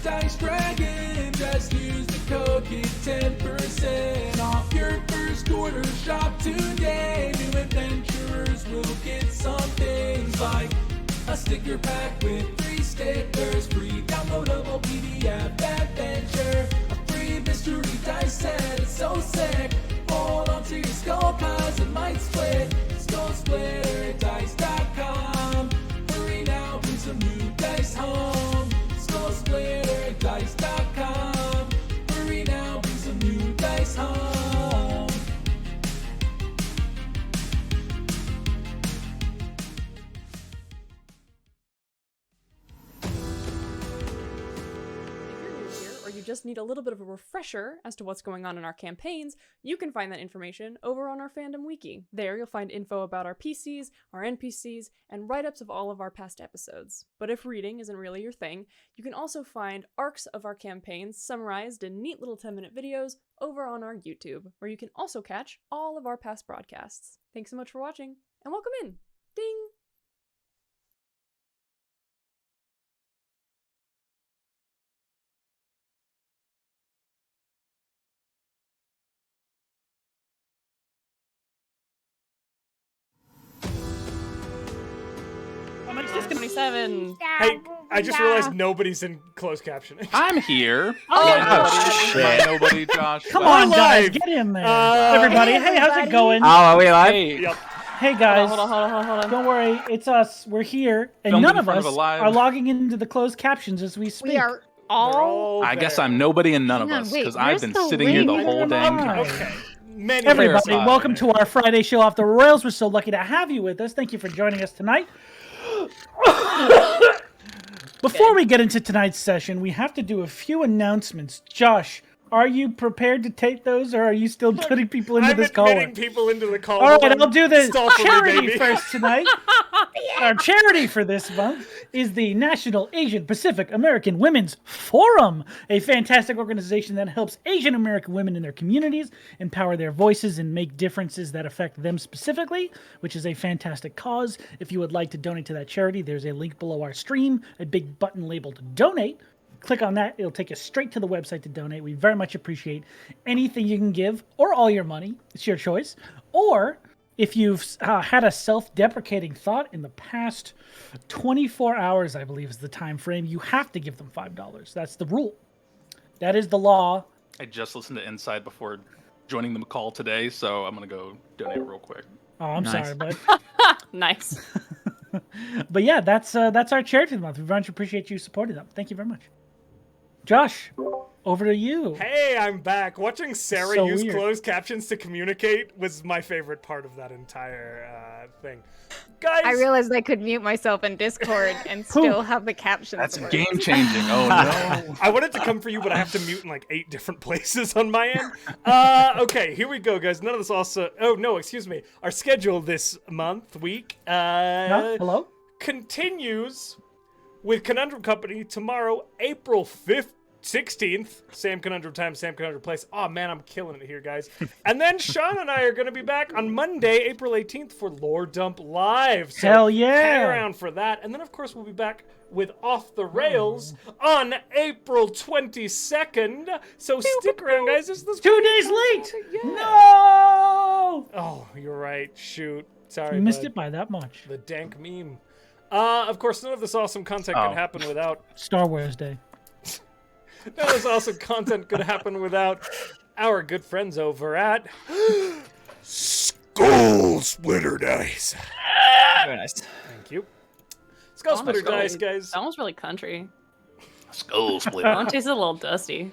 Dice Dragon. Just use the code, get 10% off your first order. Shop today. New adventurers will get some things like a sticker pack with 3 stickers, free downloadable PDF adventure, a free mystery dice set. It's so sick. Hold on to your skull cause it might split. SkullSplitterDice.com. Hurry now, bring some new dice home. SkullSplitterDice.com. Hurry now, bring some new dice home. You just need a little bit of a refresher as to what's going on in our campaigns, you can find that information over on our fandom wiki. There you'll find info about our PCs, our NPCs, and write-ups of all of our past episodes. But if reading isn't really your thing, you can also find arcs of our campaigns summarized in neat little 10-minute videos over on our YouTube, where you can also catch all of our past broadcasts. Thanks so much for watching, and welcome in! Ding! It's 27. Hey, I just realized nobody's in closed captioning. I'm here. Oh, shit. Nobody, Josh. Come on, guys, live. get in there. Everybody, hey, how's it going? Oh, are we live? Hey, Yep. Hey, guys. Hold on. Don't worry, it's us. We're here, and Filmed none in of front us of a live- are logging into the closed captions as we speak. We are all. I guess I'm nobody and none of Hang on, us, wait, because I've where's been the sitting here the link? whole dang Never time. mind. Okay. Many Everybody, Clarify. welcome to our Friday show off the rails. We're so lucky to have you with us. Thank you for joining us tonight. Before we get into tonight's session, we have to do a few announcements. Josh, are you prepared to take those, or are you still putting people into I'm this admitting call? people into the call. All right, I'll do the Stealthily, charity baby. first tonight. Our charity for this month is the National Asian Pacific American Women's Forum, a fantastic organization that helps Asian American women in their communities empower their voices and make differences that affect them specifically, which is a fantastic cause. If you would like to donate to that charity, there's a link below our stream, a big button labeled Donate. Click on that. It'll take you straight to the website to donate. We very much appreciate anything you can give, or all your money. It's your choice. Or if you've had a self-deprecating thought in the past 24 hours, I believe is the time frame, you have to give them $5. That's the rule. That is the law. I just listened to Inside before joining the call today, so I'm going to go donate real quick. Oh, I'm Nice. sorry, bud. Nice. But yeah, that's our charity of the month. We very much appreciate you supporting them. Thank you very much. Josh, over to you. Hey, I'm back. Watching Sarah So use weird. closed captions to communicate was my favorite part of that entire thing. Guys, I realized I could mute myself in Discord and still have the captions. That's work. game changing. Oh no. I wanted to come for you, but I have to mute in like 8 different places on my end. Okay, here we go, guys. None of this also. Oh no, excuse me. Our schedule this week, Hello? continues with Conundrum Company tomorrow, April 5th. 16th, same Conundrum time, same Conundrum place. Oh man, I'm killing it here, guys. And then Sean and I are going to be back on Monday, April 18th for Lore Dump Live. So Hell yeah. hang around for that. And then, of course, we'll be back with Off the Rails on April 22nd. So stick around, guys. This is 2 days late. No! Oh, you're right. Shoot. Sorry, You missed bud. it by that much. The dank meme. Of course, none of this awesome content could happen without... Star Wars Day. None of this awesome content could happen without our good friends over at Skull Splitter Dice. Very nice. Thank you. Skull Splitter Dice, guys. That one's really country. Skull That splitter. one tastes a little dusty.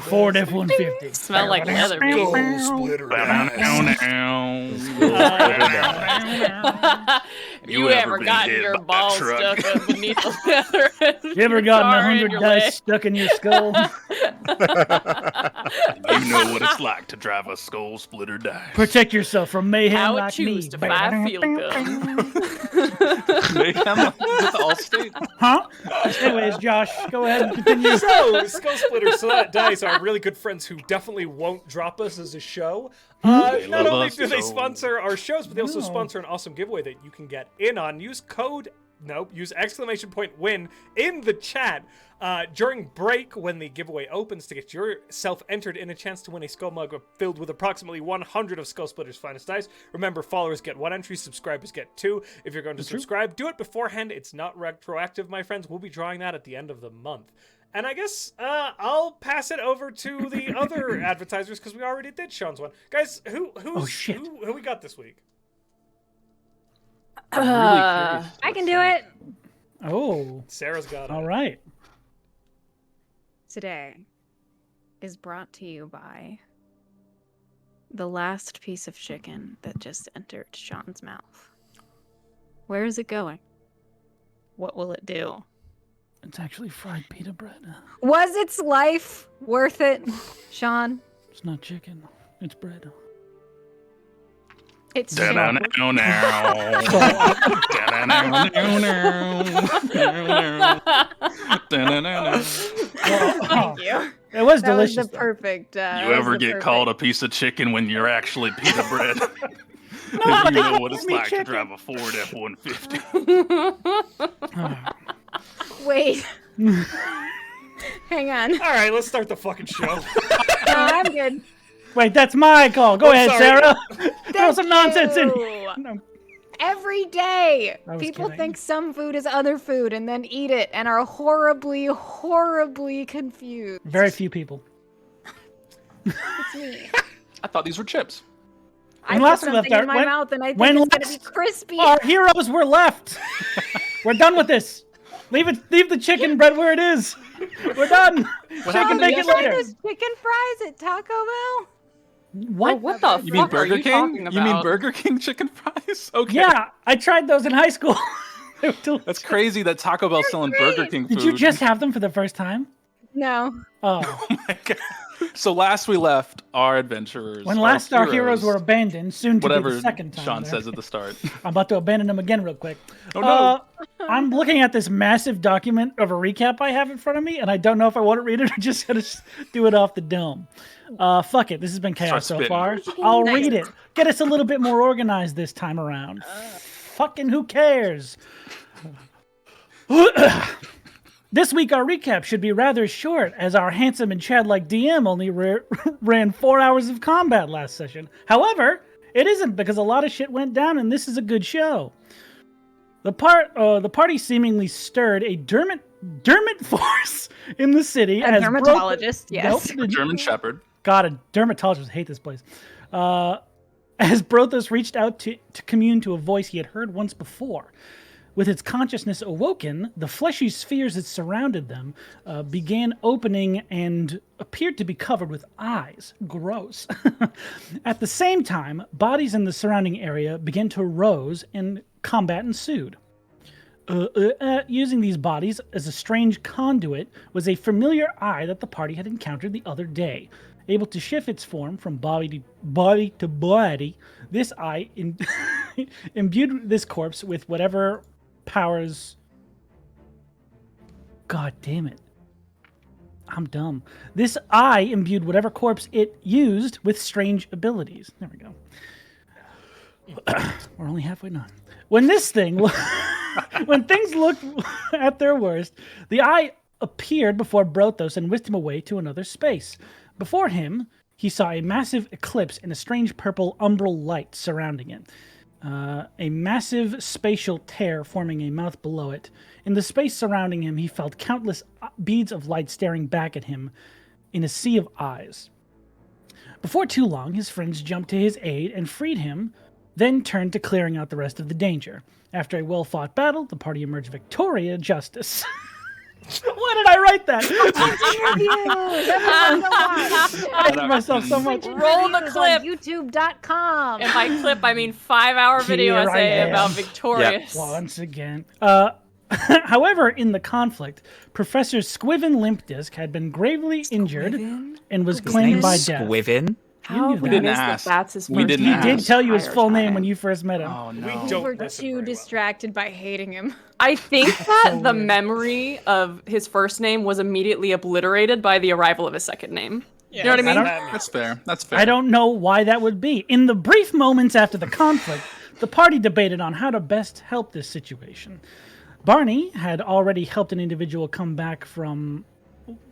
Ford F-150. Smell like leather. Skull Splitter You ever gotten your balls stuck up beneath the leather? You ever gotten Guitar in 100 your dice leg? stuck in your skull? You know what it's like to drive a skull splitter die. Protect yourself from mayhem I would like choose me. to buy a field gun. Mayhem with Allstate. Huh? Anyways, Josh, go ahead and continue. So, Skull Splitter Dice are really good friends who definitely won't drop us as a show. Not love only us do they so. sponsor our shows, but they also No. sponsor an awesome giveaway that you can get in on. Use code use !win in the chat during break when the giveaway opens to get yourself entered in a chance to win a skull mug filled with approximately 100 of Skull Splitter's finest dice. Remember, followers get 1 entry, subscribers get 2. If you're going to subscribe, do it beforehand. It's not retroactive, my friends. We'll be drawing that at the end of the month. And I guess I'll pass it over to the other advertisers because we already did Sean's one. Guys, who we got this week? I'm really curious. I can do it. Oh, Sarah's got it. all right. Today is brought to you by the last piece of chicken that just entered Sean's mouth. Where is it going? What will it do? It's actually fried pita bread. Was its life worth it, Sean? It's not chicken. It's bread. It's Da-na-na-na. Da-na-na-na. Thank you. It was That delicious. was the though. perfect. You ever get called a piece of chicken when you're actually pita bread? You know what it's me like to chicken. drive a Ford F-150. Wait. Hang on. All right, let's start the fucking show. No, I'm good. Wait, that's my call. Go ahead, sorry. Sarah. Throw some Thank nonsense in. you. No. Every day, I was people kidding. think some food is other food and then eat it and are horribly, horribly confused. Very few people. It's me. I thought these were chips. I When put last we left something in our- my when- mouth and I think when it's gonna be last- crispy. Our heroes were left. We're done with this. Leave the chicken bread where it is. We're done. She can happened make to it Try later. those chicken fries at Taco Bell? What? What the You mean fuck are Burger you King? talking about? You mean Burger King chicken fries? Okay. Yeah, I tried those in high school. They were delicious. That's crazy that Taco Bell's selling great. Burger King food. Did you just have them for the first time? No. Oh. Oh my God. So last we left our adventurers. When last our heroes were abandoned, soon to whatever be the second time. Sean there. says at the start. I'm about to abandon them again real quick. Oh no. I'm looking at this massive document of a recap I have in front of me, and I don't know if I want to read it or just gonna do it off the dome. Fuck it. This has been chaos so Start far. spitting. I'll read it. Get us a little bit more organized this time around. Fucking who cares? This week, our recap should be rather short, as our handsome and Chad-like DM only ran 4 hours of combat last session. However, it isn't, because a lot of shit went down, and this is a good show. The party seemingly stirred a Dermot force in the city. A as dermatologist, yes. Nope, German Shepherd. God, a dermatologist would hate this place. As Brothos reached out to commune to a voice he had heard once before. With its consciousness awoken, the fleshy spheres that surrounded them began opening and appeared to be covered with eyes. Gross. At the same time, bodies in the surrounding area began to rose and combat ensued. Using these bodies as a strange conduit was a familiar eye that the party had encountered the other day. Able to shift its form from body to body, this eye imbued this corpse with whatever powers. God damn it. I'm dumb. This eye imbued whatever corpse it used with strange abilities. There we go. We're only halfway done. When things looked at their worst, the eye appeared before Brothos and whisked him away to another space. Before him, he saw a massive eclipse and a strange purple umbral light surrounding it. A massive spatial tear forming a mouth below it. In the space surrounding him, he felt countless beads of light staring back at him in a sea of eyes. Before too long, his friends jumped to his aid and freed him, then turned to clearing out the rest of the danger. After a well-fought battle, the party emerged victorious justice. Why did I write that? I hate myself so much. Roll the clip. YouTube.com. And by clip, I mean 5-hour video Here I essay am. about Victorious. Once again. However, in the conflict, Professor Squiven Limpdisk had been gravely injured and was claimed by death. Squiven? How knew have we that. missed ask. that that's his We first didn't name? He did ask. tell you his Entire full name time. when you first met him. Oh no. We We don't were listen too very well. distracted by hating him. I think that So the weird. memory of his first name was immediately obliterated by the arrival of his second name. You know what I mean? That's fair. That's fair. I don't know why that would be. In the brief moments after the conflict, the party debated on how to best help this situation. Barney had already helped an individual come back from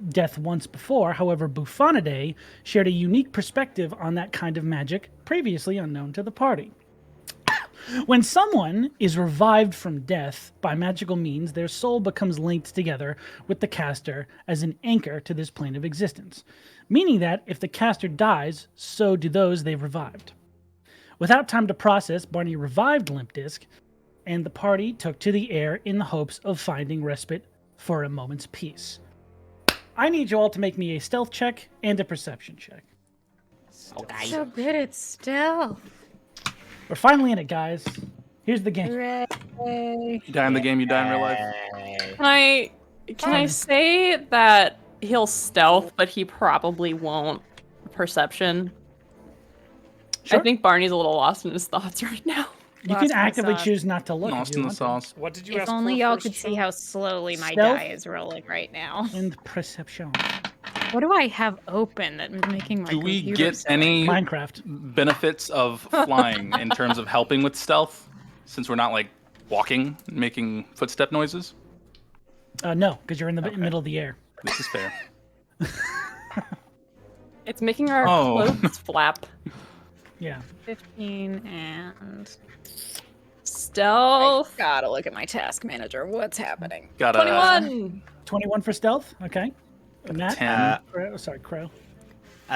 death once before. However, Buffonidae shared a unique perspective on that kind of magic previously unknown to the party. When someone is revived from death by magical means, their soul becomes linked together with the caster as an anchor to this plane of existence, meaning that if the caster dies, so do those they've revived. Without time to process, Barney revived Limp Disc, and the party took to the air in the hopes of finding respite for a moment's peace. I need you all to make me a stealth check and a perception check. Okay. So good at stealth. We're finally in it, guys. Here's the game. Hooray. You die in the game, you die in real life. Can I say that he'll stealth, but he probably won't perception? Sure. I think Barney's a little lost in his thoughts right now. You Lost can in the actively sauce. choose not to look. Lost if you in the want to. sauce. What did you If ask only for y'all first, could see Sean? how slowly my Stealth? die is rolling right now. And perception. What do I have open that is making my Do we computer get so any Minecraft. benefits of flying in terms of helping with stealth, since we're not like walking, making footstep noises? No, because you're in the Okay. middle of the air. This is fair. It's making our Oh. clothes flap. Yeah. 15 and... Stealth. Gotta look at my task manager. What's happening? Got 21. 21 for stealth. Okay. And that. 10. Crow.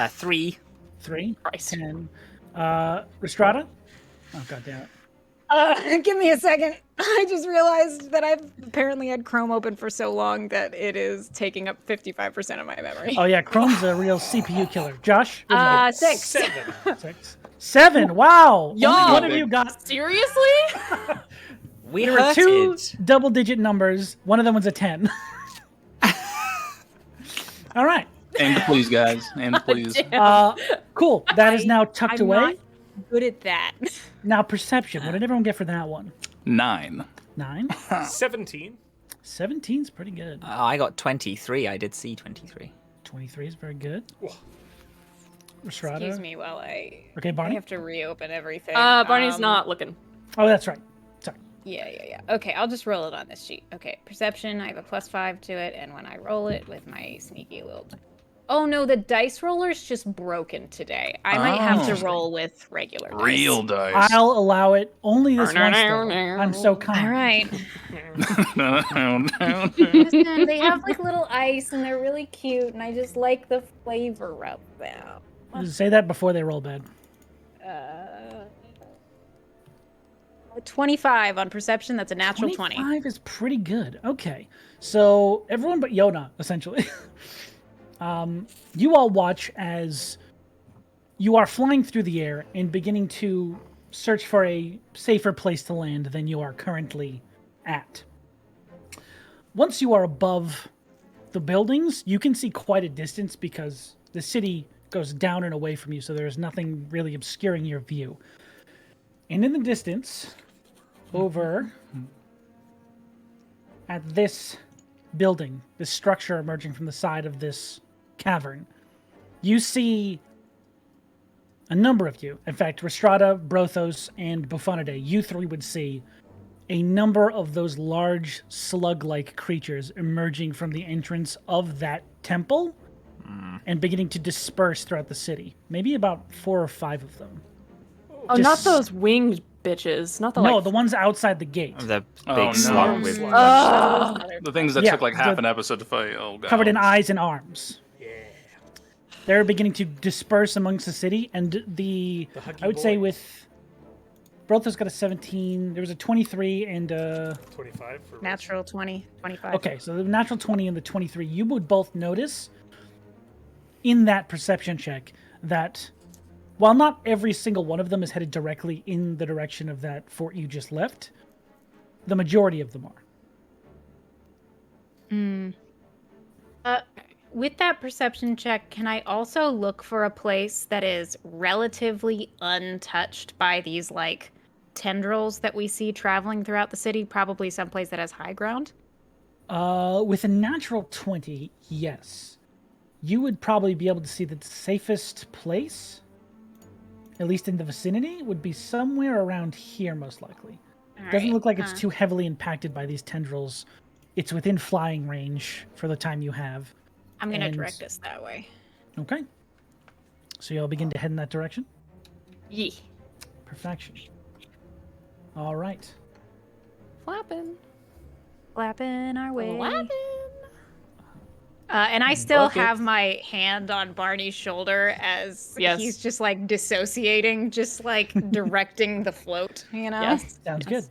3. 3. Christ. 10. Rhystrata? Oh, god damn it. Give me a second. I just realized that I've apparently had Chrome open for so long that it is taking up 55% of my memory. Oh, yeah. Chrome's a real CPU killer. Josh? What did 6. 7. you get? 6. 7. Wow. Yo. Only one of you got. Seriously? We There were two hurted. double-digit numbers. One of them was a 10. All right. Aim to please, guys. Aim to please. Cool. That is now tucked I'm away. not good at that. Now perception. What did everyone get for that one? 9. 9. 17. 17's pretty good. I got 23. I did see 23. 23 is very good. Whoa. Rhystrata? Excuse me while I Barney? have to reopen everything. Barney's not looking. Oh, that's right. Sorry. Yeah. Okay, I'll just roll it on this sheet. Okay, perception, I have a +5 to it, and when I roll it with my sneaky little... Oh no, the dice roller's just broken today. I might have to Oh. roll with regular dice. Real dice. I'll allow it only this once, though. I'm so kind. All right. No. Listen, they have like little ice, and they're really cute, and I just like the flavor of them. Just say that before they roll bad. 25 on perception. That's a natural 20. 25 is pretty good. Okay. So everyone but Yona, essentially. You all watch as you are flying through the air and beginning to search for a safer place to land than you are currently at. Once you are above the buildings, you can see quite a distance because the city goes down and away from you, so there's nothing really obscuring your view. And in the distance, over at this building, this structure emerging from the side of this cavern, you see a number of you. In fact, Rhystrata, Brothos, and Buffonidae, you three would see a number of those large slug-like creatures emerging from the entrance of that temple and beginning to disperse throughout the city. Maybe about 4 or 5 of them. Oh, Just- not those winged bitches. Not the No, like. the ones outside the gate, The big Oh, no. slug with The things that Yeah, took like half the- an episode to fight. Oh god. covered in eyes and arms. They're beginning to disperse amongst the city, and The huggy I would say boys. with Brothos got a 17. There was a 23 and 25 for Natural 20, 25. okay, so the natural 20 and the 23. You would both notice in that perception check that while not every single one of them is headed directly in the direction of that fort you just left, the majority of them are. With that perception check, can I also look for a place that is relatively untouched by these, like, tendrils that we see traveling throughout the city? Probably someplace that has high ground? With a natural 20, yes. You would probably be able to see that the safest place, at least in the vicinity, would be somewhere around here, most likely. All Doesn't look like it's Huh. too heavily impacted by these tendrils. It's within flying range for the time you have. I'm gonna And- direct us that way. Okay. So you'll begin to head in that direction? Yee. Perfection. All right. Flapping. Flapping our way. Flapping. And I still Bucket. have my hand on Barney's shoulder as Yes. he's just like dissociating, just like directing the float, you know? Yes. Sounds Yes.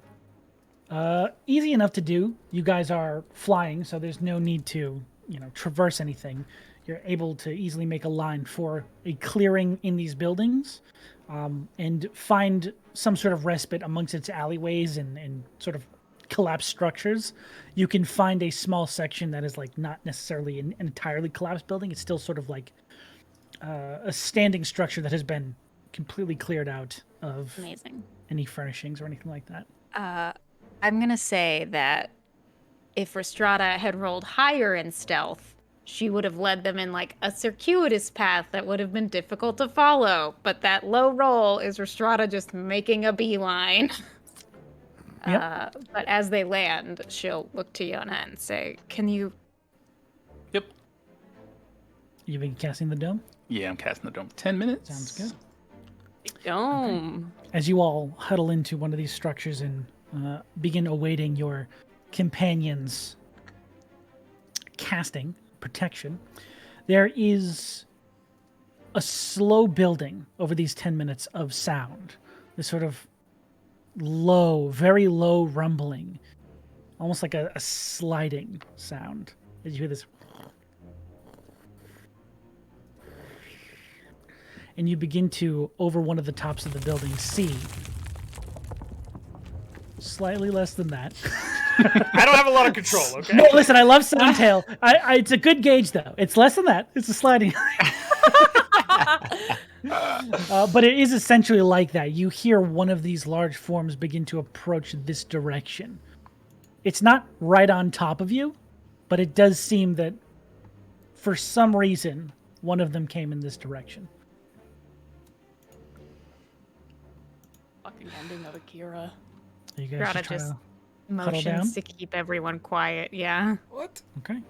good. Easy enough to do. You guys are flying, so there's no need to, traverse anything. You're able to easily make a line for a clearing in these buildings, and find some sort of respite amongst its alleyways and sort of collapsed structures. You can find a small section that is like not necessarily an entirely collapsed building. It's still sort of like a standing structure that has been completely cleared out of Amazing. any furnishings or anything like that. I'm gonna say that if Rhystrata had rolled higher in stealth, she would have led them in like a circuitous path that would have been difficult to follow. But that low roll is Rhystrata just making a beeline. Yep. But as they land, she'll look to Yona and say, "Can you?" Yep. You've been casting the dome? Yeah, I'm casting the dome. 10 minutes. Sounds good. Dome. As you all huddle into one of these structures and begin awaiting your companions' casting protection, there is a slow building over these 10 minutes of sound. This sort of low, very low rumbling, almost like a sliding sound. As you hear this, and you begin to, over one of the tops of the building, see slightly less than that. I don't have a lot of control, okay? No, listen, I love Soundtail. It's a good gauge, though. It's less than that. It's a sliding. But it is essentially like that. You hear one of these large forms begin to approach this direction. It's not right on top of you, but it does seem that for some reason, one of them came in this direction. Fucking ending of Akira. You guys Rhystrata just try just to huddle down? motions to keep everyone quiet. Yeah. What? Okay.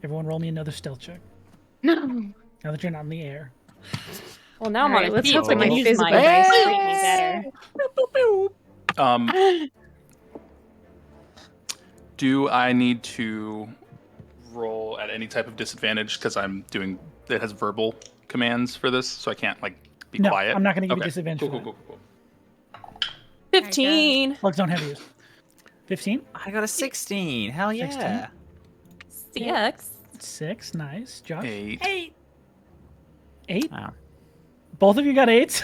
Everyone roll me another stealth check. No. Now that you're not in the air. Well, now I'm All on right, a let's feet, hope so that I my can use physical my- dice treat me better. Do I need to roll at any type of disadvantage because I'm doing it has verbal commands for this, so I can't like be No, quiet? I'm not gonna give you Okay. disadvantage Cool, for cool, that. cool, cool, cool. 15. Slugs don't have use. 15? I got a 16. Hell yeah. 16. CX. 6. Nice. Josh? 8. 8? Wow. Both of you got 8s?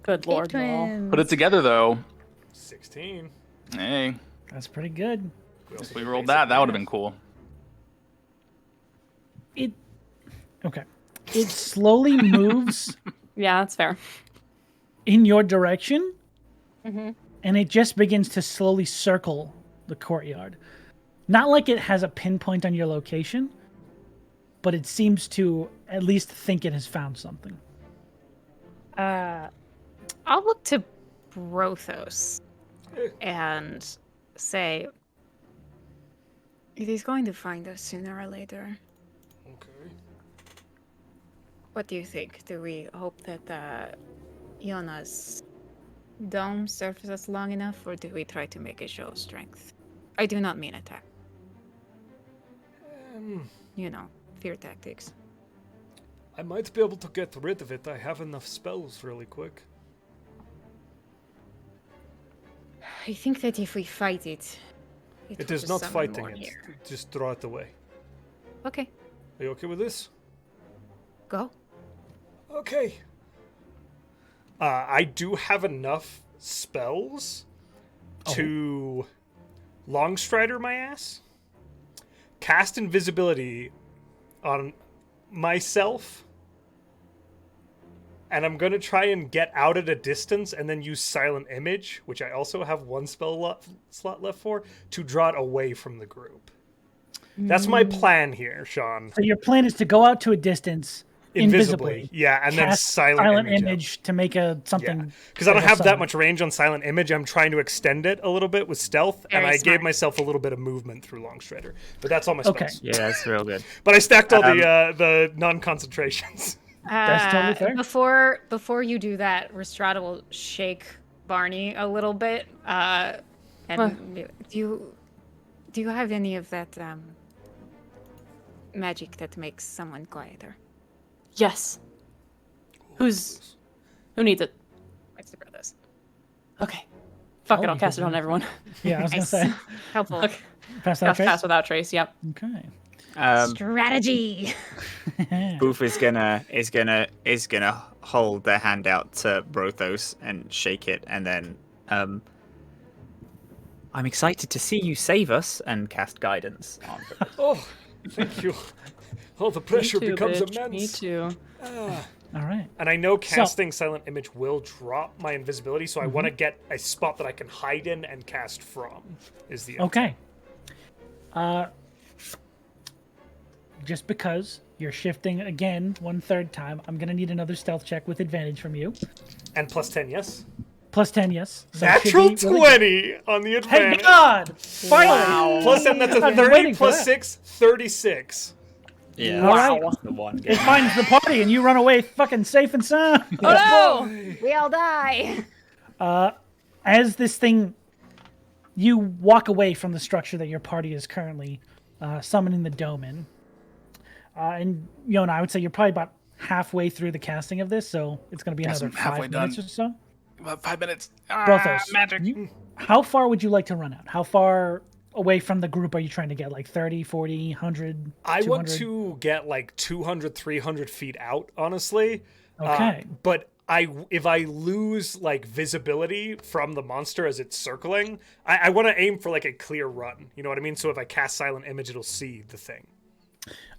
Good lord, no. Put it together though. 16. Hey, That's pretty good. if we rolled that, that would have been cool. Okay. It slowly moves Yeah, that's fair. in your direction, Mm-hmm. and it just begins to slowly circle the courtyard. Not like it has a pinpoint on your location, but it seems to at least think it has found something. I'll look to Brothos and say, "It is going to find us sooner or later. Okay. What do you think? Do we hope that Yona's dome serves us long enough, or do we try to make a show of strength? I do not mean attack. You know, fear tactics." I might be able to get rid of it. I have enough spells really quick. I think that if we fight it, It will is just not summon fighting more it. here. Just draw it away. Okay, Are you okay with this? go. Okay. I do have enough spells to Longstrider my ass, cast invisibility on myself, and I'm gonna try and get out at a distance and then use Silent Image, which I also have one spell slot left for, to draw it away from the group. That's my plan here, Sean. So your plan is to go out to a distance, invisibly. Yeah, and then cast silent image. image to make a something. Because I don't like a have that summon. much range on silent image. I'm trying to extend it a little bit with stealth, and Very I gave smart. myself a little bit of movement through Longstrider. But that's all my spells. Okay. Yeah, that's real good. But I stacked all the non-concentrations. That's totally fair. Before you do that, Rhystrata will shake Barney a little bit. And do you have any of that magic that makes someone quieter? Yes. Who needs it? It's the Brothos. Okay. Fuck it, Oh, I'll cast it on everyone. Yeah, I was Nice. gonna say. Helpful. Okay. Pass that trace. Pass without trace, yep. Okay. Strategy. Boof is gonna hold their hand out to Brothos and shake it, and then I'm excited to see you save us and cast guidance on Brothos. Oh, thank you. Oh, the pressure Me too, becomes bitch. immense. Me too. All right. And I know casting silent image will drop my invisibility, so I want to Mm-hmm. get a spot that I can hide in and cast from. Is the Okay. Just because you're shifting again 1/3 time, I'm gonna need another stealth check with advantage from you. And plus 10, yes. Plus 10, yes. So it should Natural be really good. 20 on the Hey advantage. God! Finally. Plus 10, that's a I've been 30 waiting for plus that. 6, 36. Yeah, All that's right. the one. It finds the party, and you run away fucking safe and sound. Oh no! We all die. As this thing, you walk away from the structure that your party is currently summoning the dome in. And Yona, I would say you're probably about halfway through the casting of this, so it's going to be Yes, another I'm halfway 5 minutes done. or so. About 5 minutes. Brothos, Magic. how far would you like to run out? How far away from the group are you trying to get? Like 30, 40, 100, I want 200? to get like 200, 300 feet out, honestly. Okay. But if I lose like visibility from the monster as it's circling, I want to aim for like a clear run. You know what I mean? So if I cast silent image, it'll see the thing.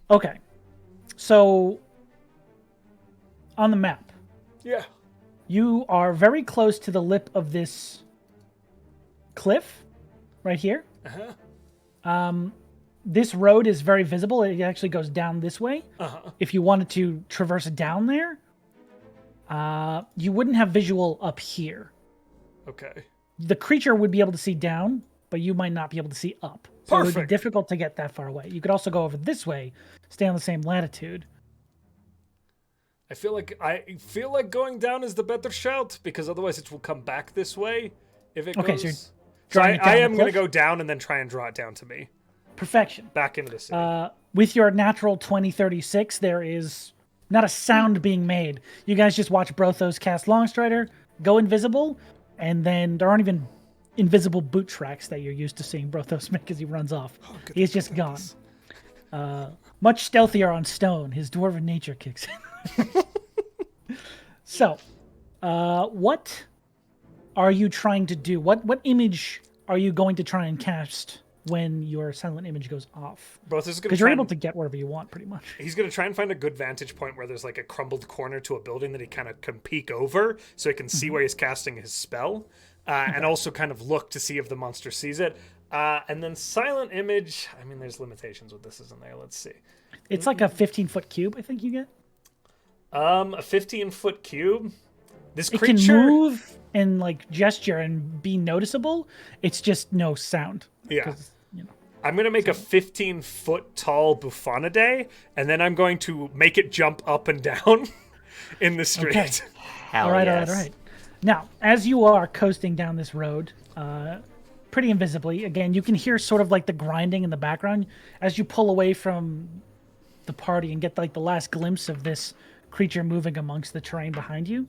Okay. So, on the map, Yeah. you are very close to the lip of this cliff right here. This road is very visible. It actually goes down this way. If you wanted to traverse down there, you wouldn't have visual up here. Okay. The creature would be able to see down, but you might not be able to see up. So it would be Perfect. difficult to get that far away. You could also go over this way, stay on the same latitude. I feel like going down is the better shout because otherwise it will come back this way if it Okay, goes. so you're So drawing it I down am the going to cliff? go down and then try and draw it down to me. Perfection. Back into the city. With your natural 2036, there is not a sound being made. You guys just watch Brothos cast Longstrider, go invisible, and then there aren't even invisible boot tracks that you're used to seeing Brothos make as he runs off. He's just gone. Much stealthier on stone. His dwarven nature kicks in. So, what are you trying to do? What image are you going to try and cast when your silent image goes off? Brothos is going Because to you're able to get wherever you want, pretty much. He's going to try and find a good vantage point where there's like a crumbled corner to a building that he kind of can peek over so he can see where he's casting his spell and also kind of look to see if the monster sees it. And then silent image, I mean, there's limitations with this, isn't there? Let's see. It's like a 15-foot cube, I think you get. A 15-foot cube. This It creature can move and like gesture and be noticeable. It's just no sound. Yeah. 'Cause, you know. I'm going to make a 15-foot tall Buffonidae, and then I'm going to make it jump up and down in the street. Okay. Hell All right, yes. all right. Now, as you are coasting down this road, pretty invisibly, again, you can hear sort of like the grinding in the background as you pull away from the party and get like the last glimpse of this creature moving amongst the terrain behind you.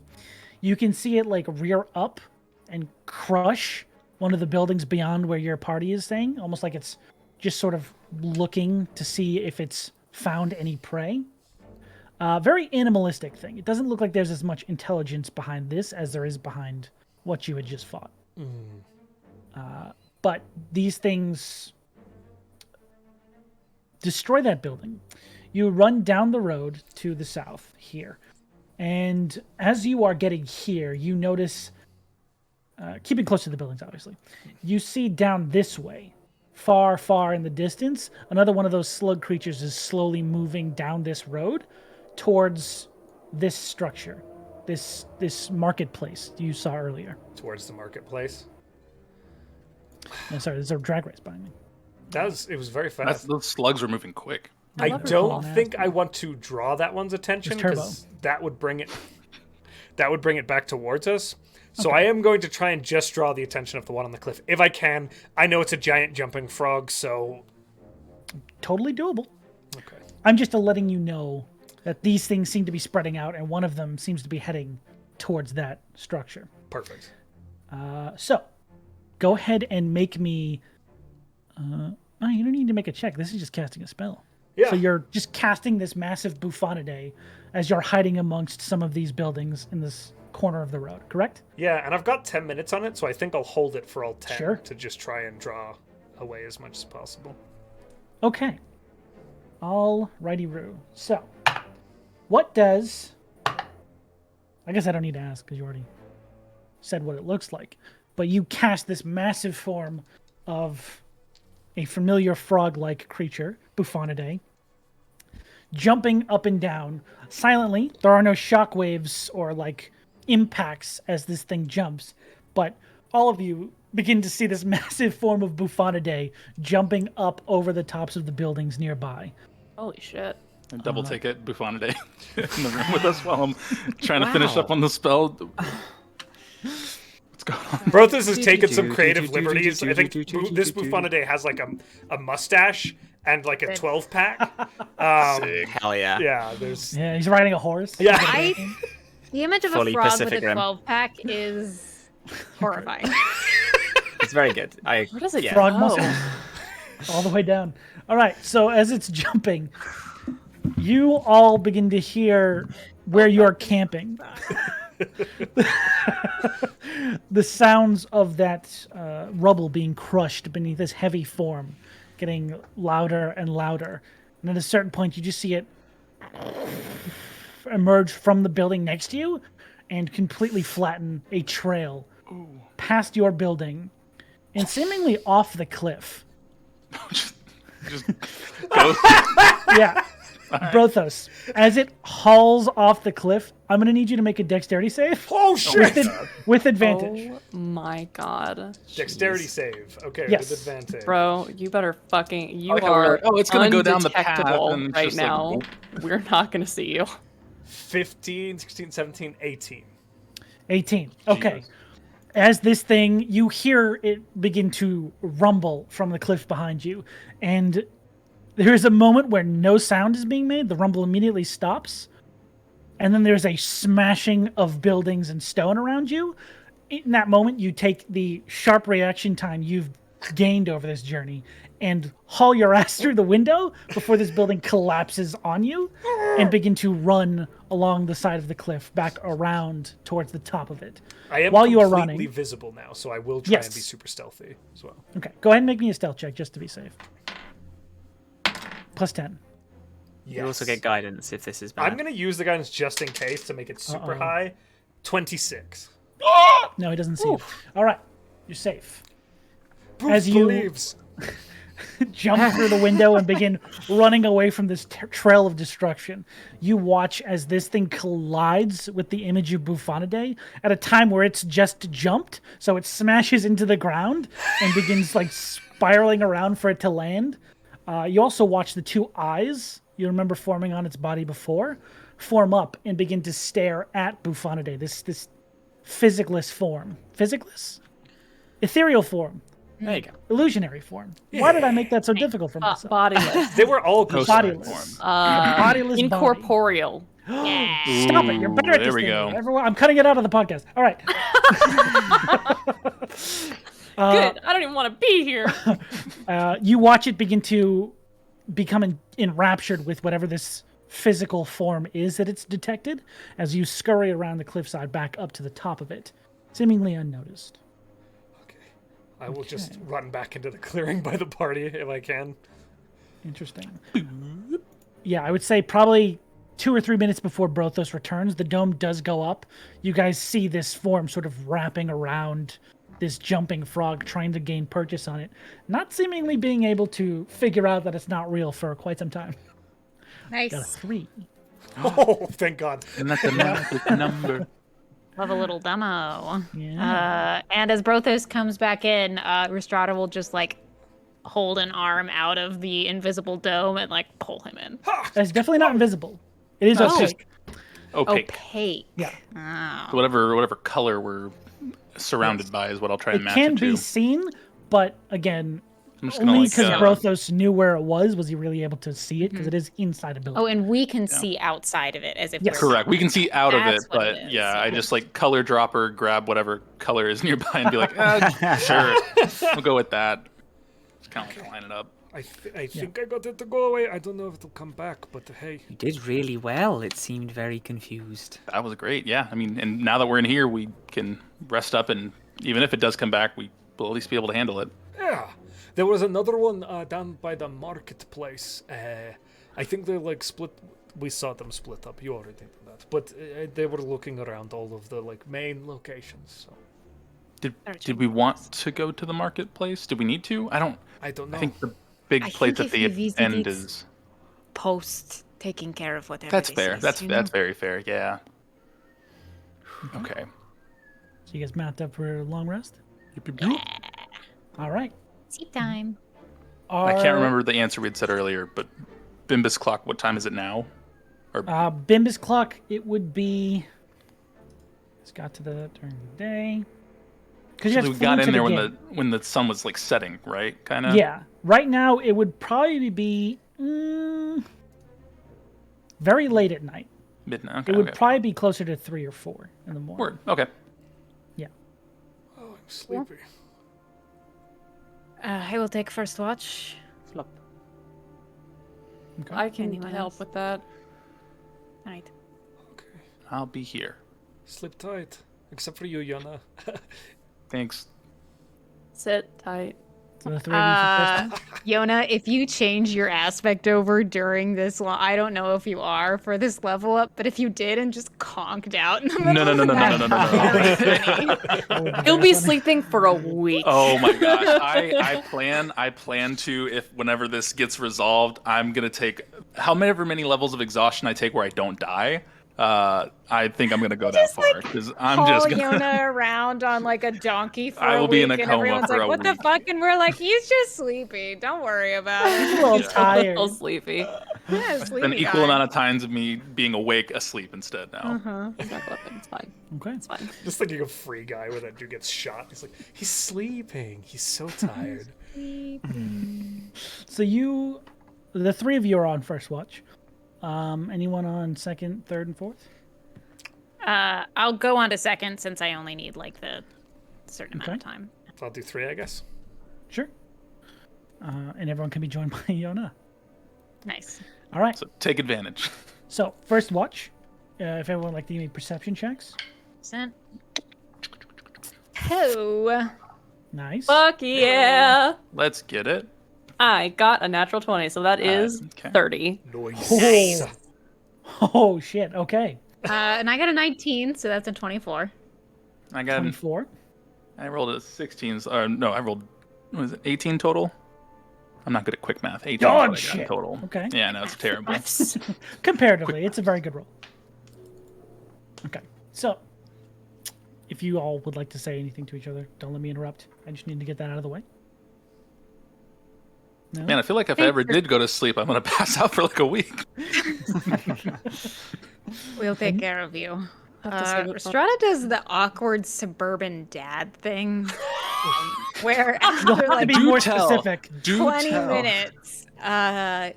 You can see it like rear up and crush one of the buildings beyond where your party is staying, almost like it's just sort of looking to see if it's found any prey. Very animalistic thing. It doesn't look like there's as much intelligence behind this as there is behind what you had just fought. But these things destroy that building. You run down the road to the south here. And as you are getting here, you notice, keeping close to the buildings, obviously, you see down this way, far, far in the distance, another one of those slug creatures is slowly moving down this road towards this structure, this marketplace you saw earlier. Towards the marketplace. No, sorry, there's a drag race behind me. It was very fast. Those slugs were moving quick. I love her don't call. think I want to draw that one's attention It's turbo. because that would bring it back towards us. So I am going to try and just draw the attention of the one on the cliff if I can. I know it's a giant jumping frog, so Totally doable. okay. I'm just letting you know that these things seem to be spreading out, and one of them seems to be heading towards that structure. Perfect. So, go ahead and make me. Oh, you don't need to make a check. This is just casting a spell. Yeah. So you're just casting this massive Buffonidae as you're hiding amongst some of these buildings in this corner of the road, correct? Yeah, and I've got 10 minutes on it, so I think I'll hold it for all 10 Sure. to just try and draw away as much as possible. Okay. Alrighty-roo. So, what does... I guess I don't need to ask because you already said what it looks like. But you cast this massive form of a familiar frog-like creature, Buffonidae, jumping up and down silently. There are no shockwaves or like impacts as this thing jumps, but all of you begin to see this massive form of Buffonidae jumping up over the tops of the buildings nearby. Holy shit. And double take it, Buffonidae in the room with us while I'm trying to finish up on the spell. What's going on? Brothos has taken some creative liberties. I think this Buffonidae has like a mustache and like a 12-pack. Hell yeah. Yeah, there's... Yeah, he's riding a horse. Yeah. The image of Fully a frog Pacific with a Rim. 12-pack is horrifying. It's very good. Where does it Frog go? muscle. All the way down. All right, so as it's jumping, you all begin to hear where you're camping. The sounds of that rubble being crushed beneath this heavy form getting louder and louder. And at a certain point, you just see it emerge from the building next to you and completely flatten a trail past your building and seemingly off the cliff. Just go. Yeah. Brothos, as it hauls off the cliff, I'm going to need you to make a dexterity save. Oh, shit! With advantage. Oh my god. Dexterity save. Okay, Yes. with advantage. Bro, you better fucking... You like how we're are like, oh, it's gonna go down the path, undetectable and it's right just like, now. whoop. We're not going to see you. 15, 16, 17, 18. 18. Okay. Jesus. As this thing, you hear it begin to rumble from the cliff behind you. And there is a moment where no sound is being made. The rumble immediately stops. And then there's a smashing of buildings and stone around you. In that moment, you take the sharp reaction time you've gained over this journey and haul your ass through the window before this building collapses on you and begin to run along the side of the cliff back around towards the top of it. I am While you are completely running. visible now, so I will try and be Yes. super stealthy as well. Okay, go ahead and make me a stealth check just to be safe. Plus 10. Yes. You also get guidance if this is bad. I'm going to use the guidance just in case to make it super Uh-oh. high. 26. No, he doesn't see you. All right, you're safe. Boof As you- believes. Jump through the window and begin running away from this trail of destruction. You watch as this thing collides with the image of Buffonidae at a time where it's just jumped, so it smashes into the ground and begins like spiraling around for it to land. You also watch the two eyes you remember forming on its body before form up and begin to stare at Buffonidae, this physicless form. Physicless? Ethereal form. There you go. Illusionary form. Why did I make that so difficult for myself? Bodiless. They were all No Bodiless. form. Bodiless body. Incorporeal. Stop it! You're better at There this we than go. me. Everyone, I'm cutting it out of the podcast. All right. Good. I don't even want to be here. You watch it begin to become enraptured with whatever this physical form is that it's detected as you scurry around the cliffside back up to the top of it, seemingly unnoticed. I will just run back into the clearing by the party if I can. Interesting. Yeah, I would say probably 2 or 3 minutes before Brothos returns, the dome does go up. You guys see this form sort of wrapping around this jumping frog, trying to gain purchase on it, not seemingly being able to figure out that it's not real for quite some time. Got a Nice. 3. Oh, thank God. And that's a magic number. Love a little demo. Yeah. And as Brothos comes back in, Rhystrata will just like hold an arm out of the invisible dome and like pull him in. It's definitely not invisible. It is Oh. opaque. Opaque. Opaque. Yeah. Oh. So whatever color we're surrounded by is what I'll try and It match can it to. be seen, but again, I'm just gonna only like, because Brothos knew where it was he really able to see it, because it is inside a building. Oh, and we can see outside of it as if Yes. we're correct. We can see out of it, That's what but it is, yeah, I yeah. just like color dropper, grab whatever color is nearby and be like, sure, we'll go with that. Just kind of like line it up. I think I got it to go away. I don't know if it'll come back, but hey. You did really well. It seemed very confused. That was great. Yeah, I mean, and now that we're in here, we can rest up, and even if it does come back, we will at least be able to handle it. Yeah. There was another one down by the marketplace. I think they like split. We saw them split up. You already did that. But they were looking around all of the like main locations. So Did we want to go to the marketplace? Did we need to? I don't know. I think the big I place think at if the we end visited- is. post taking care of whatever. That's this fair. is, That's you know? that's very fair. Yeah. Okay. So you guys mapped up for a long rest? Yeah. All right. Sleep time. I can't remember the answer we'd said earlier, but Bimbus clock. What time is it now? Bimbus clock, it would be... It's got to the during the day. Because So we got in there when the sun was like setting, right? Kind of. Yeah. Right now, it would probably be very late at night. Midnight. Okay. It would probably be closer to 3 or 4 in the morning. Word. Okay. Yeah. Oh, I'm sleepy. I will take first watch. Flop. Okay. I can Anyone help else? with that. All right. Okay. I'll be here. Sleep tight. Except for you, Yana. Thanks. Sit tight. So the 3 of you for first one? Yona, if you change your aspect over during this one, I don't know if you are for this level up, but if you did and just conked out in the middle No. of that, That would be He'll very be funny. sleeping for a week. Oh my gosh. I plan to, if whenever this gets resolved, I'm gonna take however many levels of exhaustion I take where I don't die. I think I'm gonna go that far because I'm haul just gonna. Yona around on like a donkey for I a will week, be in a and coma everyone's for like, a "What the week." fuck?" And we're like, "He's just sleepy. Don't worry about A it." little A tired. little sleepy. Yeah, sleepy An equal guy. amount of times of me being awake, asleep instead now. Exactly. It's fine. Okay. It's fine. Just thinking of Free Guy where that dude gets shot. He's like, he's sleeping. He's so tired. So the 3 of you are on first watch. Anyone on second, third, and fourth? I'll go on to second since I only need like the certain amount of time. I'll do 3, I guess. Sure. And everyone can be joined by Yona. Nice. All right. So take advantage. So first watch. If everyone would like to give me perception checks. Sent. Oh. Nice. Fuck yeah! Let's get it. I got a natural 20, so that is okay. 30. Nice. Oh shit. Okay. And I got a 19, so that's a 24. I got. 24. I rolled a 16. No, I rolled. What was it? 18 total. I'm not good at quick math. 18 is what I got shit. total. Okay. Yeah, no, it's terrible. Comparatively, it's a very good roll. Okay. So, if you all would like to say anything to each other, don't let me interrupt. I just need to get that out of the way. No? Man, I feel like if I ever did go to sleep, I'm gonna pass out for like a week. We'll take care of you. Have to save it for- Rhystrata does the awkward suburban dad thing, where You'll after have to like be more specific. 20 minutes,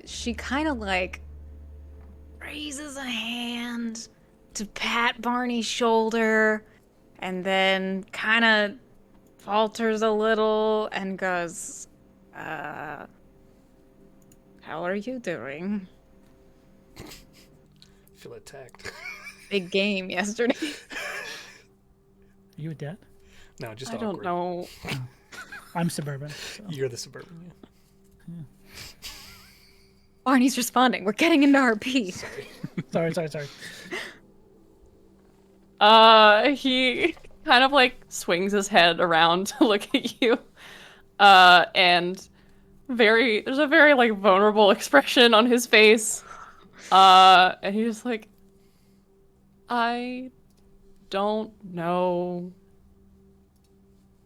she kind of like raises a hand to pat Barney's shoulder, and then kind of falters a little and goes, "How are you doing? Feel attacked. Big game yesterday." Are you a dad? No, just I awkward. don't know. I'm suburban. So. You're the suburban. Yeah. Barney's responding. We're getting into RP. Sorry. He kind of like swings his head around to look at you. And there's a very like vulnerable expression on his face. And he's just like, I don't know.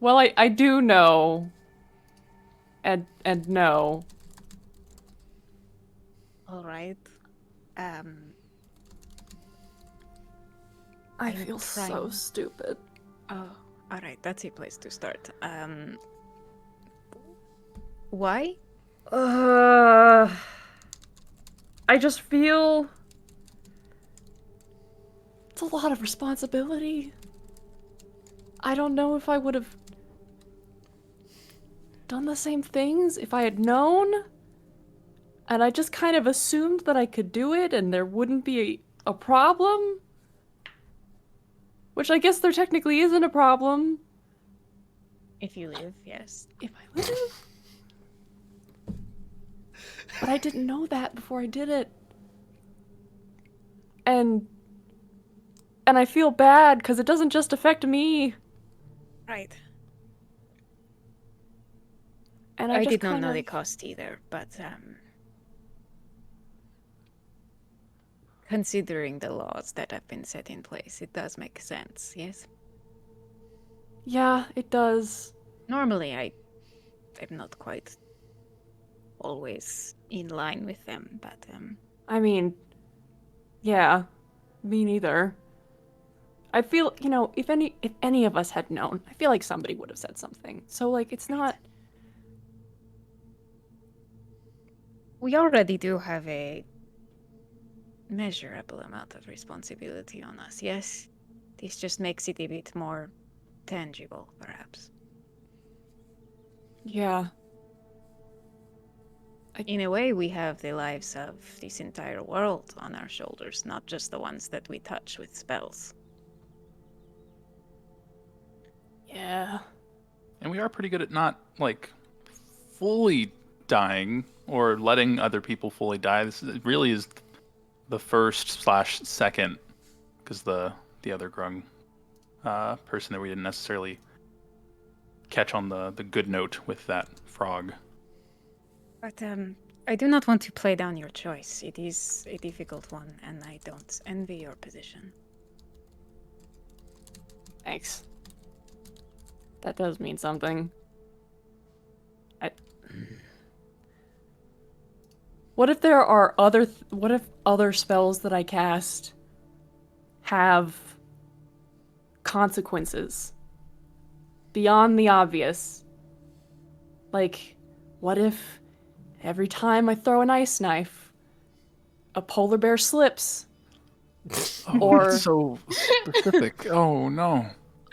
Well, I do know. And no. All right. I I'm feel so trying. stupid. Oh, all right. That's a place to start. Why? I just feel it's a lot of responsibility. I don't know if I would have done the same things if I had known. And I just kind of assumed that I could do it and there wouldn't be a problem. Which I guess there technically isn't a problem. If you live, yes. If I live. But I didn't know that before I did it. And I feel bad because it doesn't just affect me. Right. And I just did not kind know of... the cost either, but considering the laws that have been set in place, it does make sense, yes? Yeah, it does. Normally, I'm not quite always in line with them, but I mean, yeah, me neither. I feel, you know, if any of us had known, I feel like somebody would have said something. So like, it's not. we already do have a measurable amount of responsibility on us, yes? This just makes it a bit more tangible, perhaps. Yeah. In a way, we have the lives of this entire world on our shoulders, not just the ones that we touch with spells. Yeah. And we are pretty good at not, like, fully dying or letting other people fully die. This really is the first/second, because the other grung person that we didn't necessarily catch on the good note with that frog. But I do not want to play down your choice. It is a difficult one, and I don't envy your position. Thanks. That does mean something. What if there are what if other spells that I cast have consequences beyond the obvious? Like, what if every time I throw an ice knife, a polar bear slips? Or That's so specific. Oh no.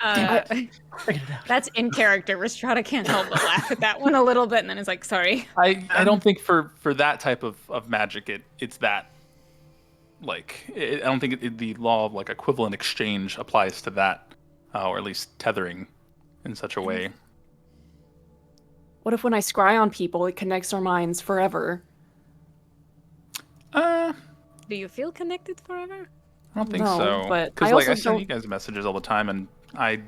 That's in character. Rhystrata can't help but laugh at that one a little bit, and then it's like, sorry. I don't think for that type of magic it's that, like, I don't think the law of, like, equivalent exchange applies to that, or at least tethering in such a way. what if when I scry on people, it connects our minds forever? Do you feel connected forever? I don't think No, so. but Because, I like, also I send don't- you guys messages all the time, and I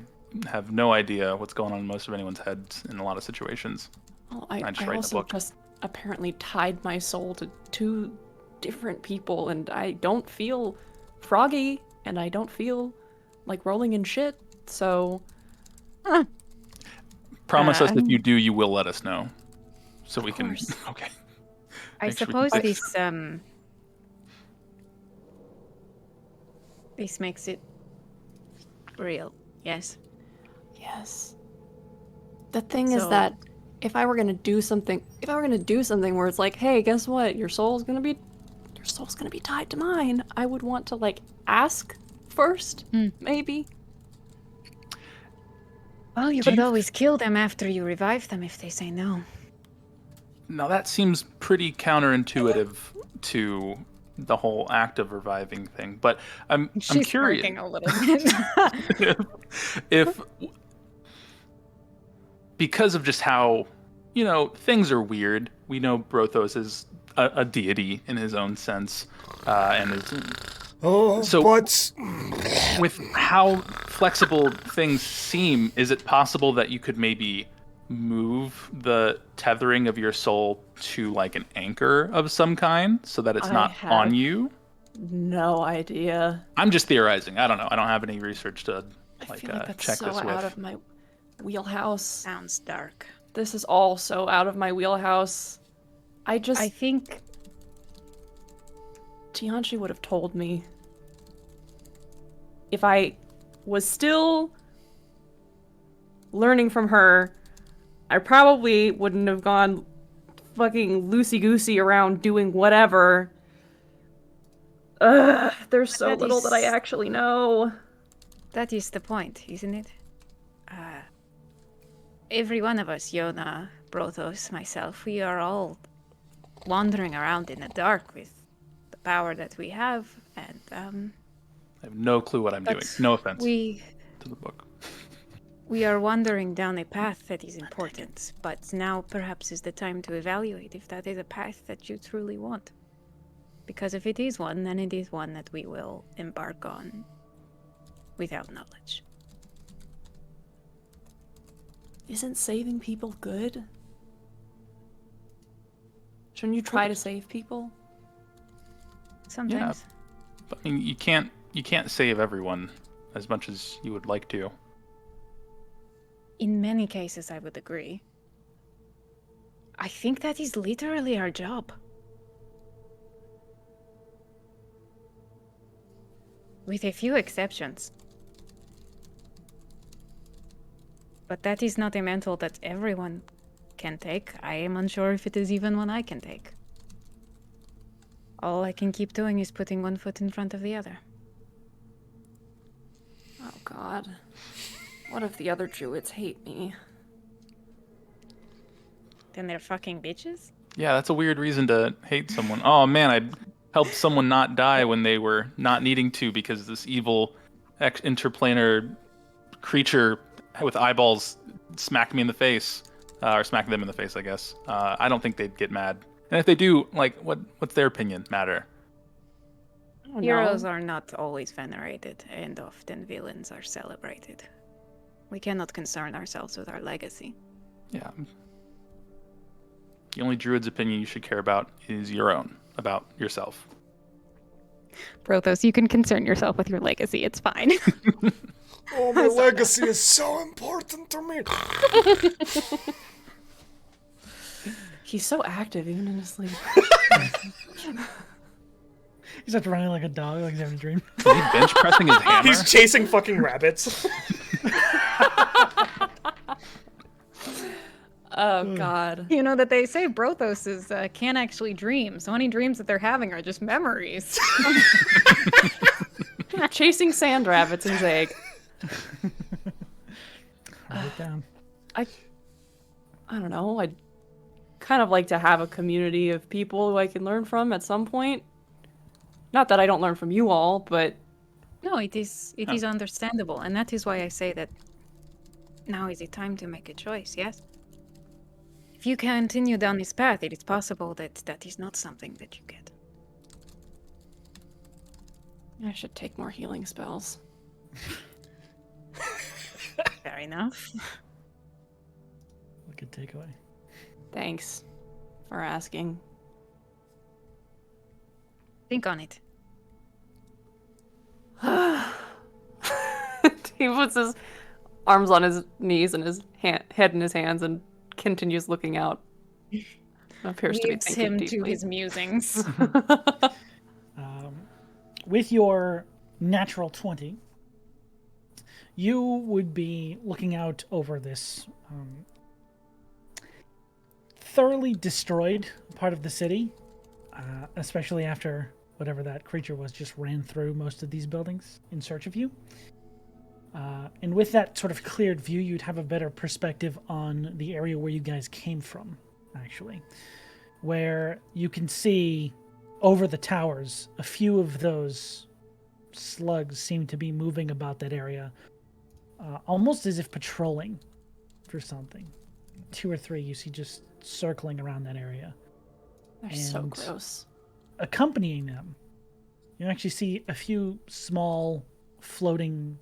have no idea what's going on in most of anyone's heads in a lot of situations. Well, I I just write in the also book. just apparently tied my soul to two different people, and I don't feel froggy, and I don't feel like rolling in shit, so... Promise us if you do, you will let us know, so we can. course. Okay. I Make sure we suppose can- this makes it real. Yes. Yes. The thing is So- that if I were gonna do something where it's like, hey, guess what? Your soul's gonna be tied to mine, I would want to, like, ask first, maybe. Well, you Do could you- always kill them after you revive them if they say no. Now that seems pretty counterintuitive to the whole act of reviving thing, but I'm She's curious smirking a little bit. if because of just how, things are weird. We know Brothos is a deity in his own sense, and is so with how flexible things seem, is it possible that you could maybe move the tethering of your soul to, like, an anchor of some kind so that it's not on you? no idea. I'm just theorizing. I don't know. I don't have any research to I feel like that's check so this with. out of my wheelhouse. Sounds dark. This is all so out of my wheelhouse. I think Tianchi would have told me. If I was still learning from her, I probably wouldn't have gone fucking loosey-goosey around doing whatever. Ugh, there's so little that I actually know. that is the point, isn't it? Every one of us, Yona, Brothos, myself, we are all wandering around in the dark with the power that we have, and I have no clue what I'm doing. No offense we to the book. we are wandering down a path that is important, but now perhaps is the time to evaluate if that is a path that you truly want. Because if it is one, then it is one that we will embark on without knowledge. Isn't saving people good? Shouldn't you try to save people? Sometimes. But I mean, you can't save everyone as much as you would like to. In many cases, I would agree. I think that is literally our job. With a few exceptions. But that is not a mantle that everyone can take. I am unsure if it is even one I can take. All I can keep doing is putting one foot in front of the other. Oh god. What if the other druids hate me? Then they're fucking bitches? Yeah, that's a weird reason to hate someone. Oh man, I helped someone not die when they were not needing to because this evil interplanar creature with eyeballs smacked me in the face, or smacked them in the face, I guess. I don't think they'd get mad. And if they do, like, what's their opinion matter? Heroes are not always venerated, and often villains are celebrated. We cannot concern ourselves with our legacy. Yeah. The only druid's opinion you should care about is your own, about yourself. Brothos, you can concern yourself with your legacy. It's fine. Oh, my legacy is so important to me. He's so active even in his sleep. He's just running like a dog, like he's having a dream. Is he bench pressing his hammer? He's chasing fucking rabbits. Oh god. You know that they say Brothos can't actually dream, so any dreams that they're having are just memories. Chasing sand rabbits in Zag. Write it down. I don't know. I'd kind of like to have a community of people who I can learn from at some point. Not that I don't learn from you all, but No, it is understandable, and that is why I say that now is the time to make a choice, yes? If you continue down this path, it is possible that that is not something that you get. I should take more healing spells. Fair enough. Good takeaway. Thanks for asking. Think on it. He puts his arms on his knees and his head in his hands and continues looking out. Appears to be Leads thinking him deeply. to his musings. With your natural 20, you would be looking out over this thoroughly destroyed part of the city, especially after whatever that creature was just ran through most of these buildings in search of you. And with that sort of cleared view, you'd have a better perspective on the area where you guys came from, actually, where you can see over the towers, a few of those slugs seem to be moving about that area, almost as if patrolling for something. 2 or 3 you see just circling around that area. They're so gross. Accompanying them, you actually see a few small floating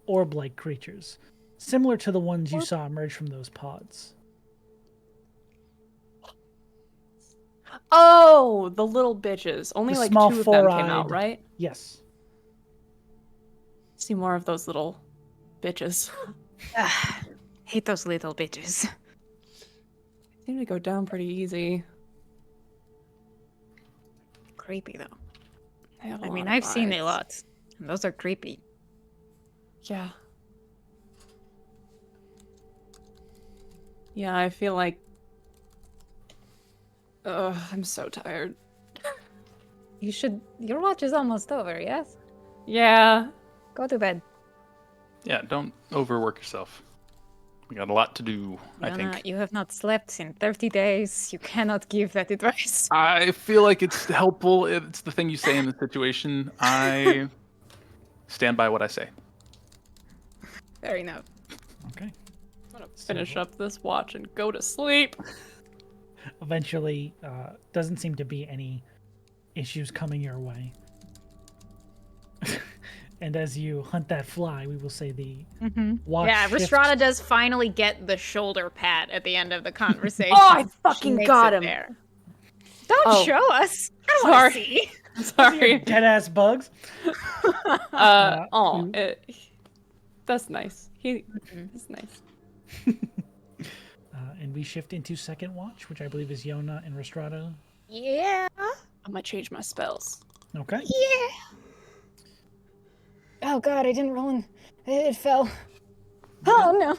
orb-like creatures, similar to the ones you saw emerge from those pods. Oh, the little bitches. Only The like small 2 of them came four-eyed- out, right? Yes. See more of those little bitches. Hate those little bitches. Seem to go down pretty easy. Creepy though. They have a I lot mean, of I've seen a vibes. lot. And those are creepy. Yeah. Yeah, I feel like... Ugh, I'm so tired. Your watch is almost over, yes? Yeah. Go to bed. Yeah, don't overwork yourself. We got a lot to do, I think. You have not slept in 30 days. You cannot give that advice. I feel like it's helpful. It's the thing you say in the situation. I stand by what I say. Fair enough. Okay. I'm gonna finish up this watch and go to sleep. Eventually, doesn't seem to be any issues coming your way. And as you hunt that fly, we will say the watch Yeah, shift- Rhystrata does finally get the shoulder pat at the end of the conversation. Oh, I She fucking makes got it him. there. Don't Oh. show us. I don't want to Sorry. see. Sorry. Dead ass bugs. That's nice. He's nice. And we shift into second watch, which I believe is Yona and Rhystrata. Yeah. I'm gonna change my spells. Okay. Yeah. Oh god, I didn't roll in. It fell. Oh no.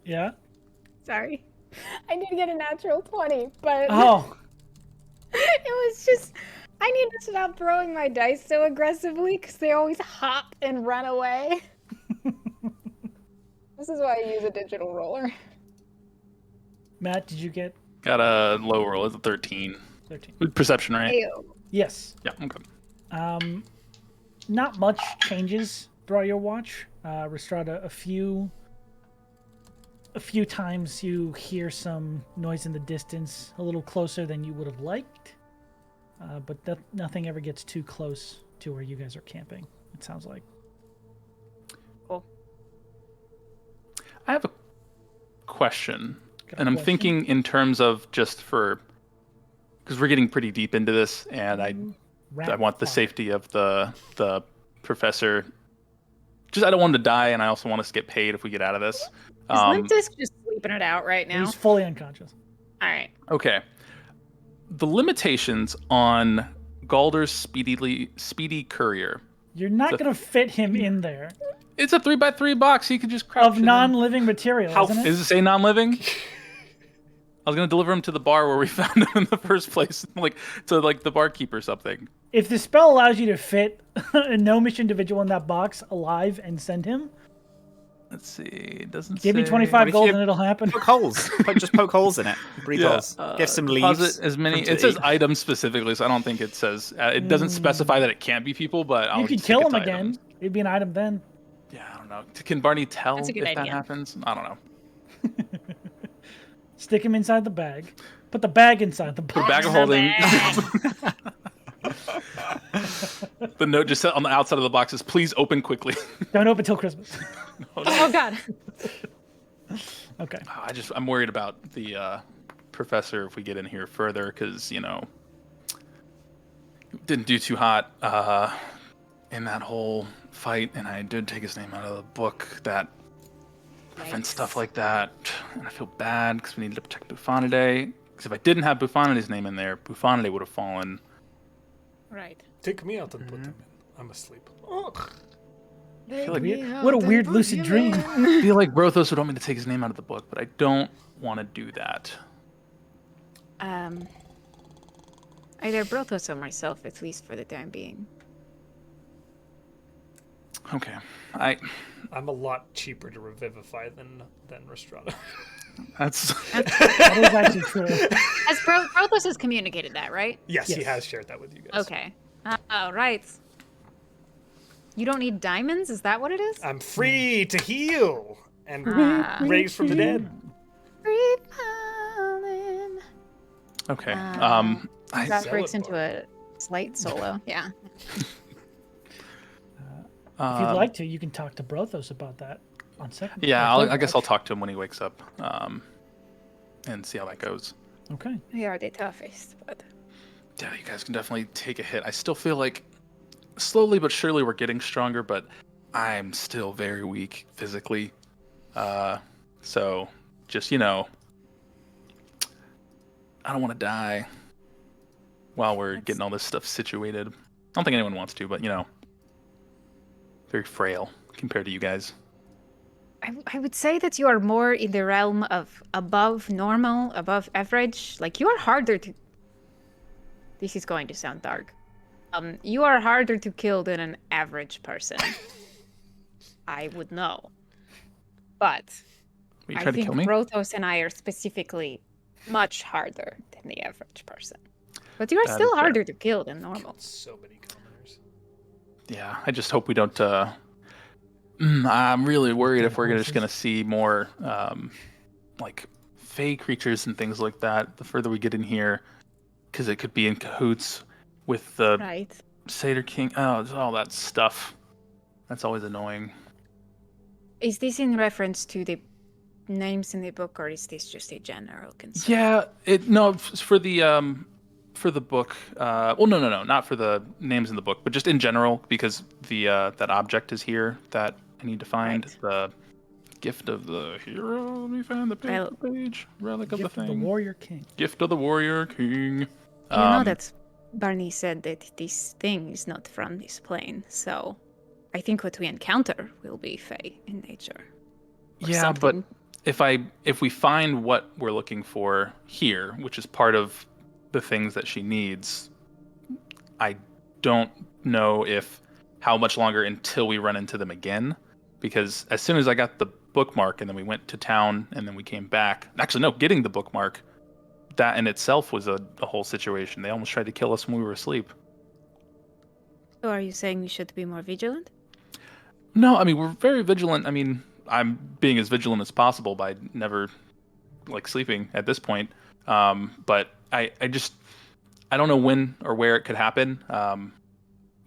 Yeah. Sorry. I did get a natural 20, but Oh. it was just. I need to stop throwing my dice so aggressively because they always hop and run away. This is why I use a digital roller. Matt, did you get Got a low roll. It's a 13. 13? With perception, right? Ew. Yes. Yeah, okay. Not much changes throughout your watch. Rhystrata, a few times you hear some noise in the distance, a little closer than you would have liked. But nothing ever gets too close to where you guys are camping, it sounds like. Cool. I have a question. Got a And I'm question? thinking in terms of just for... Because we're getting pretty deep into this, and I want the Rat safety of the professor. I don't want him to die, and I also want us to get paid if we get out of this. Is Limp Disc just sleeping it out right now? He's fully unconscious. All right. Okay. The limitations on Galder's speedy courier. You're not So- going to fit him in there. It's a 3x3 box. He could just crouch. Of non-living material, How isn't it? Does it say non-living? I was gonna deliver him to the bar where we found him in the first place, to the barkeep or something. If the spell allows you to fit a gnomish individual in that box alive and send him, Let's see. It doesn't give me say- 25 What if gold you- and it'll happen. Poke holes. Just poke holes in it. Breathe Yeah. holes. Give some leaves. Deposit as many. for 'em to It says eat. items specifically, so I don't think it says. It doesn't specify that it can't be people, but I'll You could stick kill it him to again. items. It'd be an item then. Yeah, I don't know. Can Barney tell That's a if good that idea. happens? I don't know. Stick him inside the bag. Put the bag inside the The box. bag of holding. The note just said on the outside of the box is please open quickly. Don't open till Christmas. Oh god. Okay. I'm worried about the professor if we get in here further because didn't do too hot in that whole fight, and I did take his name out of the book that prevents stuff like that, and I feel bad because we needed to protect Buffonidae. Because if I didn't have Buffonidae's name in there, Buffonidae would have fallen. Right. Take me out and put them in. I'm asleep. Ugh. I feel like, What a weird lucid dream. I feel like Brothos would want me to take his name out of the book, but I don't want to do that. Either Brothos or myself, at least for the time being. Okay, I'm a lot cheaper to revivify than Rhystrata. that's That is actually true. As Brothos has communicated that, right? Yes, he Yes. has shared that with you guys. Okay. Oh, right. You don't need diamonds? Is that what it is? I'm free to heal and Ah. raise from the dead. Free-falling. okay. That Sell breaks it, into a slight solo. Yeah. If you'd like to, you can talk to Brothos about that. On second. Yeah, or third I guess I'll watch. talk to him when he wakes up, and see how that goes. Okay. We are the toughest, but Yeah, you guys can definitely take a hit. I still feel like slowly but surely we're getting stronger, but I'm still very weak physically. So just, I don't want to die while we're getting all this stuff situated. I don't think anyone wants to, but, very frail compared to you guys. I would say that you are more in the realm of above normal, above average. Like, you are harder to... This is going to sound dark. You are harder to kill than an average person. I would know. But Will you I try to think kill me? Brothos and I are specifically much harder than the average person. But you are That still is fair. harder to kill than normal. So many commoners. Yeah, I just hope we don't. I'm really worried if we're just gonna see more, like, fey creatures and things like that. The further we get in here, because it could be in cahoots with the Right. Satyr King. Oh, it's all that stuff. That's always annoying. Is this in reference to the names in the book, or is this just a general concern? Yeah, it's for the book. Well, no, not for the names in the book, but just in general, because the that object is here that I need to find. Right. The gift of the hero. Let me find the Well, page. Relic of the Gift of thing. the Warrior King. Gift of the Warrior King. You know Um, that Barney said that this thing is not from this plane, so I think what we encounter will be fey in nature. Or Yeah, something. but if we find what we're looking for here, which is part of the things that she needs, I don't know how much longer until we run into them again. Because as soon as I got the bookmark and then we went to town and then we came back, actually no, getting the bookmark, that in itself was a whole situation. They almost tried to kill us when we were asleep. So are you saying we should be more vigilant? No, I mean, we're very vigilant. I mean, I'm being as vigilant as possible by never, sleeping at this point. But I don't know when or where it could happen.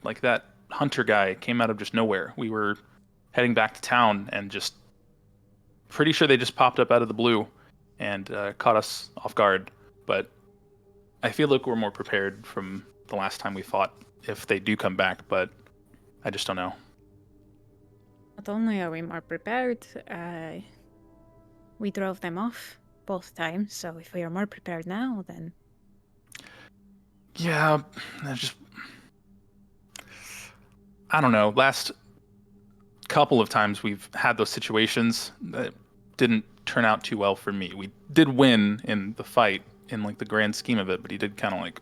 Like that hunter guy came out of just nowhere. We were heading back to town and just pretty sure they just popped up out of the blue and caught us off guard. But I feel like we're more prepared from the last time we fought if they do come back, but I just don't know. Not only are we more prepared, we drove them off both times, so if we are more prepared now, then... Yeah, I don't know. Last couple of times we've had those situations that didn't turn out too well for me. We did win in the fight in the grand scheme of it, but he did kind of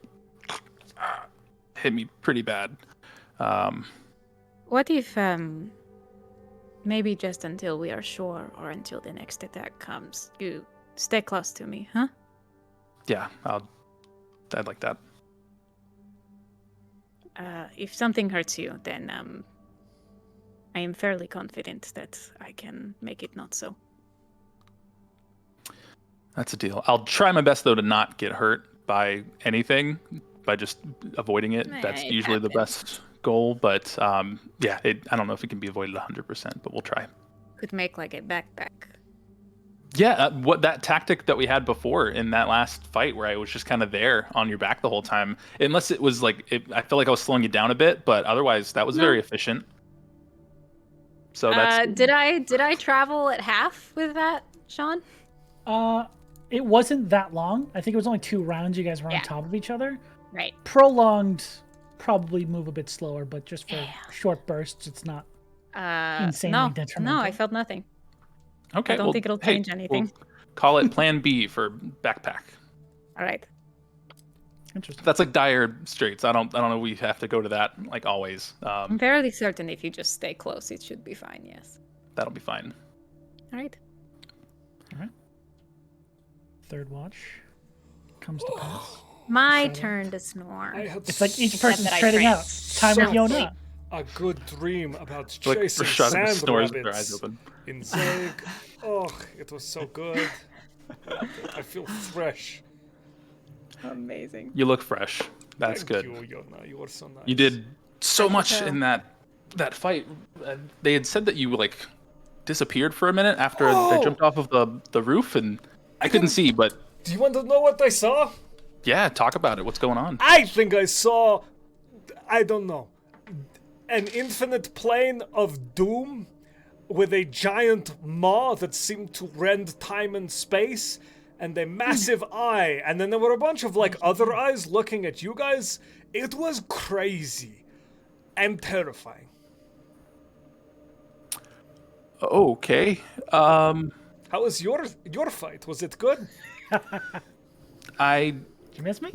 hit me pretty bad. What if, maybe just until we are sure, or until the next attack comes, you stay close to me, huh? Yeah, I'd like that. If something hurts you, then I am fairly confident that I can make it not so. That's a deal. I'll try my best though to not get hurt by anything, by just avoiding it. That's It usually the happens. best goal, but yeah, I don't know if it can be avoided 100%, but we'll try. Could make like a backpack. Yeah, what that tactic that we had before in that last fight where I was just kind of there on your back the whole time, unless it was I felt like I was slowing you down a bit, but otherwise that was very efficient. So that's Did I travel at half with that, Sean? It wasn't that long. I think it was only 2 rounds you guys were Yeah. on top of each other. Right. Prolonged, probably move a bit slower, but just for short bursts, it's not insanely No, detrimental. I felt nothing. okay. I don't think it'll change anything. We'll call it Plan B for backpack. All right. Interesting. That's like dire straits. I don't know. We have to go to that always. I'm fairly certain if you just stay close, it should be fine, yes. That'll be fine. All right. Third watch comes to pass. My turn to snore. I had It's like each person's that I trading drank out. Time with so Yona. a good dream about Like chasing Rhystrata sand snores with their eyes rabbits open. in Zeg. Oh, it was so good. I feel fresh. Amazing. You look fresh. That's Thank good. you, Yona. You are so nice. You did so much so. in that fight. They had said that you disappeared for a minute after I jumped off of the roof, and I couldn't see. But Do you want to know what I saw? yeah, talk about it. What's going on? I think I saw, I don't know, an infinite plane of doom with a giant maw that seemed to rend time and space, and a massive eye, and then there were a bunch of like other eyes looking at you guys. It was crazy and terrifying. Okay. How was your fight? Was it good? I Did you miss me?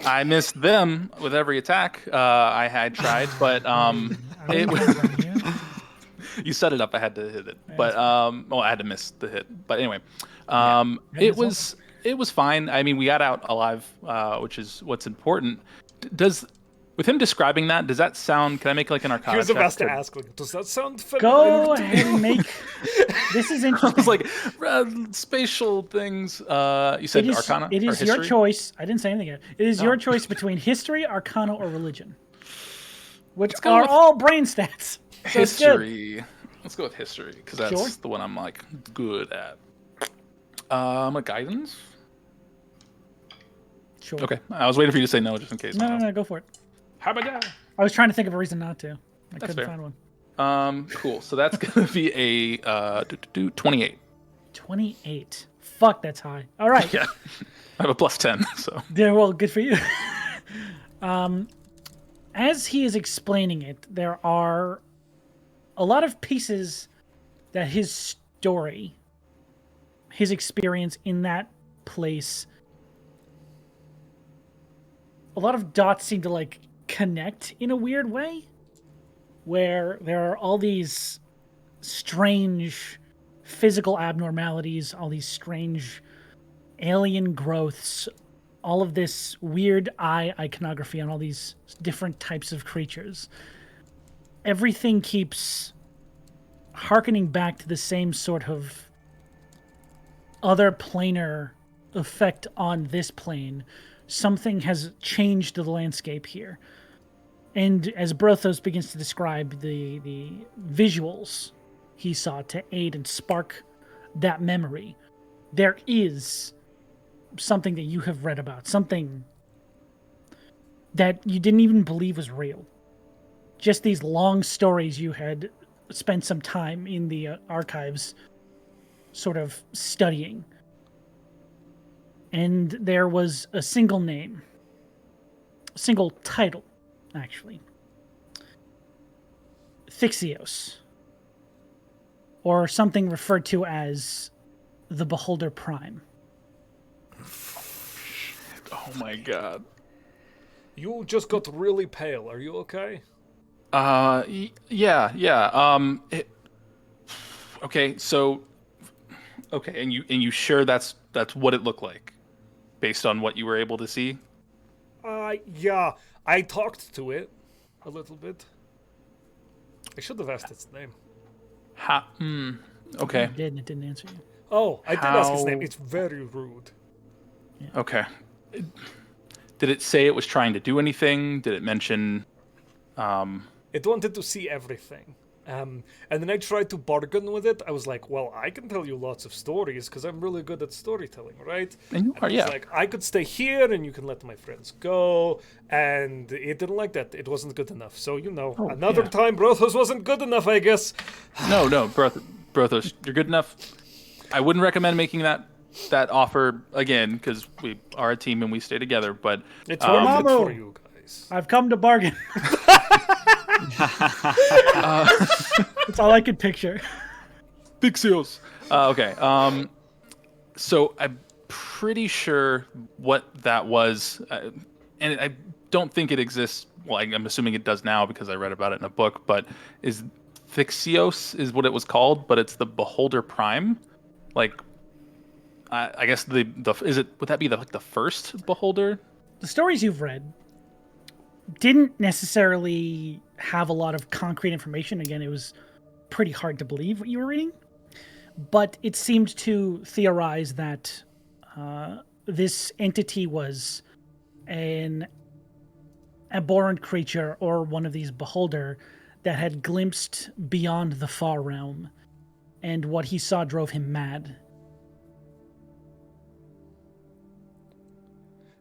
I missed them with every attack I had tried, but it was. You set it up. I had to hit it, but well, I had to miss the hit. But anyway, it was fine. I mean, we got out alive, which is what's important. With him describing that, does that sound? Can I make like an Arcana? He was check about to to- ask, like, does that sound familiar? Go to ahead you? and make. This is I interesting. was like spatial things. You said Arcana. It or is your history? choice. I didn't say anything yet. It is your choice between history, Arcana, or religion, which go are with all brain stats. So it's good. History. Let's go with history because that's Sure. the one I'm like good at. A guidance. Sure. Okay, I was waiting for you to say no just in case. No, go for it. How about that? I was trying to think of a reason not to. I couldn't fair. find one. Cool. So that's gonna be a 28. 28. Fuck, that's high. All right. Yeah, I have a plus 10. So Yeah, well, good for you. As he is explaining it, there are a lot of pieces that his story, his experience in that place, a lot of dots seem to like connect in a weird way, where there are all these strange physical abnormalities, all these strange alien growths, all of this weird eye iconography on all these different types of creatures. Everything keeps hearkening back to the same sort of other planar effect on this plane. Something has changed the landscape here. And as Brothos begins to describe the visuals he saw to aid and spark that memory, there is something that you have read about, something that you didn't even believe was real. Just these long stories you had spent some time in the archives sort of studying. And there was a single name, a single title, actually. Thixios, or something referred to as the Beholder Prime. oh my god. You just got really pale. Are you okay? Yeah. Okay, so okay, and you sure that's what it looked like, based on what you were able to see? Yeah. I talked to it a little bit. I should have asked its name. Okay. It did, and it didn't answer you. Oh, I did ask its name. How- It's very rude. Okay. Did it say it was trying to do anything? Did it mention? It wanted to see everything. And then I tried to bargain with it. I was like, well, I can tell you lots of stories because I'm really good at storytelling, right? And you And are, it was yeah. like, I could stay here and you can let my friends go. And it didn't like that. It wasn't good enough. So, another time Brothos wasn't good enough, I guess. No, Brothos, you're good enough. I wouldn't recommend making that offer again because we are a team and we stay together. But It's worth it Mamo. for you guys. I've come to bargain. That's all I could picture. Big seals. Okay. So I'm pretty sure what that was, and I don't think it exists. Well, I'm assuming it does now because I read about it in a book. But is Thixios is what it was called, but it's the Beholder Prime. Like, I guess the is it would that be the first Beholder? The stories you've read didn't necessarily have a lot of concrete information. Again, it was pretty hard to believe what you were reading. But it seemed to theorize that this entity was an abhorrent creature or one of these beholder that had glimpsed beyond the far realm and what he saw drove him mad.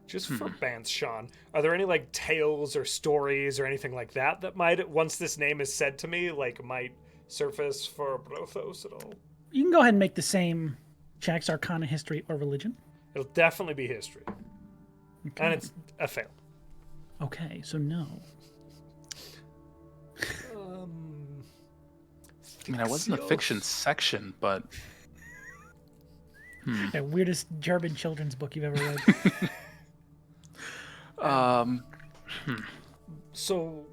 Just for bands, Sean, are there any like tales or stories or anything like that that might, once this name is said to me, like might surface for Brothos at all? You can go ahead and make the same checks, Arcana, History, or Religion. It'll definitely be history. Okay. And it's a fail. Okay, so no. I mean, I was in the fiction section, but The weirdest German children's book you've ever read. So,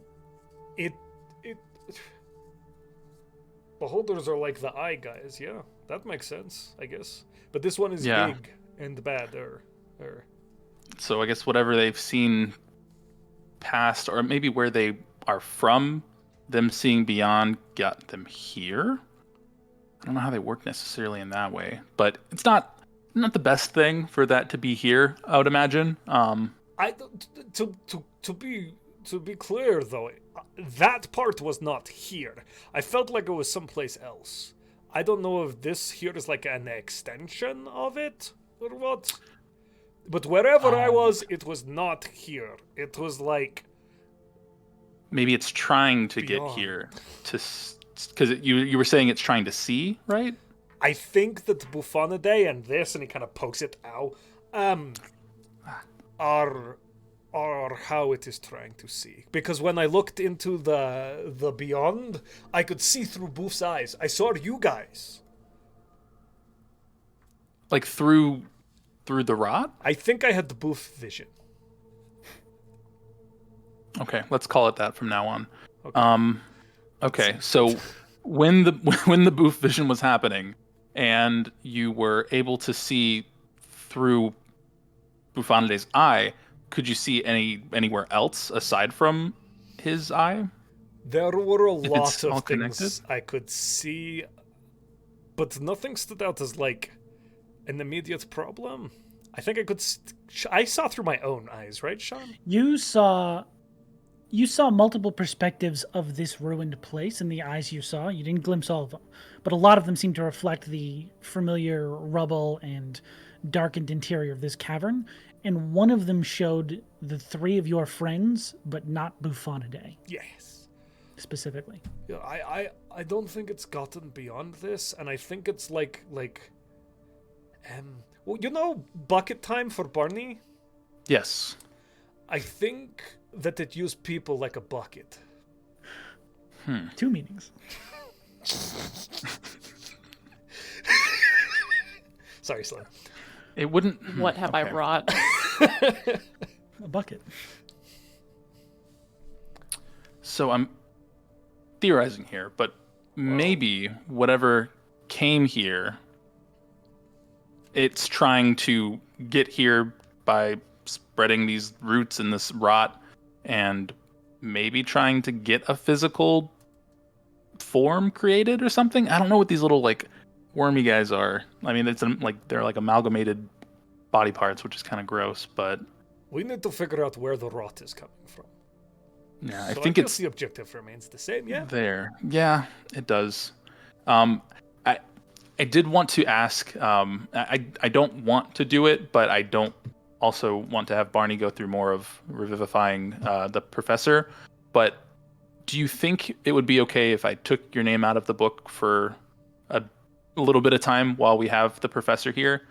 it beholders are like the eye guys, yeah. That makes sense, I guess. But this one is big and bad, or so I guess whatever they've seen past, or maybe where they are from, them seeing beyond got them here. I don't know how they work necessarily in that way, but it's not the best thing for that to be here, I would imagine. To be clear though, that part was not here. I felt like it was someplace else. I don't know if this here is like an extension of it or what. But wherever I was, it was not here. It was like maybe it's trying to beyond. get here to, because you were saying it's trying to see, right? I think that Buffonidae and this, and he kind of pokes it out, are how it is trying to see. Because when I looked into the beyond, I could see through Boof's eyes. I saw you guys. Like through the rot? I think I had the Boof vision. Okay, let's call it that from now on. Okay. Okay, so when the Boof vision was happening, and you were able to see through Buffonidae's eye, could you see anywhere else aside from his eye? There were a If lot it's all of things connected? I could see, but nothing stood out as like an immediate problem. I think I could. I saw through my own eyes, right, Sean? You saw multiple perspectives of this ruined place in the eyes you saw. You didn't glimpse all of them, but a lot of them seem to reflect the familiar rubble and darkened interior of this cavern. And one of them showed the three of your friends, but not Buffonidae Yes. specifically. Yeah, I don't think it's gotten beyond this, and I think it's like well, you know, bucket time for Barney. Yes. I think that it used people like a bucket. Two meanings. Sorry, Slim. It wouldn't. What have I okay. wrought? A bucket. So I'm theorizing here, but maybe whatever came here, it's trying to get here by spreading these roots in this rot, and maybe trying to get a physical form created or something. I don't know what these little like wormy guys are. I mean, it's like they're like amalgamated body parts, which is kind of gross, but We need to figure out where the rot is coming from. yeah, So I think guess it's the objective remains the same. Yeah. there. Yeah, it does. I did want to ask. I don't want to do it, but I don't also want to have Barney go through more of revivifying the professor. But do you think it would be okay if I took your name out of the book for a little bit of time while we have the professor here?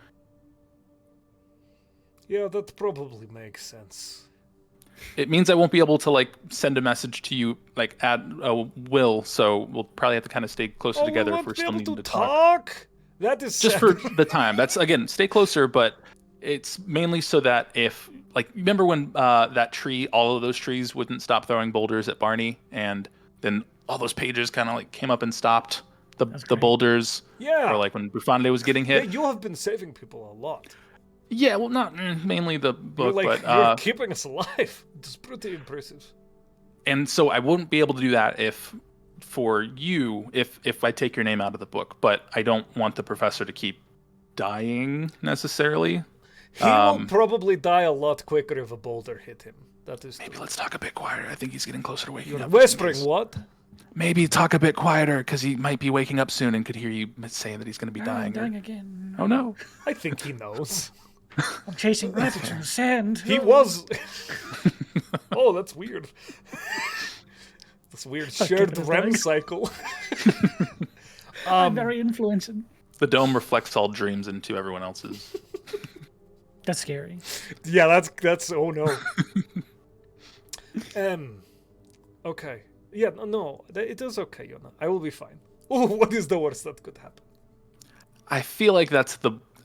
Yeah, that probably makes sense. It means I won't be able to like send a message to you like at will, so we'll probably have to kind of stay closer together we if we're won't be still able needing to to talk. talk. That is Just sad. for the time. That's again, stay closer, but it's mainly so that if like remember when that tree, all of those trees wouldn't stop throwing boulders at Barney, and then all those pages kind of like came up and stopped the great. boulders. Yeah. Or like when Buffonidae was getting Yeah, hit. you have been saving people a lot. Yeah, well, not mainly the You're book, like but you're keeping us alive. It's pretty impressive. and so I wouldn't be able to do that if for you if I take your name out of the book, but I don't want the professor to keep dying necessarily. He will probably die a lot quicker if a boulder hit him. That is Maybe let's talk a bit quieter. I think he's getting closer to waking You're up. whispering what? Maybe talk a bit quieter, because he might be waking up soon and could hear you say that he's going to be I'm dying. dying again. Oh no. I think he knows. I'm chasing rabbits in the sand. He was. Oh, that's weird. This weird shared goodness, REM Doug. cycle. I'm very influencing. The dome reflects all dreams into everyone else's. That's scary. Yeah, that's. Oh no. Okay. Yeah, no, it is okay, Yona. I will be fine. Oh, what is the worst that could happen? I feel like that's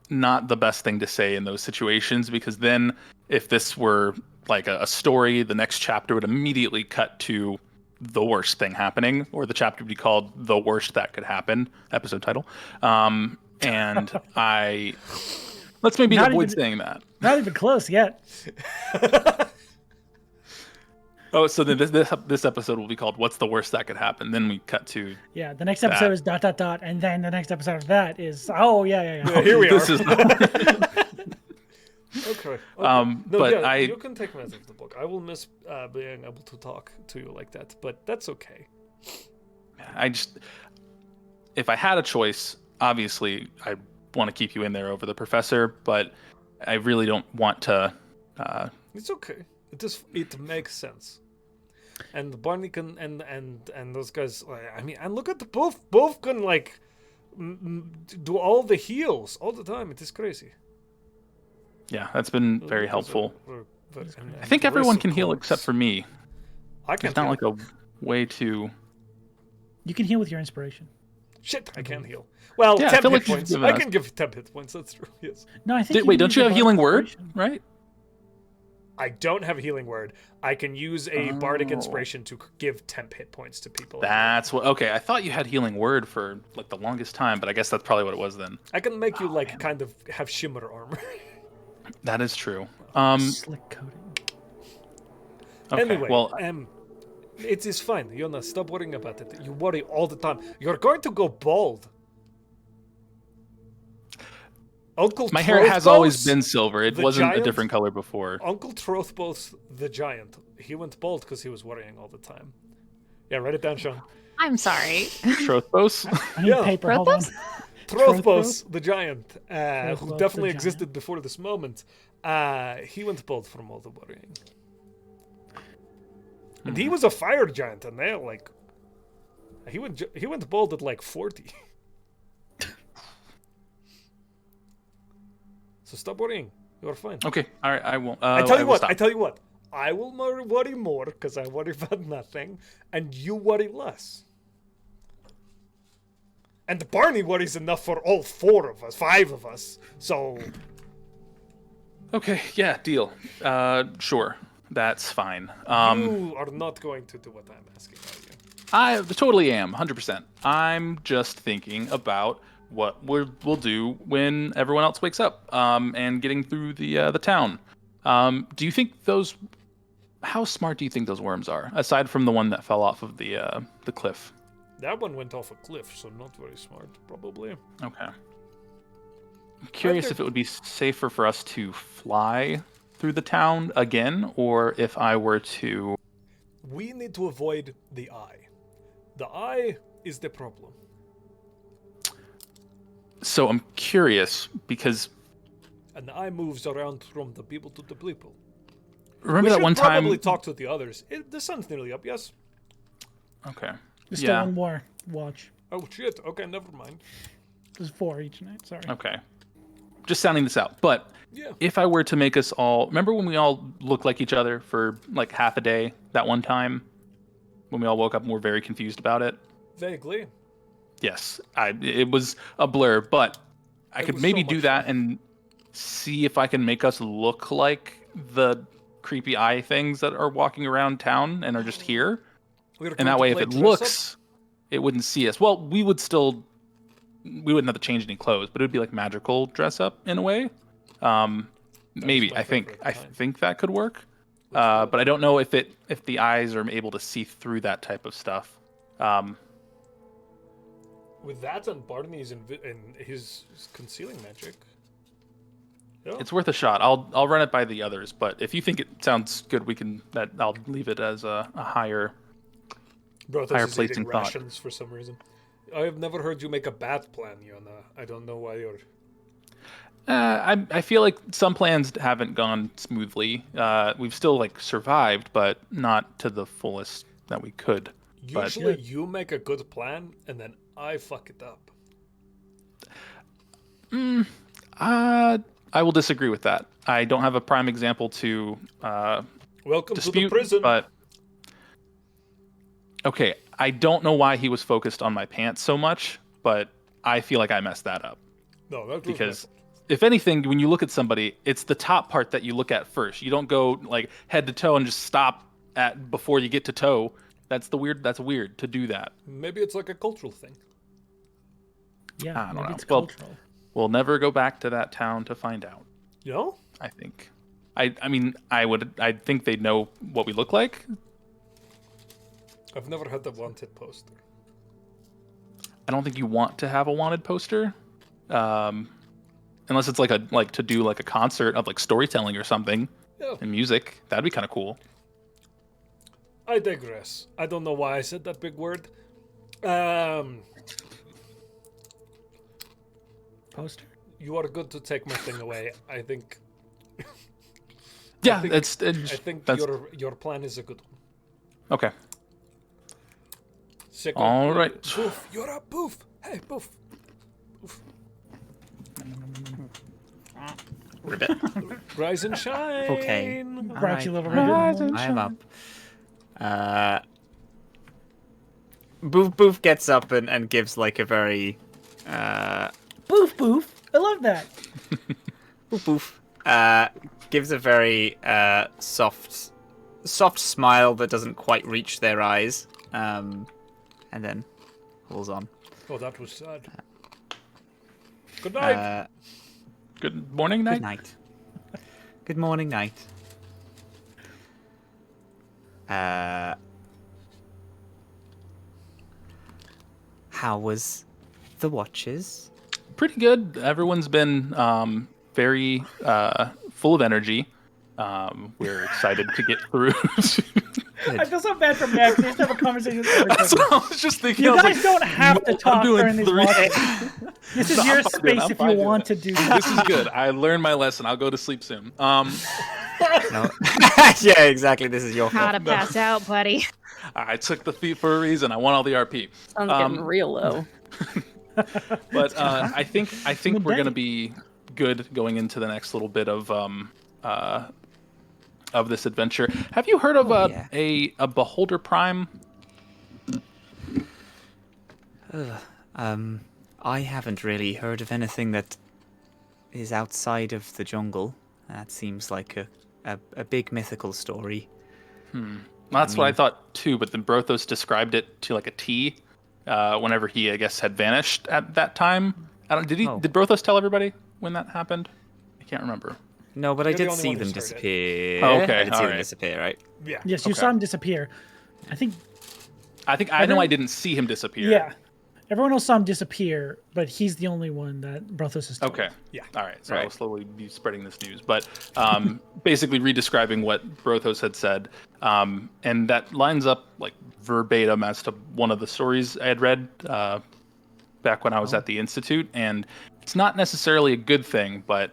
not the best thing to say in those situations, because then if this were like a story, the next chapter would immediately cut to the worst thing happening, or the chapter would be called "The Worst That Could Happen," episode title. And let's maybe Not avoid even- saying that. Not even close yet. Oh, so then this episode will be called "What's the Worst That Could Happen?" Then we cut to Yeah, the next episode is ... and then the next episode of that is yeah. Here we this are. is Okay. No, but you can take me out of the book. I will miss being able to talk to you like that, but that's okay. If I had a choice, obviously I want to keep you in there over the professor, but I really don't want to. It's okay. It makes sense. And Barney can and those guys. I mean, and look at the both can like do all the heals all the time. It is crazy. Yeah, that's been very helpful. And I think everyone Rhystrata can heal except for me. I can't. It's not heal. like a way to. You can heal with your inspiration. Shit, I can't heal. Well, Yeah, I 10 feel hit like you've points. given I us- can give 10 hit points. That's true. Yes. No, I think. Wait, can don't use you the have bardic healing word? inspiration. Right? I don't have a healing word. I can use a bardic Oh. inspiration to give temp hit points to people. That's what. Okay, I thought you had healing word for like the longest time, but I guess that's probably what it was then. I can make you like kind of have shimmer armor. That is true. Slick coating. Okay, Anyway, well, it is fine. Yona, stop worrying about it. You worry all the time. You're going to go bald. Uncle my hair has Trothbos, always been silver. It the wasn't giant? a different color before. Uncle Trothbos the giant. He went bald because he was worrying all the time. Yeah, write it down, Sean. I'm sorry. Trothbos? I need Yeah. paper. Hold on. Trothbos the giant, who Trothbos definitely the existed before this moment. He went bald from all the worrying. And he was a fire giant, and they like he went bald at like 40. So stop worrying. You're fine. Okay, all right, I won't. I tell you will what. stop. I tell you what. I will worry more because I worry about nothing, and you worry less. And Barney worries enough for all 5 of us. So Okay, yeah, deal. Sure, that's fine. you are not going to do what I'm asking of you. I totally am, 100%. I'm just thinking about what we'll do when everyone else wakes up, and getting through the town. Do you think those? How smart do you think those worms are? Aside from the one that fell off of the cliff. That one went off a cliff, so not very smart, probably. Okay. I'm curious if it would be safer for us to fly through the town again, or if I were to. We need to avoid the eye. The eye is the problem. So I'm curious because And the eye moves around from the people to the people. remember We that should one time. probably talk to the others. The sun's nearly up, yes? Okay. There's Yeah. still one more watch. Oh, shit. Okay, never mind. There's 4 each night. Sorry. Okay. Just sounding this out. But Yeah. if I were to make us all remember when we all looked like each other for like half a day that one time? When we all woke up and were very confused about it? Vaguely. Yes. It was a blur, but I It could was maybe so do much that fun. and see if I can make us look like the creepy eye things that are walking around town and are just here. And that way if it looks, it wouldn't see us. Well, we wouldn't have to change any clothes, but it would be like magical dress up in a way. Maybe my I think favorite kind. that could work. But I don't know if the eyes are able to see through that type of stuff. With that and Barney's in his concealing magic. Yeah. It's worth a shot. I'll run it by the others, but if you think it sounds good, I'll leave it as a higher Brothos higher is plates eating in thought. rations for some reason. I have never heard you make a bad plan, Yona. I don't know why you're... I feel like some plans haven't gone smoothly. We've still like survived, but not to the fullest that we could. Usually you make a good plan, and then I fuck it up. I will disagree with that. I don't have a prime example to Welcome dispute, to the prison. but okay, I don't know why he was focused on my pants so much, but I feel like I messed that up. No, that was Because if anything, when you look at somebody, it's the top part that you look at first. You don't go like head to toe and just stop at before you get to toe. That's weird to do that. maybe it's like a cultural thing. Yeah, I don't maybe know. it's Well, cultural. We'll never go back to that town to find out. You know? I think. I mean, I think they'd know what we look like. I've never had the wanted poster. I don't think you want to have a wanted poster, unless it's like to do like a concert of like storytelling or something Yeah. and music. That'd be kind of cool. I digress. I don't know why I said that big word. Poster. You are good to take my thing away. I think. Yeah, think- it's I think that's your plan is a good one. okay. Second, All right. Poof, you're up, Poof. Hey, Poof. Poof. Ribbit. Rise and shine. Okay. Brought you a little Alright, ribbon. I am up. Boof gets up and gives like a very Boof boof. I love that. Boof. Gives a very soft smile that doesn't quite reach their eyes. And then pulls on. Oh, that was sad. Good night. Good morning, night. Good night. Good morning, night. How was the watches? Pretty good. Everyone's been very full of energy. We're excited to get through. I feel so bad for Max. We have to have a conversation with everybody. That's what I was just thinking. You I was guys like, don't have to "No, I'm talk doing during these 3." watches. This is No, your I'm fine doing it. space I'm if fine you doing want it. to do This that. is good. I learned my lesson. I'll go to sleep soon. No. Yeah, exactly. This is your How fault. to pass out, buddy. I took the fee for a reason. I want all the RP. Sounds getting real low. But I think we're day. gonna be good going into the next little bit of this adventure. Have you heard of yeah. a Beholder Prime? I haven't really heard of anything that is outside of the jungle. That seems like a big mythical story. That's what I thought too. But then Brothos described it to like a T. Whenever he, I guess, had vanished at that time. Did Brothos tell everybody when that happened? I can't remember. No, but I You're the did only see one them who's heard it. disappear. Oh, okay, I did see them alright. disappear, right? Yeah. Yes, you Okay. saw him disappear. I think, I know I didn't see him disappear. yeah. Everyone else saw him disappear, but he's the only one that Brothos has told. Okay. Yeah. All right. So Right. I'll slowly be spreading this news, but basically redescribing what Brothos had said, and that lines up like verbatim as to one of the stories I had read back when I was at the Institute, and it's not necessarily a good thing, but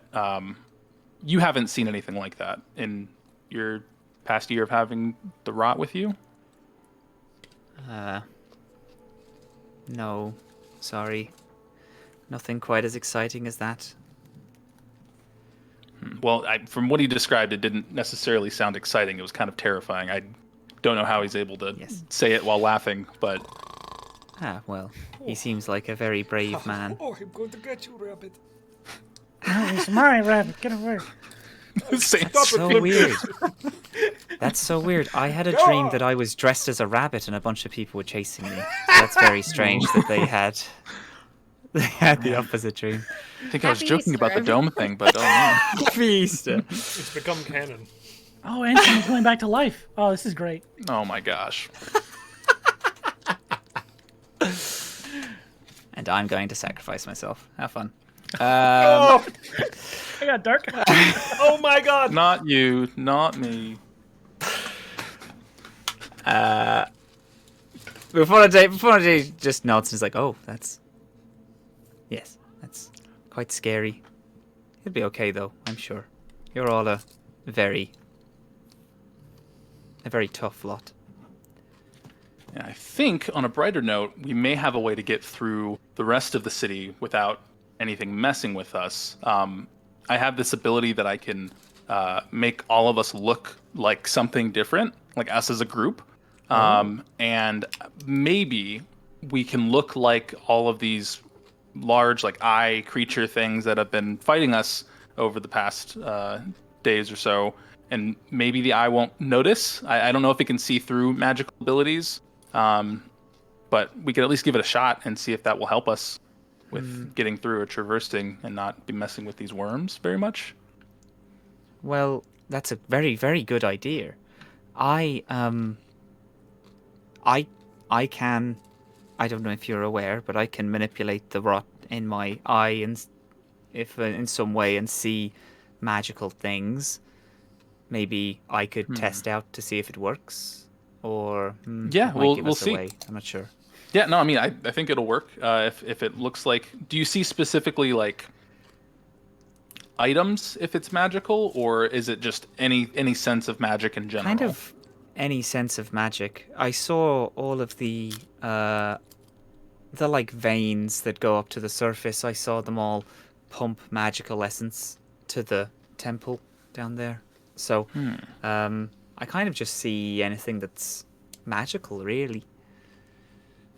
you haven't seen anything like that in your past year of having the rot with you. No, sorry. Nothing quite as exciting as that. Well, from what he described, it didn't necessarily sound exciting. It was kind of terrifying. I don't know how he's able to Yes. say it while laughing, but Well, he seems like a very brave man. Oh, I'm going to get you, Rabbit. No, it's my rabbit. Get away. Same- So weird. That's so weird. I had a dream that I was dressed as a rabbit and a bunch of people were chasing me. So that's very strange that they had the opposite dream. I think I was Happy joking Easter, about the dome thing, but oh no. Feast. It's become canon. Oh, Anthony's coming back to life. Oh, this is great. Oh my gosh. And I'm going to sacrifice myself. Have fun. Oh, I got dark. oh my god! Not you, not me. Before just nods and is like, oh, that's quite scary. It'll be okay though, I'm sure. You're all a very tough lot. And I think, on a brighter note, we may have a way to get through the rest of the city without anything messing with us. I have this ability that I can make all of us look like something different, like us as a group. And maybe we can look like all of these large, like, eye creature things that have been fighting us over the past days or so. And maybe the eye won't notice. I don't know if it can see through magical abilities. But we could at least give it a shot and see if that will help us with getting through or traversing and not be messing with these worms very much. Well, that's a very, very good idea. I don't know if you're aware, but I can manipulate the rot in my eye and if in some way and see magical things. Maybe I could test out to see if it works, or yeah, it might give we'll us see. away. I'm not sure. Yeah, no, I mean, I think it'll work. If it looks like, do you see specifically like items if it's magical, or is it just any sense of magic in general? Kind of any sense of magic. I saw all of the like veins that go up to the surface. I saw them all pump magical essence to the temple down there. So I kind of just see anything that's magical, really.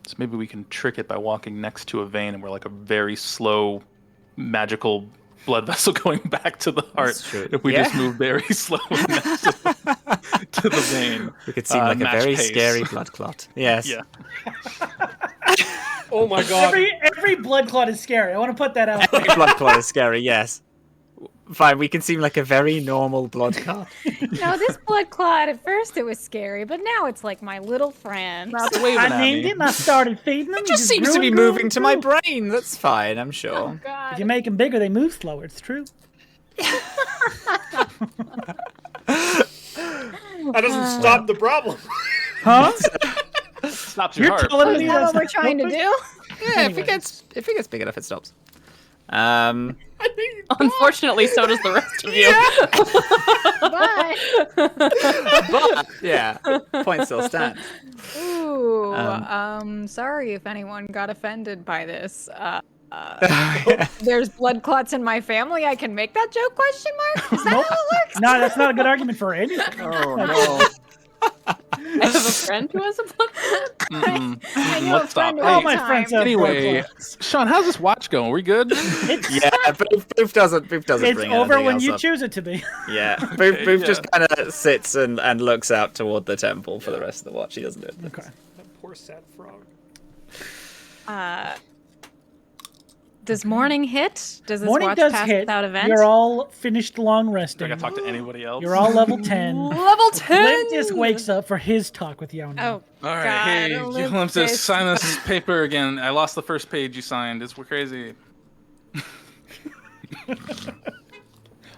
So maybe we can trick it by walking next to a vein, and we're like a very slow magical blood vessel going back to the heart. That's true. If we just move very slowly next to the vein. We could seem like a very scary blood clot. Yes. Yeah. Oh my god. Every blood clot is scary. I want to put that out. Every blood clot is scary, yes. Fine, we can seem like a very normal blood clot. No, this blood clot, at first it was scary, but now it's like my little friend. I named it and I started feeding them. It just seems to be moving to my brain. That's fine, I'm sure. Oh, God. If you make them bigger, they move slower. It's true. That doesn't stop the problem. Huh? Stops your You're heart. telling me Is that that's what we're trying to do? Yeah, if it gets big enough, it stops. Unfortunately, so does the rest of you. But, But yeah, point still stands. ooh, sorry if anyone got offended by this. There's blood clots in my family. I can make that joke? Question mark? Is that Nope. how it works? No, that's not a good argument for anything. Oh no. I have a friend who has a blood clot. I know a Let's stop. friend All all my time. friends have Anyway, blood clots. Sean, how's this watch going? We good? Yeah, Boof doesn't It's bring over anything when else you up. choose it to be. Yeah, Boof just kind of sits and looks out toward the temple for the rest of the watch. He doesn't do it. Okay. That poor sad frog. Does morning hit? Does this Morning watch does pass hit. without event? You're all finished long Do I resting. gotta talk to anybody else? You're all level 10. Level 10! Lintus wakes up for his talk with Yona. Oh, All right, God, hey, you Olympus. want to sign this paper again? I lost the first page you signed. It's crazy.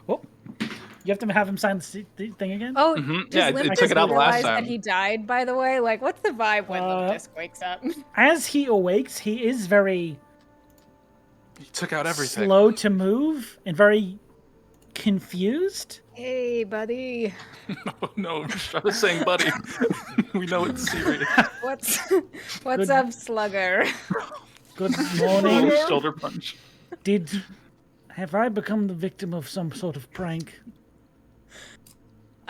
Oh. You have to have him sign the thing again? Oh, Yeah, does it Limpus took it out the last realize time. that he died, by the way? Like, what's the vibe when Limpus wakes up? As he awakes, he is very You took out everything. slow to move and very confused. Hey, buddy. No, I was saying, buddy. We know it's serious. What's up, slugger? Good morning. Oh, shoulder punch. Have I become the victim of some sort of prank?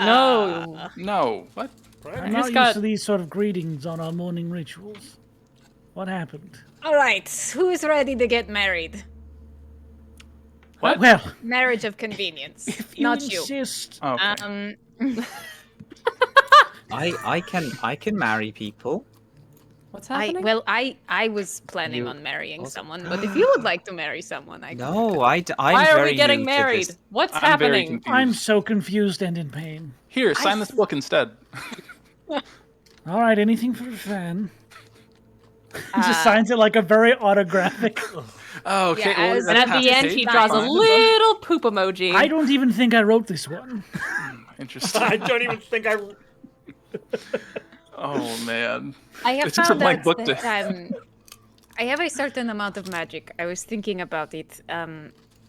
No. No. What? I'm just not got- used to these sort of greetings on our morning rituals. What happened? All right, who's ready to get married? What? Well, Marriage of convenience, if you not you. insist. Oh, okay. I can marry people. What's happening? I was planning You on marrying also- someone, but if you would like to marry someone, I No, I'm Why are very we getting new to married? this. What's I'm very happening? confused. I'm so confused and in pain. Here, sign this book instead. All right, anything for a fan. He just signs it like a very autographic. Oh, okay. Yeah, well, as- And that's at the half end, page. he draws a Fine. little poop emoji. I don't even think I wrote this one. Interesting. I don't even think I. Oh man. I have It's just a found blank out book that to- I have a certain amount of magic. I was thinking about it.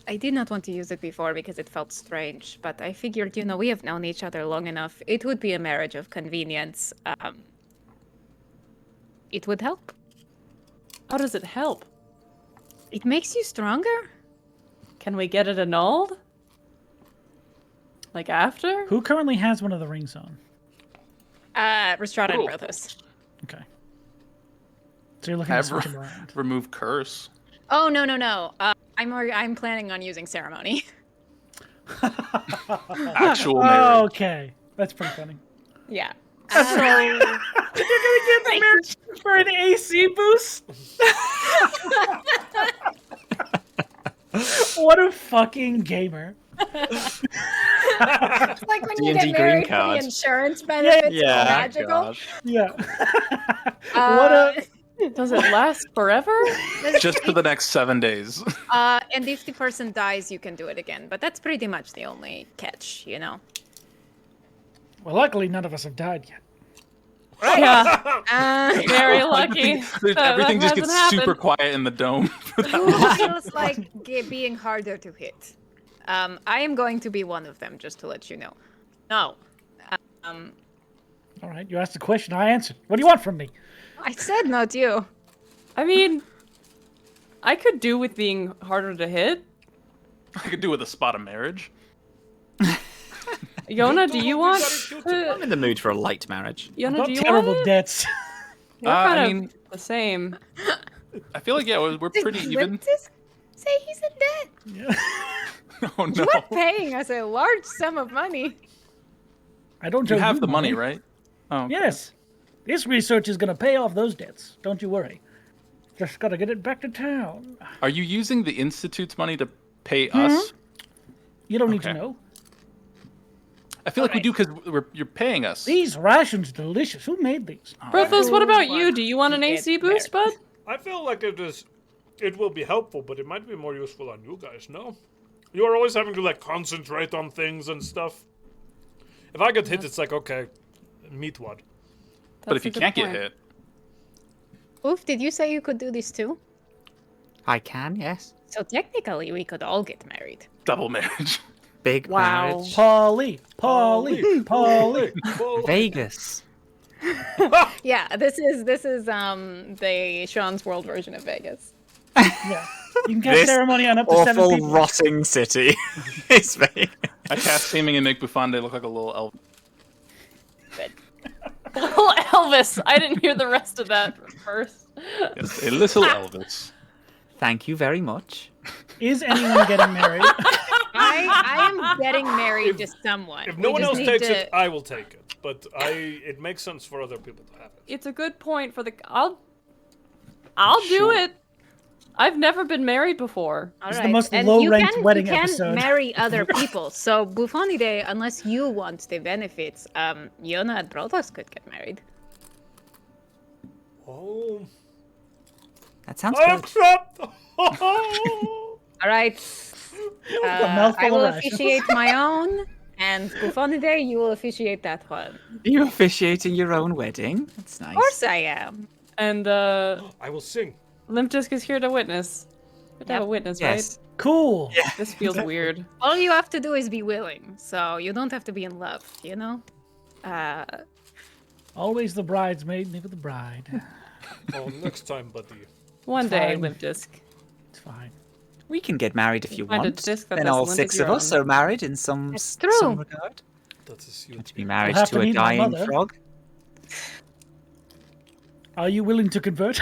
I did not want to use it before because it felt strange, but I figured, we have known each other long enough. It would be a marriage of convenience. It would help. How does it help? It makes you stronger. Can we get it annulled? Like after? Who currently has one of the rings on? Rhystrata and Cool. Brothos. Okay. So you're looking to Have switch them around. remove curse. Oh no. I'm planning on using ceremony. Actual marriage. Okay. That's pretty funny. Yeah. You're gonna get married for an AC boost? What a fucking gamer. It's like when you D&D get married green for card. the insurance benefits. Yeah. It's magical. Gosh. Yeah. Uh, What a Does it last forever? Just for the next 7 days. And if the person dies, you can do it again. But that's pretty much the only catch, Well, luckily none of us have died yet. Yeah, very lucky. Everything just that gets hasn't super happened. quiet in the dome. Who feels like being harder to hit? I am going to be one of them, just to let you know. No. All right, you asked a question, I answered. What do you want from me? I said not you. I mean, I could do with being harder to hit. I could do with a spot of marriage. Yona, do you want? I'm in the mood for a light marriage. Yona, Not do you terrible want it? debts. We're kind I of mean- the same. I feel like we're pretty even. Say he's in debt. Yeah. Oh no. You are paying us a large sum of money. I don't You owe have the money, right? Oh. Okay. Yes. This research is going to pay off those debts. Don't you worry. Just got to get it back to town. Are you using the Institute's money to pay us? You don't need to Okay. know. I feel like we do because you're paying us. These rations delicious. Who made these? Brothos, what about Everyone you? Do you want an gets AC boost, bud? I feel like it will be helpful, but it might be more useful on you guys, no? You are always having to, like, concentrate on things and stuff. If I get hit, it's like, okay, meet what? But if That's a you good can't get point. hit, Oof, did you say you could do this too? I can, yes. So technically, we could all get married. double marriage. Big Wow. marriage. Polly. Vegas. Yeah, this is the Sean's World version of Vegas. Yeah. You can cast This ceremony on up to 7 Awful people. rotting city. It's Vegas. I cast Seeming and make Buffonde look like a little elf. Little Elvis. I didn't hear the rest of that first. Yes, a little Elvis. Thank you very much. Is anyone getting married? I am getting married to someone. If no We one just else need takes to- it, I will take it. But it makes sense for other people to have it. It's a good point for the. I'll do it. I've never been married before. All This is the right, most and low-ranked you wedding can episode. marry other people. So Buffonide, unless you want the benefits, Yona and Brothos could get married. Oh. That sounds I good. accept! All right. mouthful I will of rations. officiate my own, and Buffonide, you will officiate that one. Are you officiating your own wedding? That's nice. Of course I am. And I will sing. Limp Disc is here to witness. We have a Yep. witness, Yes. Cool. right? This feels weird. All you have to do is be willing, so you don't have to be in love, you know? Always the bridesmaid, never the bride. Oh, next time, buddy. One day, Fine. Limp Disc. It's fine. We can get married if you Find a want. disc that Then has all limb 6 of of your us own. are married in some That's some true. regard. That is you. To be married have to to a meet my dying mother. frog. Are you willing to convert?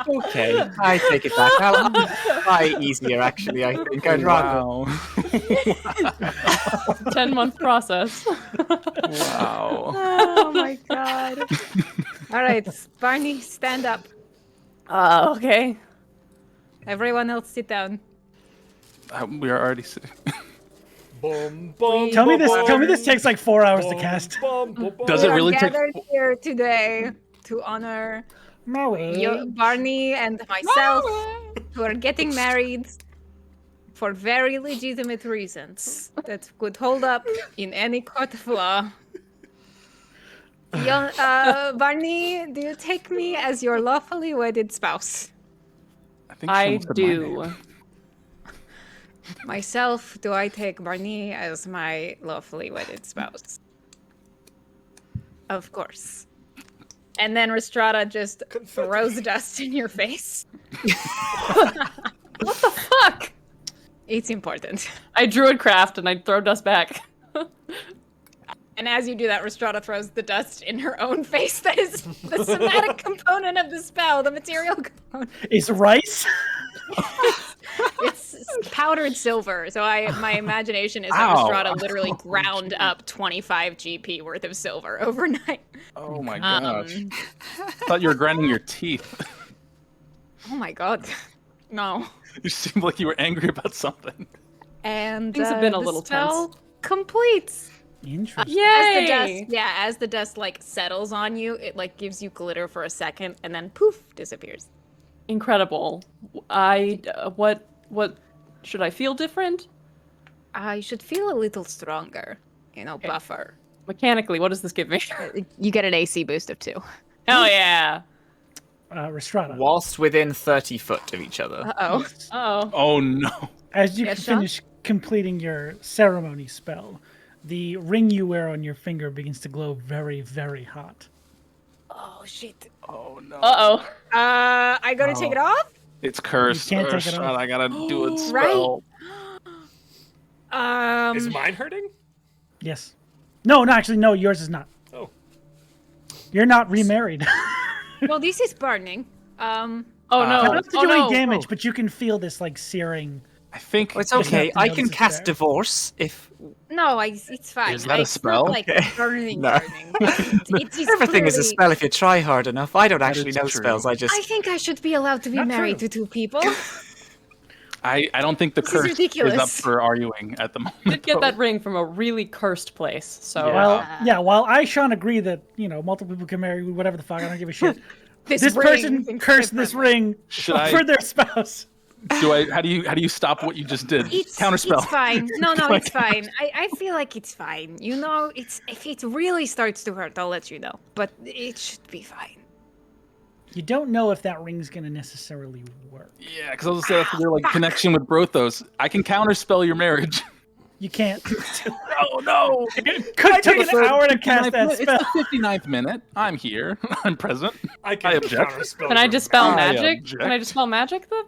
Okay, I take it back. I'll try easier, actually, I think. I'd rather. Wow. 10-month process. Wow. Oh my god. All right, Barney, stand up. Okay. Everyone else sit down. We are already sitting. Bum, bum, Tell me bum, this bum, takes like 4 hours to bum, cast. bum, bum, bum. Does We it are really take? gathered here today to honor Maui. Barney and myself, who are getting married for very legitimate reasons that could hold up in any court of law. Barney, do you take me as your lawfully wedded spouse? I think she I almost said my do. name. Myself, do I take Barney as my lawfully wedded spouse? Of course. And then Rhystrata just throws dust in your face. What the fuck? It's important. I druidcraft and I throw dust back. And as you do that, Rhystrata throws the dust in her own face. That is the somatic component of the spell, the material component. Is rice? It's powdered silver. So my imagination is that Ow. Rhystrata literally ground up 25 GP worth of silver overnight. Oh my gosh. I thought you were grinding your teeth. Oh my god. No. You seemed like you were angry about something. And Things have been a the little spell tense. completes. Interesting. Yay! As the dust like settles on you, it like gives you glitter for a second and then poof, disappears. Incredible. What should I feel different? You should feel a little stronger, buffer. Mechanically, what does this give me? You get an AC boost of 2. Hell yeah. Rhystrata. Whilst within 30 foot of each other. Uh-oh. Oh. Oh no. As you Yes, Sean? finish completing your ceremony spell, the ring you wear on your finger begins to glow very, very hot. Oh shit. Oh no. Uh-oh. I gotta take it off? It's cursed. You can't take it off. I gotta do it Right. spell. Is mine hurting? Yes. No, actually, no, yours is not. Oh. You're not remarried. Well, this is burning. Oh no. I don't have to Oh do no. any damage, but you can feel this, like, searing. I think Oh, it's okay. not I to can notice cast there. divorce if No, it's fine. Is that a It's spell? not like Okay. burning. No. It is everything is a clearly- spell if you try hard enough. I don't actually is know true. spells. I just I think I should be allowed to be Not married true. to 2 people. I don't think the This is curse is ridiculous. up for arguing at the moment. Did get that ring from a really cursed place, so Yeah. While I, Sean, agree that, multiple people can marry whatever the fuck, I don't give a shit. This This ring person thinks cursed this differently. ring Should I- for their spouse. How do you stop what you just did? Counterspell. It's fine. No, it's fine. I feel like it's fine. If it really starts to hurt, I'll let you know. But it should be fine. You don't know if that ring's going to necessarily work. Yeah, because I was gonna say their like connection with Brothos. I can counterspell your marriage. You can't. Oh no! It could take an hour to cast that It's spell. the 59th minute. I'm here. I'm present. I can object. counterspell can I your dispel I magic? object. Can I dispel magic though?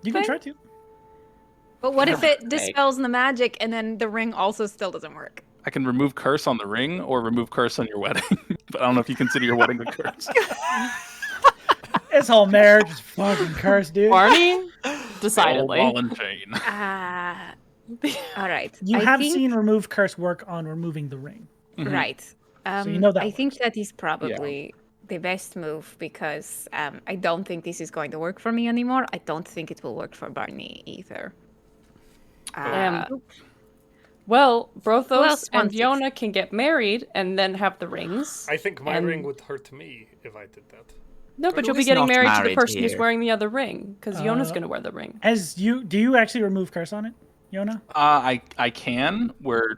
You can Okay. try to. But what if it dispels the magic and then the ring also still doesn't work? I can remove curse on the ring or remove curse on your wedding. But I don't know if you consider your wedding a curse. This whole marriage is fucking cursed, dude. Barney? Oh, Decidedly. ball and chain. All right. You I have think- seen remove curse work on removing the ring. Right. you know that I think works. that is probably the best move because I don't think this is going to work for me anymore. I don't think it will work for Barney either. Well, Who Brothos else and wants it? Fiona can get married and then have the rings. I think my And- ring would hurt me if I did that. No, but Who you'll be is getting not married to the married person who's here? wearing the other ring, because Yona's going to wear the ring. Do you actually remove curse on it, Yona? I can. We're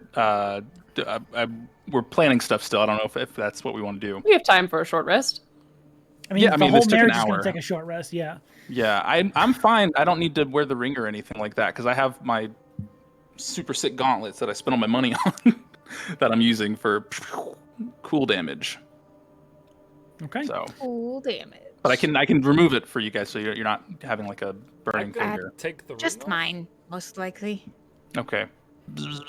planning stuff still. I don't know if that's what we want to do. We have time for a short rest. I mean, Yeah, I the mean, whole this took an marriage is going hour. to take a short rest. Yeah. Yeah, I'm fine. I don't need to wear the ring or anything like that because I have my super sick gauntlets that I spent all my money on that I'm using for cool damage. Okay. So, Cool damage. but I can remove it for you guys so you're not having like a burning I finger. could take the Just ring off. mine, most likely. Okay. You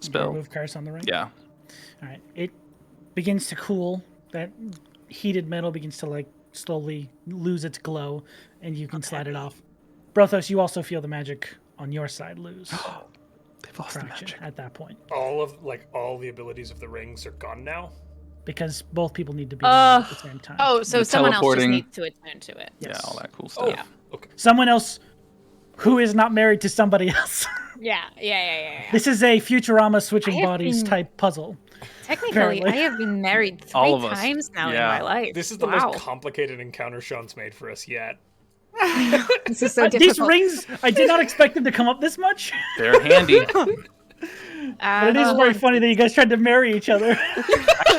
Spell. remove curse on the ring. Yeah. All right. It begins to cool. That heated metal begins to like slowly lose its glow, and you can slide it off. Brothos, you also feel the magic on your side lose They've lost the traction magic. at that point All the abilities of the rings are gone now. because both people need to be there at the same time. Oh, so The someone else just teleporting. needs to attune to it. Yeah, Yes. all that cool Oh, stuff. okay. Someone else who is not married to somebody else. Yeah. This is a Futurama switching I have bodies been- type puzzle. Technically, Apparently. I have been married 3 All of us. times now Yeah. in my life. This is the Wow. most complicated encounter Sean's made for us yet. This is so These difficult. rings, I did not expect them to come up this much. They're handy. But it is very funny that you guys tried to marry each other. Actually,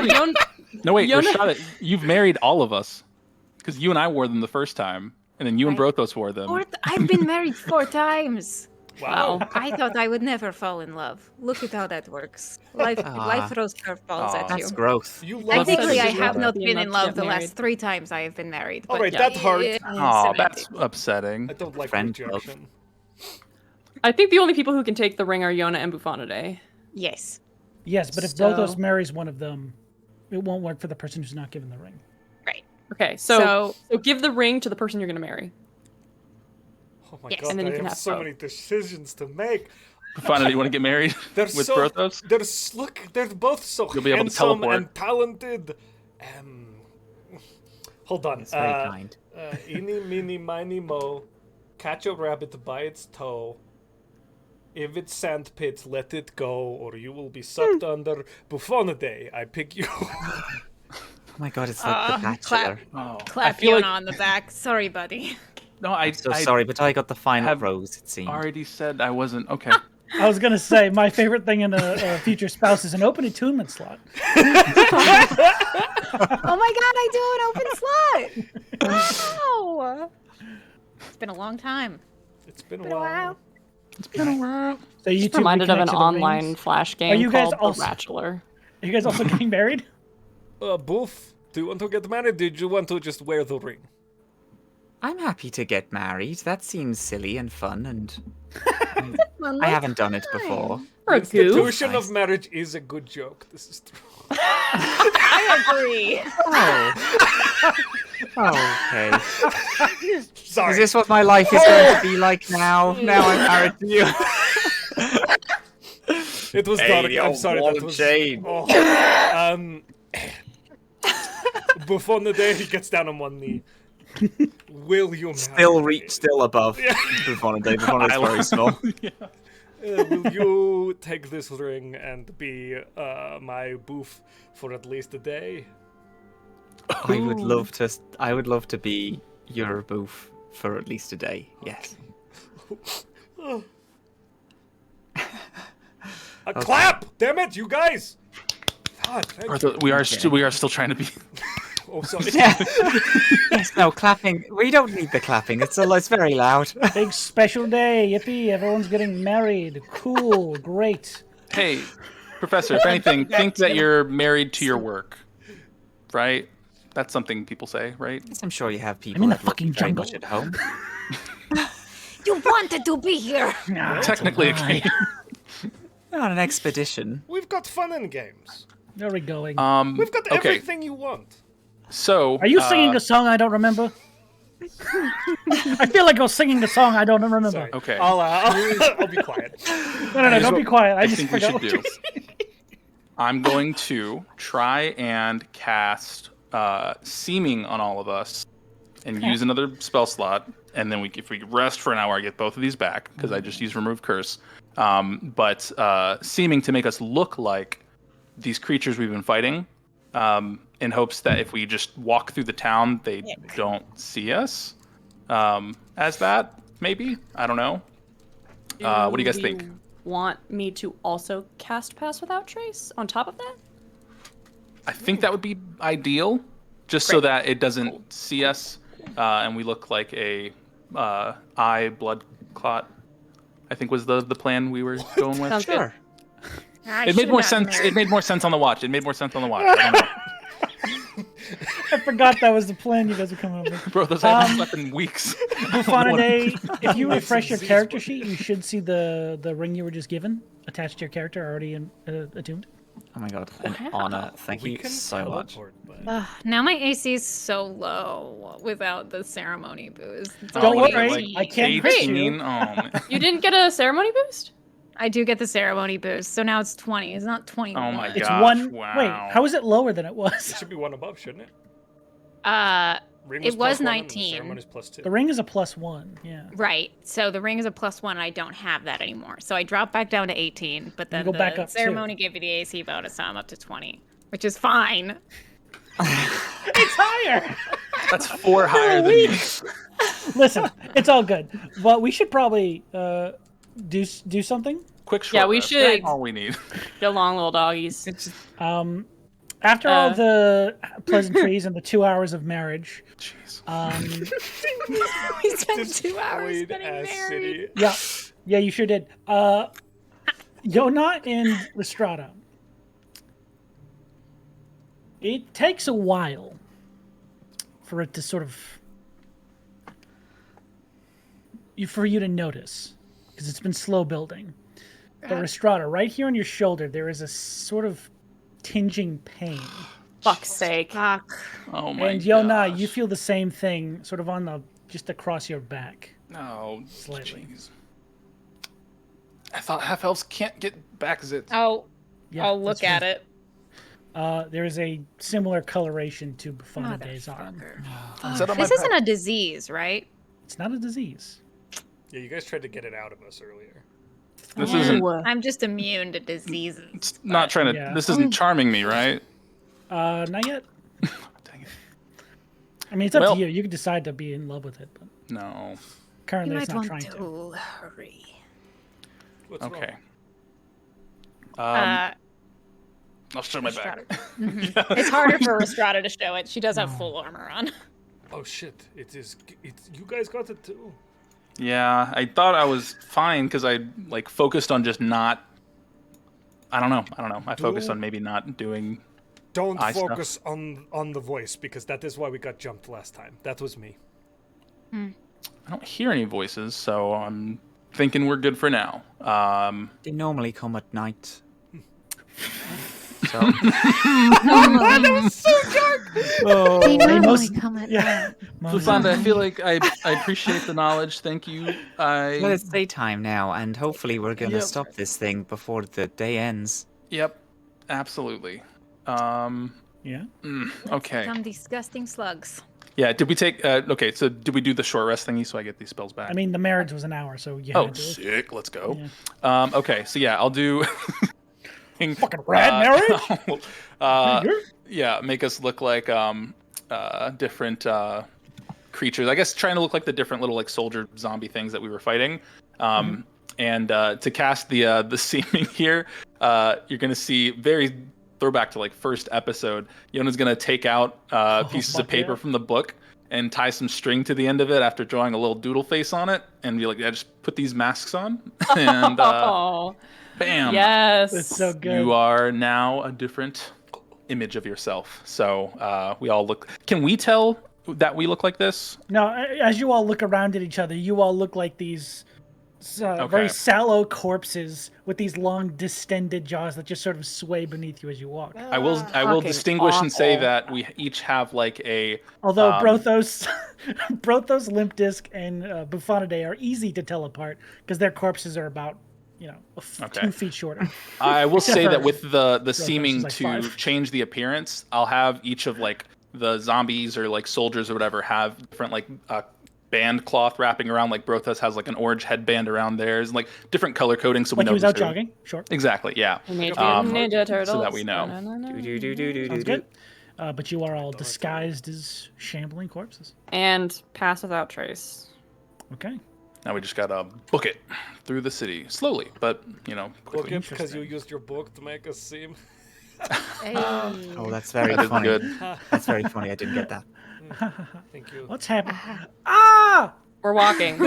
No, wait, Yona- Rhystrata, you've married all of us. Because you and I wore them the first time, and then you and Brothos wore them. I've been married 4 times. Wow. I thought I would never fall in love. Look at how that works. Life throws curveballs at That's you. growth. You love Technically, I Such a have good not idea been not in to love get the married. last 3 times I have been married. All but right, yeah, that's hard. Oh, semantics. that's upsetting. I don't like Friend rejection. I think the only people who can take the ring are Yona and Buffonidae. Yes. Yes, but if So- Brothos marries one of them, it won't work for the person who's not given the ring. Right. Okay, so give the ring to the person you're gonna marry. Oh my Yes. god, And then you I can have have so both. many decisions to make. Finally, you want to get married They're with so, Brothos? Look, they're both so You'll be able to handsome teleport. and talented. Hold on. It's very kind. Eeny, meeny, miny, mo. Catch a rabbit by its toe. If it's sandpit, let it go, or you will be sucked under. Buffonidae, I pick you. Oh my god, it's like the Bachelor. Oh, Clap feel Yona like- on the back. Sorry, buddy. No, I So sorry, but I got the final have rose, it seemed. already said I wasn't. Okay. I was gonna say my favorite thing in a future spouse is an open attunement slot. Oh my god, I do an open slot! Wow! It's been a long time. It's been a Been a while. So you two Reminded of reconnect an to the online rings. flash game Are you guys called also- The Bachelor. Are you guys also getting married? Boof, do you want to get married? Did you want to just wear the ring? I'm happy to get married. That seems silly and fun, and I haven't done it before. For a The goof. institution Nice. of marriage is a good joke. This is true. I agree. Oh. Okay. Sorry. Is this what my life is going to be like now? Now I'm married to you. It was Hey, dark. the I'm old sorry. wall That of was. shame. Oh. Buffonidae, he gets down on one knee. Will you marry me? Still above. Buffonidae. Buffonidae's very small. Will you take this ring and be my boof for at least a day? I would love to. I would love to be your boof for at least a day. Yes. A clap! Damn it, you guys! God, thank you. We are still trying to be. Oh, sorry. Yes. No clapping. We don't need the clapping. It's very loud. Big special day, yippee! Everyone's getting married. Cool, great. Hey, Professor, if anything, think that you're married to your work, right? That's something people say, right? I'm sure you have people in the that look fucking very jungle. much at home. You wanted to be here. Nah, Technically, it's a lie. On an expedition. We've got fun and games. Where are we going? We've got okay. everything you want. So, Are you singing a song I don't remember? I feel like I was singing a song I don't remember. Sorry. Okay. I'll be quiet. No, don't be quiet. I I just think we forgot should what do. I'm going to try and cast Seeming on all of us, and use another spell slot. And then if we rest for an hour, I get both of these back because I just used Remove Curse. But Seeming to make us look like these creatures we've been fighting, in hopes that if we just walk through the town, they don't see us. As that, maybe? I don't know. What do you guys think? Want me to also cast Pass Without Trace on top of that? I think that would be ideal, just so that it doesn't see us, and we look like a eye blood clot. I think was the plan we were going with. Sounds good. It made more sense. It made more sense on the watch. I don't know. I forgot that was the plan you guys were coming up with. Bro, those haven't slept in weeks. Buffonidae, if you refresh your character sheet, you should see the ring you were just given attached to your character already attuned. Oh my god, an honor. Thank We you can so much. teleport, but... Now my AC is so low without the ceremony boost. It's Don't only worry, 18. I can't crit 18. you. Oh, man. You didn't get a ceremony boost? I do get the ceremony boost, so now it's 20. It's not 21. Oh my It's Gosh, one. wow. Wait, how is it lower than it was? It should be one above, shouldn't it? Ring It plus was one and the 19. ceremony's plus 2. The ring is a +1. Yeah. Right. So the ring is a +1, and I don't have that anymore. So I dropped back down to 18, but then go the back up, too. ceremony gave me the AC bonus, so I'm up to 20, which is fine. It's higher. That's 4 higher than you. Listen, it's all good. But we should probably do something. Quick short Yeah, we rest. should. All we need. Get along, little doggies. After all the pleasantries and the 2 hours of marriage, Jeez. We spent 2 hours Destroyed getting ass married. city. yeah, you sure did. Yona and Rhystrata. It takes a while for it to sort of for you to notice, because it's been slow building. But Rhystrata, right here on your shoulder, there is a sort of tinging pain. Fuck's sake. Fuck. Oh my And Yona, gosh. you feel the same thing, sort of on the just across your back. No, Slightly. jeez. I thought half elves can't get back zits. I'll Yeah, look that's at it. There is a similar coloration to Bufonide's arm. Is that on my This isn't a disease, right? It's not a disease. Yeah, you guys tried to get it out of us earlier. This isn't. I'm just immune to diseases. It's not trying to. Yeah. This isn't charming me, right? Not yet. Dang it. I mean, it's up Well- to you. You can decide to be in love with it, but No. You currently it's might not want trying to. to hurry. What's Okay. wrong? I'll show my back. It's harder for Rhystrata to show it. She does have full armor on. Oh shit! It's you guys got it too. Yeah, I thought I was fine because I like focused on just not. I don't know. I focused on maybe not doing. Don't Eye stuff. focus on the voice because that is why we got jumped last time. That was me. I don't hear any voices, so I'm thinking we're good for now. They normally come at night. So They normally most- come at Yeah. Fufanda, I feel like I appreciate the knowledge. Thank you. well, it's daytime now, and hopefully we're gonna Yep. stop this thing before the day ends. Yep, absolutely. Yeah. Okay. Some disgusting slugs. Yeah. Did we take? Okay. So did we do the short rest thingy so I get these spells back? I mean, the marriage was an hour, so you Oh, had to. sick. Let's go. Okay. So yeah, I'll do. Fucking rad marriage. Yeah, make us look like different creatures. I guess trying to look like the different little like soldier zombie things that we were fighting. And to cast the seeming here, you're gonna see very throwback to like first episode. Yona's gonna take out pieces of fuck paper yeah. from the book and tie some string to the end of it after drawing a little doodle face on it, and be like, yeah, just put these masks on, and Oh, bam. yes. That's so good. You are now a different image of yourself. So we all look. Can we tell that we look like this? No, as you all look around at each other, you all look like these very Okay. sallow corpses with these long, distended jaws that just sort of sway beneath you as you walk. I will fucking distinguish and say awful. that we each have like a. Although Brothos, Limp Disc, and Buffonidae are easy to tell apart because their corpses are about, Okay. 2 feet shorter. I will say for that with the seeming like to 5. change the appearance, I'll have each of like the zombies or like soldiers or whatever have different like band cloth wrapping around. Like Brothos has like an orange headband around theirs, and like different color coding, so we Like know he was who's out who. jogging. Sure. Exactly. Yeah. Teenage Um, Mutant Ninja Turtles. so that we know. Sounds good. But you are all disguised as shambling corpses. And Pass Without Trace. Okay. Now we just gotta book it through the city slowly, but quickly. Look, because you used your book to make us seem. Oh, that's very That is funny. good. That's very funny. I didn't get that. Thank you. What's happening? Ah! We're walking.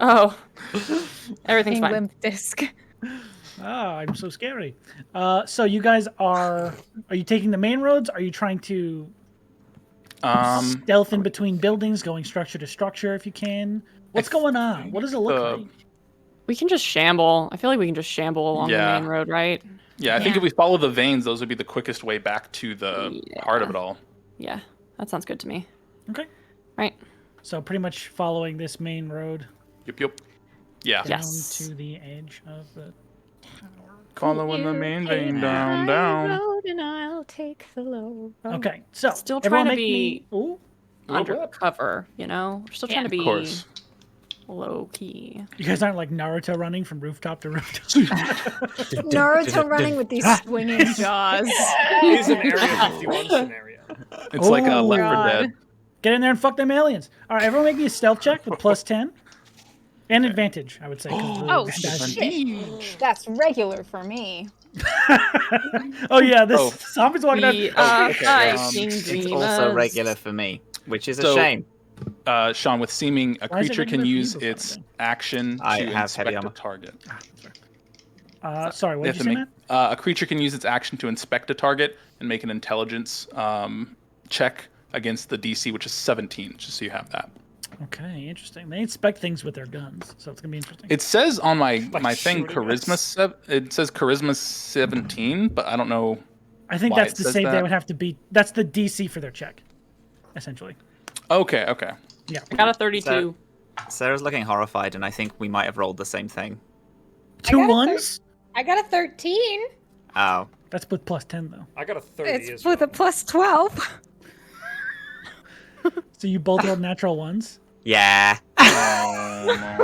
Oh. Everything's fine. Limp disc. Ah, I'm so scary. So you guys are you taking the main roads? Are you trying to stealth in between buildings, going structure to structure if you can? What's going on? What does it look like? We can just shamble. I feel like we can just shamble along Yeah. the main road, right? Yeah, I think Yeah. if we follow the veins, those would be the quickest way back to the heart of it all. Yeah, that sounds good to me. Okay. Right. So pretty much following this main road Yep. Yeah. down Yes. to the edge of the tower. Following the main vein down. Road and I'll take the low road. Okay, so Still everyone trying to make me- Ooh, Undercover, We're still trying to be Of course. low key. you guys aren't like Naruto running from rooftop to rooftop. Naruto running with these swinging jaws. He's an Area 51 scenario. It's like a Oh, Left 4 God. Dead. Get in there and fuck them aliens. All right, everyone make me a stealth check with +10 and advantage, I would say. 'cause the Oh, guys- shit. That's regular for me. Oh yeah, this Oh. zombie's walking out. We are okay, fighting It's demons. also regular for me, which is a So- shame. Sean, with seeming, a Why is it creature can regular for you use this its time action I to have heavy inspect a armor. target. Sorry, what They did have you to say, make- Matt? a creature can use its action to inspect a target and make an intelligence check against the DC, which is 17, just so you have that. Okay, interesting. They inspect things with their guns, so it's gonna be interesting. It says on my thing, shooting charisma. us. It says charisma 17, but I don't know. I think why that's it the says save they that. would have to beat. That's the DC for their check, essentially. Okay. Yeah. I got a 32. Sarah's looking horrified, and I think we might have rolled the same thing. Two got a ones? I got a 13. Oh. That's with plus 10 though. I got a 30 It's as with well. a plus 12. So you both rolled natural ones. Yeah. I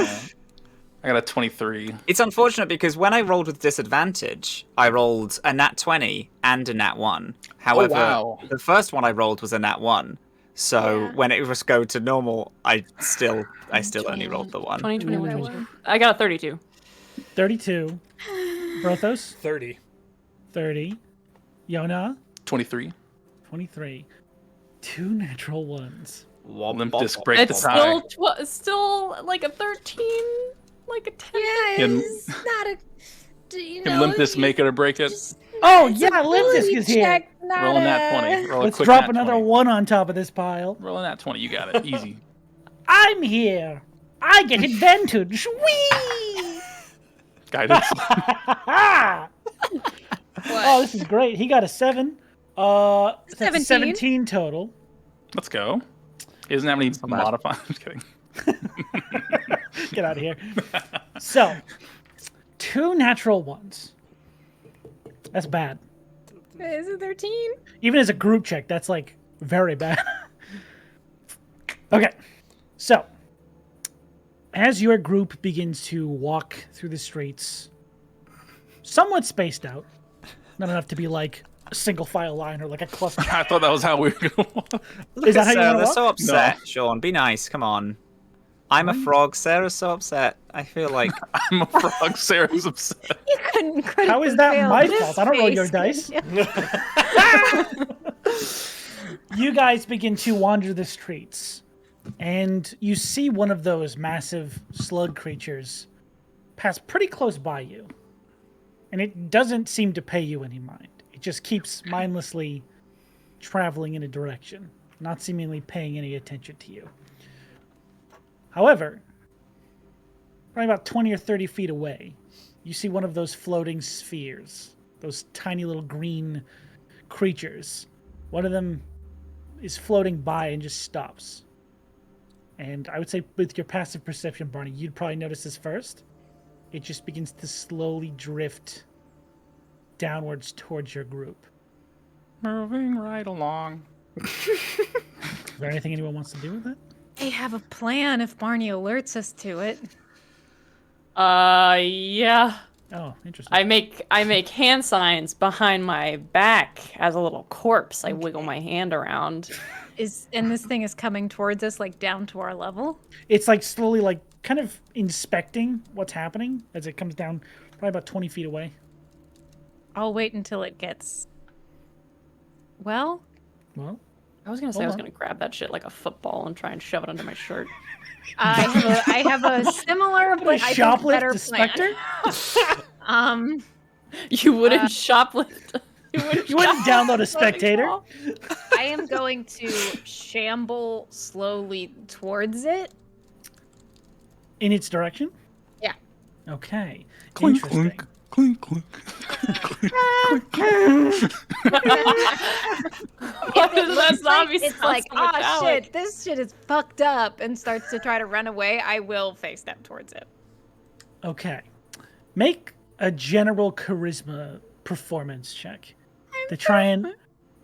got a 23. It's unfortunate because when I rolled with disadvantage, I rolled a nat 20 and a nat 1. However, wow. the first one I rolled was a nat 1. So when it was go to normal, I still only rolled the 1. 20, 21, 22. I got a 32. 32. Brothos, 30. 30. Yona, 23. 23. 2 natural ones. Limp disc break the It's tie. still like a 13, like a 10. Yeah, Can- it's not a. You Can know, Limp disc make it or break it? just- Oh it's yeah, a Limp Disc ability is here. check, not Roll in a- that 20. Roll a Let's quick drop nat another 20. 1 on top of this pile. Roll in that 20. You got it. Easy. I'm here. I get advantage. Whee! Guidance. Oh, this is great. He got a 7. That's 17. 17 total. Let's go. He doesn't have any bad. modifiers. I'm just kidding. Get out of here. So, 2 natural ones. That's bad. Is it 13? Even as a group check, that's like very bad. Okay. So, as your group begins to walk through the streets, somewhat spaced out, not enough to be like a single file line or like a cluster. I thought that was how we were going to walk. Is that how you Sarah, want they're to so walk? upset. Sean, be nice. Come on. I'm a frog. Sarah's so upset. I feel like I'm a frog. Sarah's upset. You couldn't How is that my fault? I don't roll your dice. You guys begin to wander the streets, and you see one of those massive slug creatures pass pretty close by you. And it doesn't seem to pay you any mind. It just keeps mindlessly traveling in a direction, not seemingly paying any attention to you. However, probably about 20 or 30 feet away, you see one of those floating spheres, those tiny little green creatures. One of them is floating by and just stops. And I would say with your passive perception, Barney, you'd probably notice this first. It just begins to slowly drift downwards towards your group. Moving right along. Is there anything anyone wants to do with it? They have a plan if Barney alerts us to it. Yeah. Oh, interesting. I make hand signs behind my back as a little corpse. I wiggle my hand around. And this thing is coming towards us, like down to our level. It's like slowly, like kind of inspecting what's happening as it comes down, probably about 20 feet away. I'll wait until it gets. Well, Well, I was gonna say I was Hold on. gonna grab that shit like a football and try and shove it under my shirt. I have a similar, but I think better shoplift the plan. Spectre? You wouldn't shoplift. You wouldn't download a spectator? I am going to shamble slowly towards it. In its direction? Yeah. Okay. Clink, Interesting. clink. Clink, clink. Why does that zombie It's sound like, so ah, metallic?" shit, this shit is fucked up, and starts to try to run away. I will face step towards it. Okay. Make a general charisma performance check to try and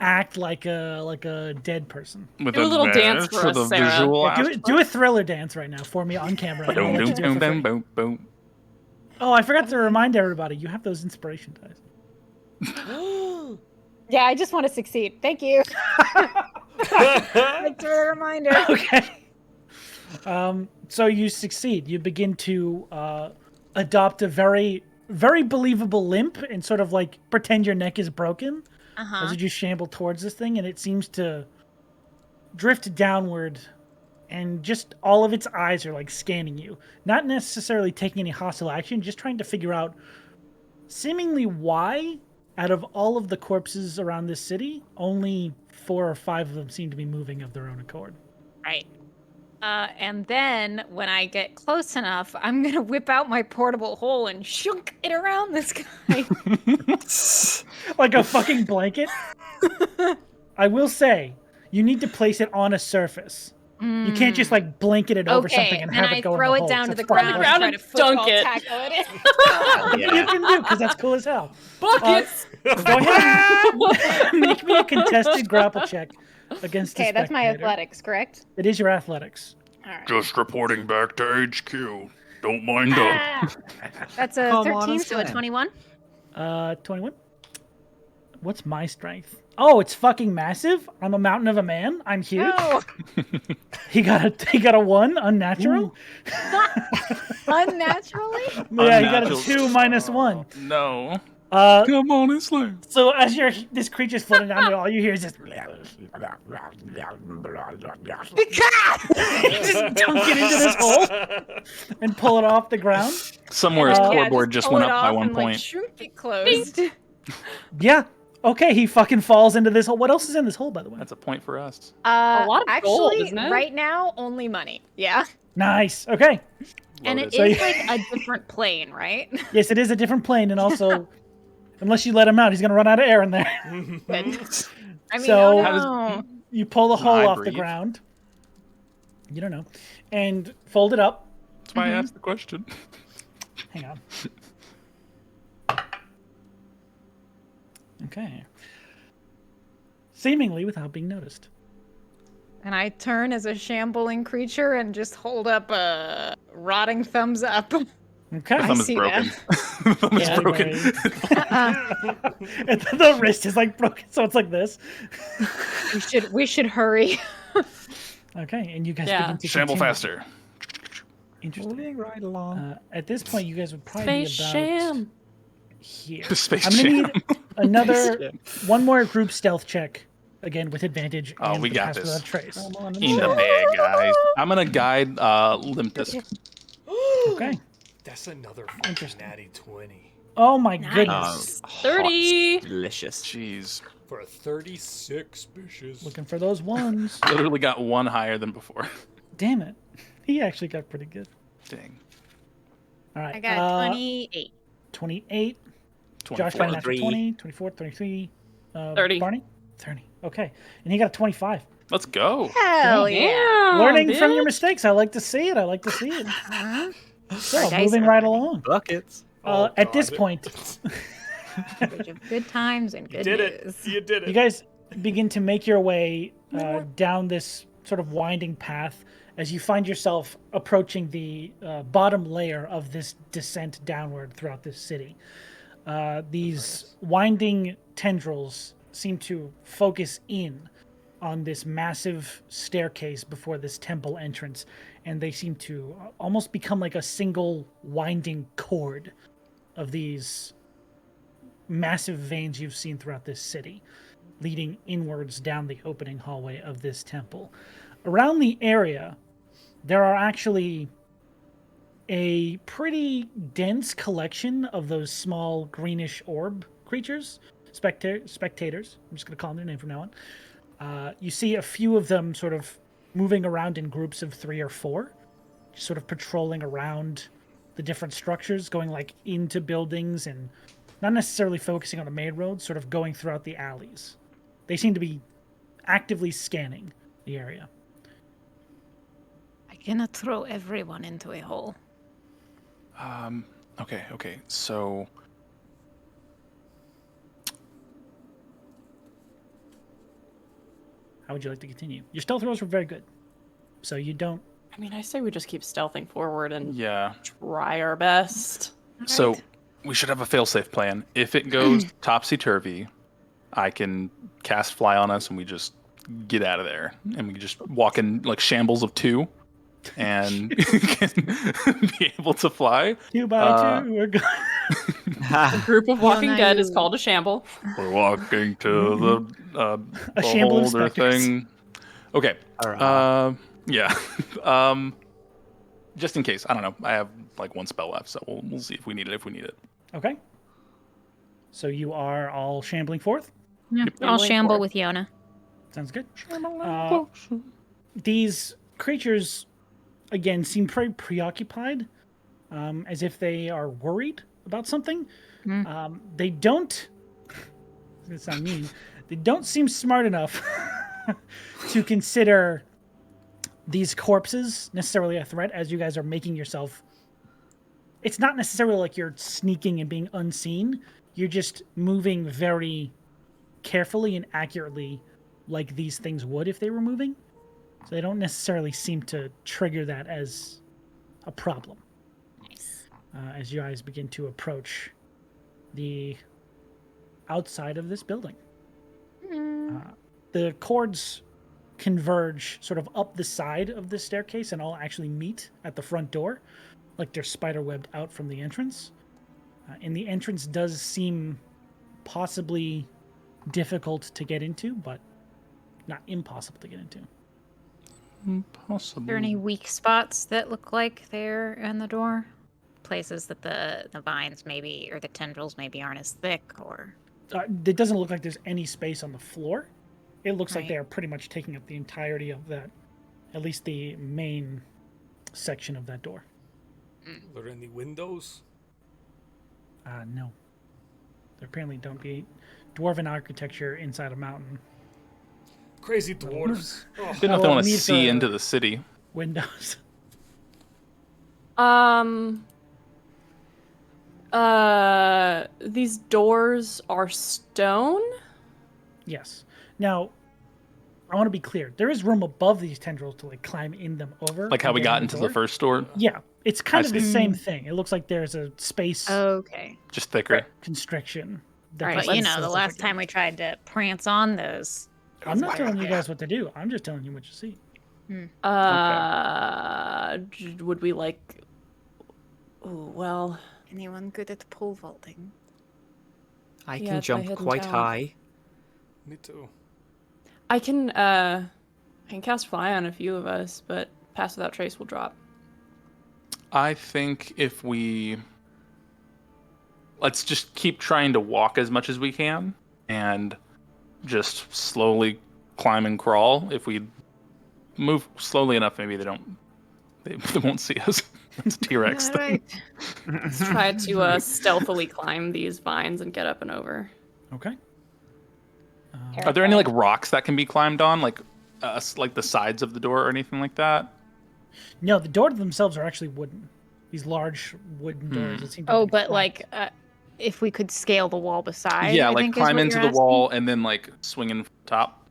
act like a dead person. With Do a little dance advantage for the us, Sarah. visual Yeah, do a thriller dance right now for me on camera. Boom, I'll let you boom, do it for boom, free. boom, boom. Oh, I forgot to remind everybody. You have those inspiration dice. Yeah, I just want to succeed. Thank you. Thanks for the reminder. Okay. So you succeed. You begin to adopt a very very believable limp and sort of like pretend your neck is broken as you just shamble towards this thing, and it seems to drift downward, and just all of its eyes are like scanning you, not necessarily taking any hostile action, just trying to figure out seemingly why out of all of the corpses around this city, only 4 or 5 of them seem to be moving of their own accord. Right. And then when I get close enough, I'm gonna whip out my portable hole and shunk it around this guy. Like a fucking blanket. I will say, you need to place it on a surface. You can't just like blanket it over something and have it go in the hole. Throw it down to the It's fine. ground, ground and and try to dunk football it. tackle it. You can do, because that's cool as hell. Buckets! Go ahead and make me a contested grapple check against the Okay, that's my spectator. athletics, correct? It is your athletics. All right. Just reporting back to HQ. Don't mind them. That's a Come on 13, and so a slam. 21. 21. What's my strength? Oh, it's fucking massive. I'm a mountain of a man. I'm huge. No, He got a 1, unnatural. unnaturally? Yeah, he got a Unnatural. 2 minus 1. No. Uh, Come on and slam. so as this creature's floating down, all you hear is just just dunk it into this hole and pull it off the ground. Somewhere his Yeah, scoreboard just went up by 1 and, point. Like, shunk it closed. Yeah. Okay, he fucking falls into this hole. What else is in this hole, by the way? That's a point for us. A lot of gold, actually, isn't it? right now, only money. Yeah. Nice. Okay. And it Loaded. is like a different plane, right? Yes, it is a different plane, and also, unless you let him out, he's gonna run out of air in there. I mean, So- oh How does- no. You pull the Can hole I off the breathe? ground. You don't know, and fold it up. That's why I asked the question. Hang on. Okay. Seemingly without being noticed. And I turn as a shambling creature and just hold up a rotting thumbs up. Okay. The thumb is see broken. The thumb is Yeah, broken. And the wrist is like broken, so it's like this. We should hurry. Okay, and you guys Yeah. begin to Shamble continue. faster. Interesting. Moving right along. At this point, you guys would probably Space be about Sham! here. Space I'm gonna Jam. need another one more group stealth check, again with advantage. Oh, and we the got pass this. without trace. In the bag, guys. I'm gonna guide Limpus. Okay. That's another Interesting. natty 20 Oh my goodness. 30. Delicious. Jeez. for a 36, bitches. Looking for those ones. Literally got 1 higher than before. Damn it. He actually got pretty good. Dang. All right. I got 28. 28. Josh 24. got a natural 23. 20. 24, 23. 30. Barney? 30. Okay. And he got a 25. Let's go. Hell yeah. Damn, Learning from your bitch. mistakes. I like to see it. I like to see it. So, Our dice moving are right learning. along. Buckets. Oh, At this God. point, Age of good times and You good did it. news. You did you it. guys begin to make your way down this sort of winding path as you find yourself approaching the bottom layer of this descent downward throughout this city. These winding tendrils seem to focus in on this massive staircase before this temple entrance, and they seem to almost become like a single winding cord of these massive veins you've seen throughout this city, leading inwards down the opening hallway of this temple. Around the area, there are actually a pretty dense collection of those small greenish orb creatures, spectators. I'm just going to call them their name from now on. You see a few of them sort of moving around in groups of 3 or 4, just sort of patrolling around the different structures, going like into buildings and not necessarily focusing on a main road, sort of going throughout the alleys. They seem to be actively scanning the area. I cannot throw everyone into a hole. Okay. So How would you like to continue? Your stealth rolls were very good, so you don't. I mean, I say we just keep stealthing forward and yeah. try our best. So we should have a fail-safe plan. If it goes topsy-turvy, I can cast fly on us and we just get out of there. And we can just walk in like shambles of 2 and can be able to fly. 2 by 2. We're going. A group of Walking Fiona, Dead is you- called a shamble. We're walking to the A shamble of beholder specters. thing. Okay. Hurrah. Yeah. Just in case. I don't know. I have like one spell left, so we'll see if we need it. Okay. So you are all shambling forth? Yeah, I'll Gambling shamble for- with Yona. Sounds good. These creatures, again, seem very preoccupied, as if they are worried about something. They don't. It's gonna sound mean. They don't seem smart enough to consider these corpses necessarily a threat. As you guys are making yourself, it's not necessarily like you're sneaking and being unseen. You're just moving very carefully and accurately, like these things would if they were moving. So they don't necessarily seem to trigger that as a problem. Nice. As you guys begin to approach the outside of this building. The cords converge sort of up the side of the staircase and all actually meet at the front door, like they're spiderwebbed out from the entrance. And the entrance does seem possibly difficult to get into, but not impossible to get into. Possible. Are there any weak spots that look like they're in the door? Places that the vines maybe, or the tendrils maybe aren't as thick, or... It doesn't look like there's any space on the floor. It looks like Right. they are pretty much taking up the entirety of that, at least the main section of that door. Are there any windows? No. There apparently don't be dwarven architecture inside a mountain. Crazy dwarves. Oh, Didn't know if they Well, want to need see for- into the city. Windows. These doors are stone? Yes. Now, I want to be clear. There is room above these tendrils to like climb in them over. Like how and we get got in into the door. first door. Yeah, it's kind I of the see. same thing. It looks like there's a space Okay. Just thicker. constriction. that Right, this But you is know, the last time we tried to prance on those. I'm not telling you guys what to do. I'm just telling you what you see. Would we like... Oh, well... Anyone good at pole vaulting? I Yeah, can it's my jump hidden quite talent. high. me too. I can cast Fly on a few of us, but Pass Without Trace will drop. I think if let's just keep trying to walk as much as we can and just slowly climb and crawl. If we move slowly enough, maybe they won't see us. It's a T-Rex thing. Let's try to stealthily climb these vines and get up and over. Okay. Are there any like rocks that can be climbed on, like the sides of the door or anything like that? No, the doors themselves are actually wooden. These large wooden doors. That seem to Oh, be but cracked. like, if we could scale the wall beside. Yeah, I like think is climb what into you're the asking? wall and then like swing in top,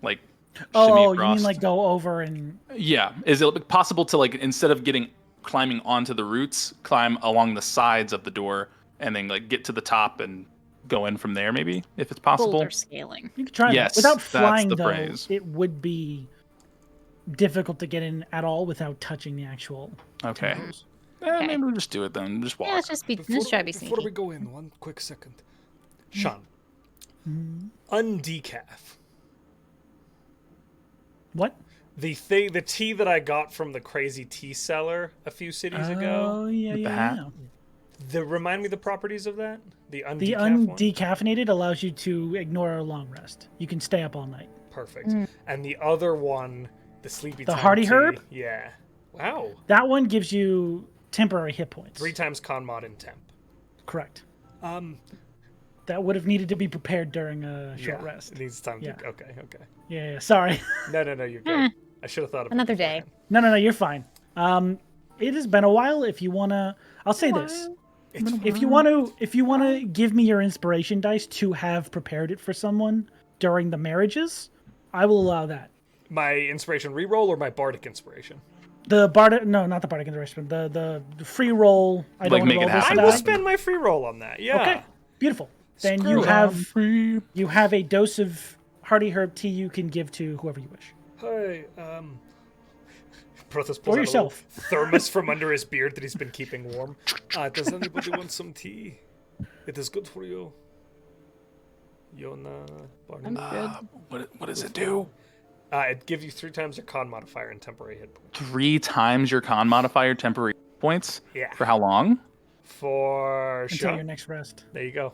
like shimmy Oh, you across. mean like go over and Yeah, is it possible to like instead of climbing onto the roots, climb along the sides of the door and then like get to the top and go in from there? Maybe if it's possible. Boulder scaling. you could try Yes, that. Without that's flying, the though, phrase. it would be difficult to get in at all without touching the actual Okay. tendrils. Okay. Maybe we'll just do it then. Just walk. Yeah, let's just be. Let's try to be Before we sneaky. go in, one quick second. Sean, undecaf. What? The tea that I got from the crazy tea seller a few cities ago. Oh, yeah, With the yeah, hat? yeah. Remind me the properties of that. The undecaf The one. undecaffeinated allows you to ignore a long rest. You can stay up all night. Perfect. And the other one, the sleepy. The time hardy tea, herb? Yeah. Wow. That one gives you temporary hit points. 3 times con mod in temp. Correct. Um. That would have needed to be prepared during a short yeah, rest. It needs time. Yeah. Okay. Yeah, sorry. No, you're good. I should have thought of it Another day. beforehand. No, you're fine. It has been a while. If you wanna, I'll say this: if you wanna give me your inspiration dice to have prepared it for someone during the marriages, I will allow that. My inspiration reroll or my bardic inspiration? The bardic, no, not the bardic inspiration. The free roll. I Like don't wanna make it roll this happen. I will die. spend my free roll on that. Yeah. Okay, beautiful. Then Screw you it. have you have a dose of hardy herb tea you can give to whoever you wish. Hey, Brothos For pulls out a little yourself. thermos from under his beard that he's been keeping warm. Does anybody want some tea? It is good for you. Yona, Barney. I'm good. What does it do? It gives you 3 times your con modifier and temporary hit points. 3 times your con modifier temporary points? Yeah. For how long? For Until sure. your next rest. There you go.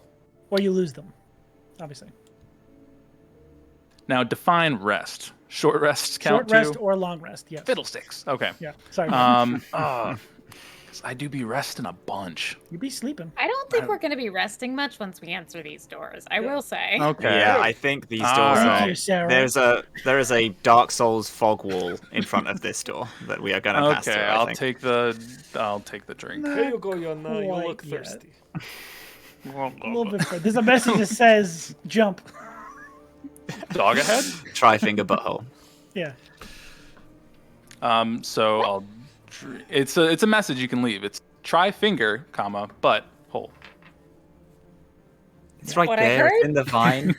Or you lose them, obviously. Now define rest. Short rests count Short rest too? or long rest, yes. Fiddlesticks. Okay. Yeah, sorry. 'Cause I do be resting a bunch. You'd be sleeping. I don't think we're going to be resting much once we answer these doors. I will say. Okay. Yeah, I think these doors Thank are. you, Sarah. There is a Dark Souls fog wall in front of this door that we are gonna pass Okay, through. I'll take the drink. Here you go, Yona. You quite look yet. thirsty. A little bit further. There's a message that says jump. Dog ahead? Tri-finger butthole. Yeah. So I'll. It's a message you can leave. It's try finger, comma, butt hole. It's right What I there. It's heard? in the vine.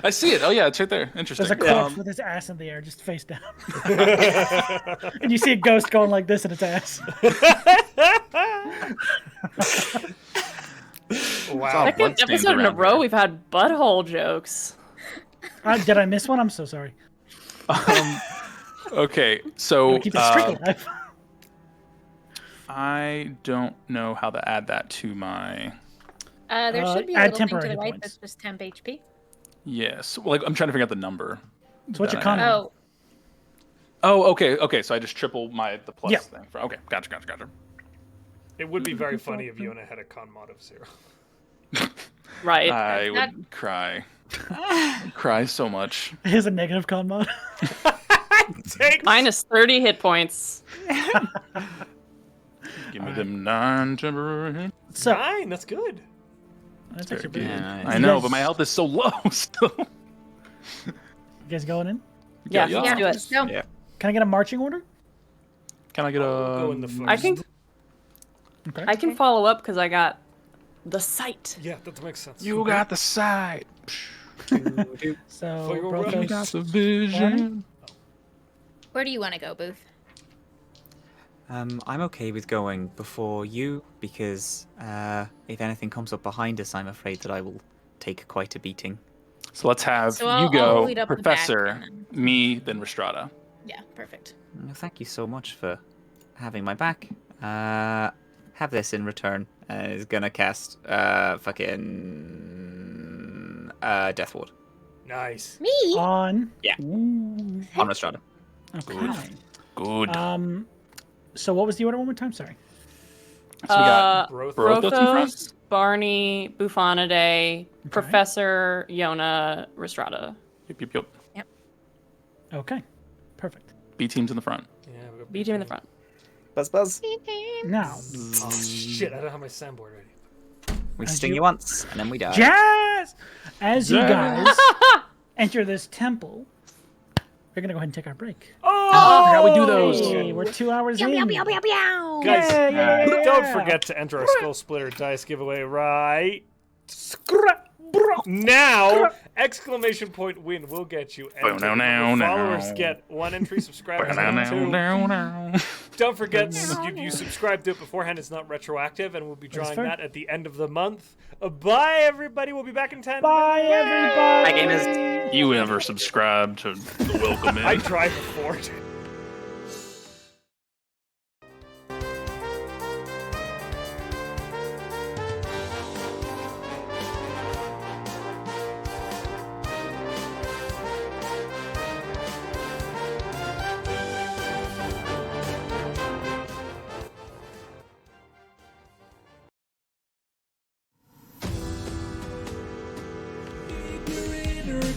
I see it. Oh yeah, it's right there. Interesting. There's a corpse with his ass in the air, just face down. And you see a ghost going like this in its ass. Wow. Second bloodstains episode in a around row, here. we've had butthole jokes. Did I miss one? I'm so sorry. Okay, so Keep the streak alive. I don't know how to add that to my. There should be a add little thing to temporary the hit right points. that's just temp HP. Yes. Well, like I'm trying to figure out the number. So what's your that con? I add. Oh, Oh, okay. So I just triple the plus Yeah. thing. Okay, gotcha. It would be very funny if Yona had a con mod of 0. Right. I That- would cry. Cry so much. Here's a negative con mod. Minus 30 hit points. Give me them 9 temporary. So 9, that's good. that's Very actually good. pretty good. Yeah, I know, but my health is so low still. You guys going in? Yeah, Yeah. let's do let's it. go. Yeah. Can I get a marching order? Can I get Go in the a? first. I can Okay. I can follow up because I got the sight. Yeah, that makes sense. You got the sight. So For your Brothos- You got the vision. Where do you want to go, Booth? I'm okay with going before you because if anything comes up behind us, I'm afraid that I will take quite a beating. So let's have So you I'll go, lead up the back Professor, and then- me, then Rhystrata. Yeah, perfect. Well, thank you so much for having my back. Have this in return. Is gonna cast fucking Death Ward Nice. Me? on. on Rhystrata. Okay. Good. So what was the order one more time? Sorry. So we got Brothos. Brothos in front? Brothos, Barney, Buffonidae, Professor, Yona, Rhystrata. Yep. Okay. Perfect. B team's in the front. Yeah, we got B team in the front. Buzz. Now, Oh shit! I don't have my soundboard ready. We As sting you- you once, and then we die. jazz! As you Jazz. guys enter this temple, we're gonna go ahead and take our break. Oh, how we do those. Hey, we're 2 hours Meow, in. meow, meow, meow, meow. guys, Yeah. don't forget to enter our Skull Splitter dice giveaway right now! Exclamation point win will get you. entered. Followers get 1 entry, subscribers get 2. Don't forget, if you subscribe to it beforehand, it's not retroactive, and we'll be drawing fair. that at the end of the month. Bye, everybody. We'll be back in 10 Bye, everybody. Bye, gamers. You ever subscribe to the Welcome I In? tried before.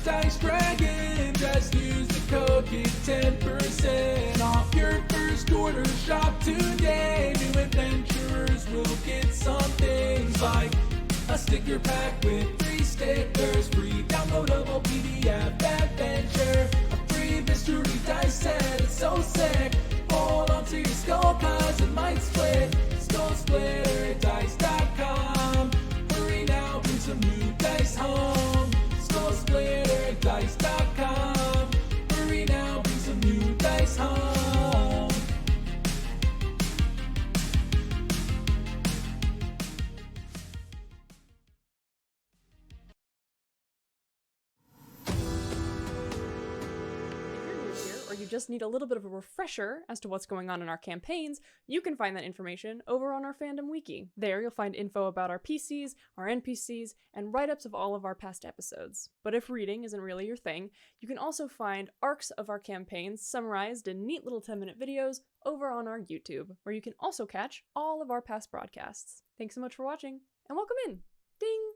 Dice Dragon, just use the code, get 10% off your first order. Shop today. New adventurers will get some things like a sticker pack with 3 stickers, free downloadable PDF adventure, a free mystery dice set. It's so sick. Hold on to your skull, cause it might split. SkullSplitterDice.com. Hurry now, bring some new dice home. SkullSplitterDice.com. Hurry now, bring some new dice home. or you just need a little bit of a refresher as to what's going on in our campaigns, you can find that information over on our fandom wiki. There you'll find info about our PCs, our NPCs, and write-ups of all of our past episodes. But if reading isn't really your thing, you can also find arcs of our campaigns summarized in neat little 10-minute videos over on our YouTube, where you can also catch all of our past broadcasts. Thanks so much for watching, and welcome in! Ding!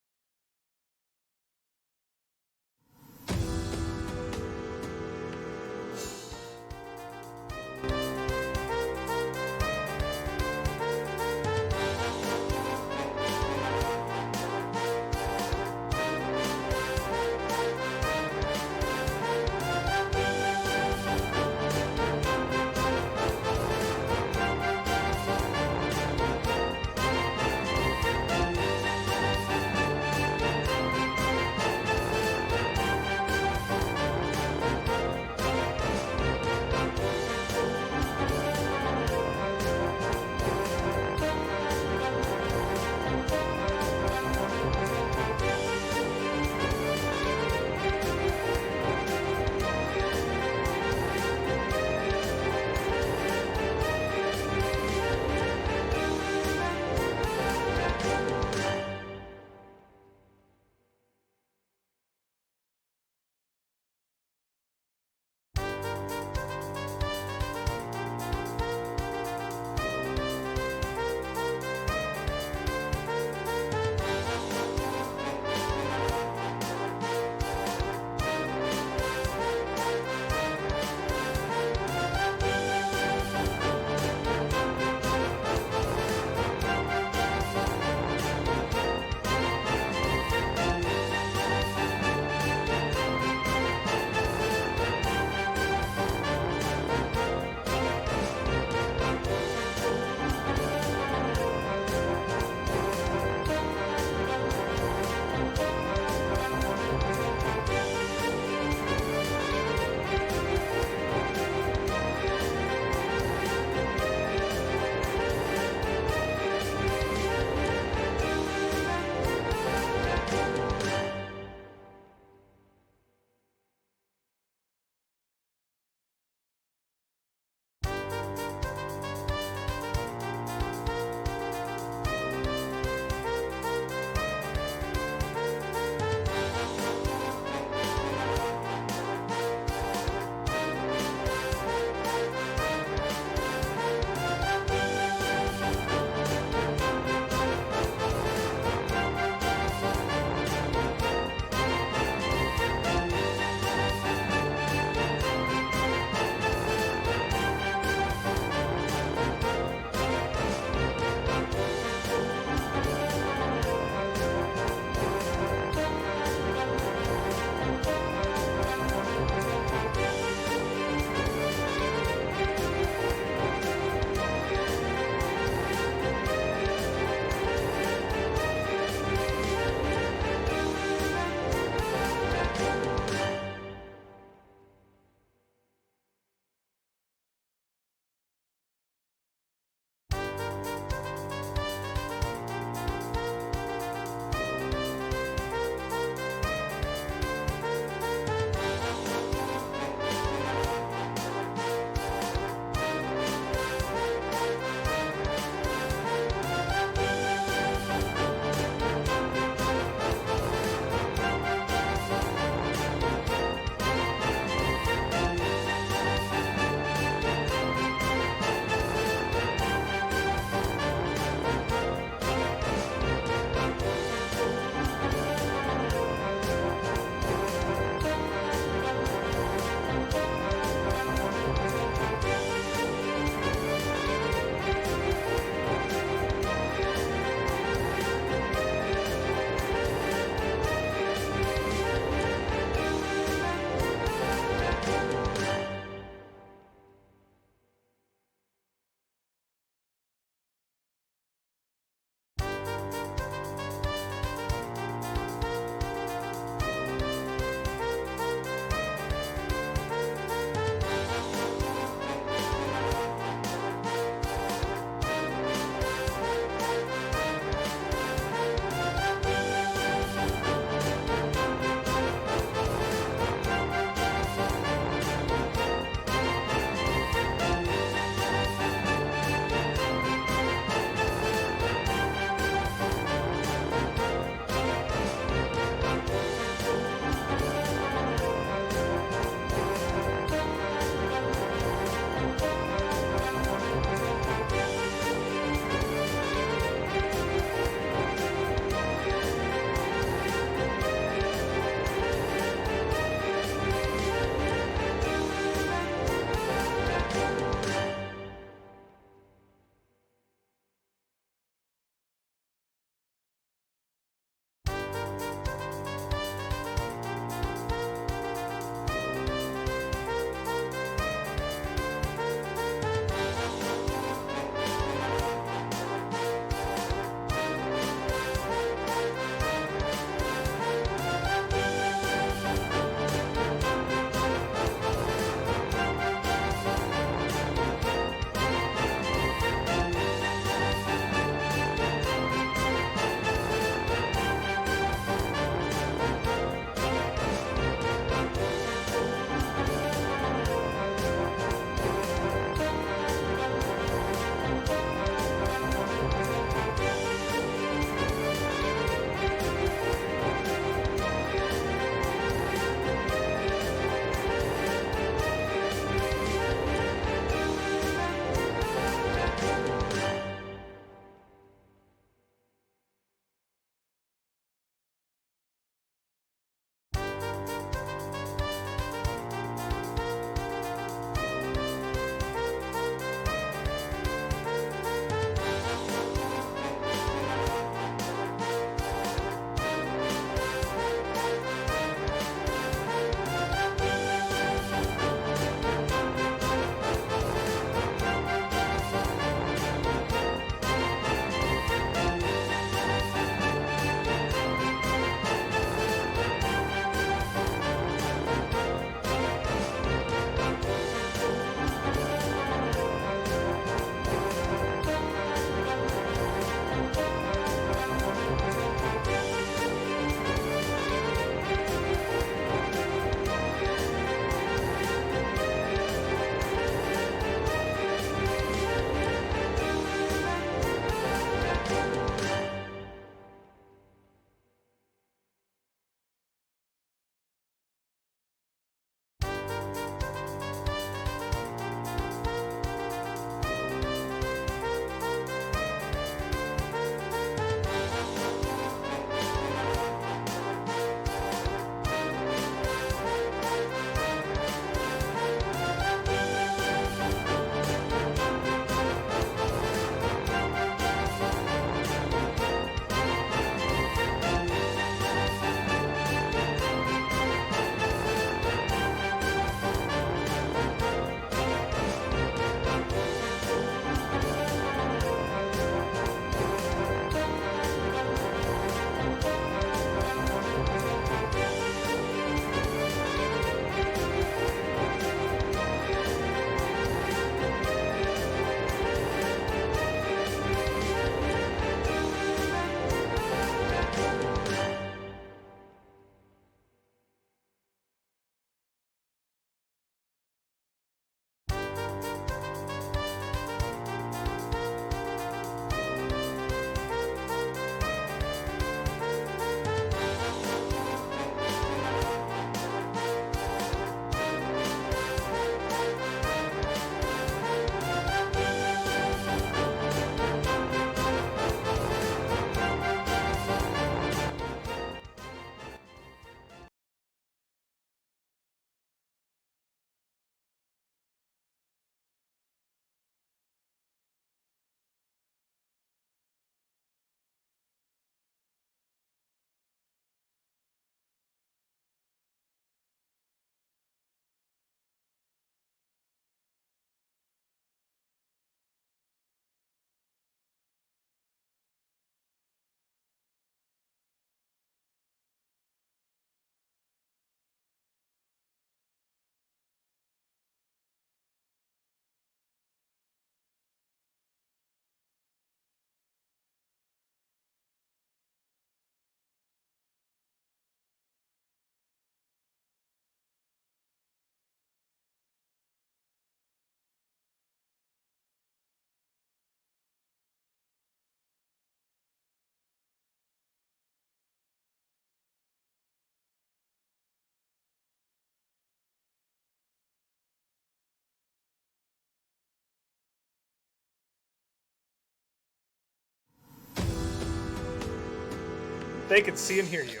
They can see and hear you.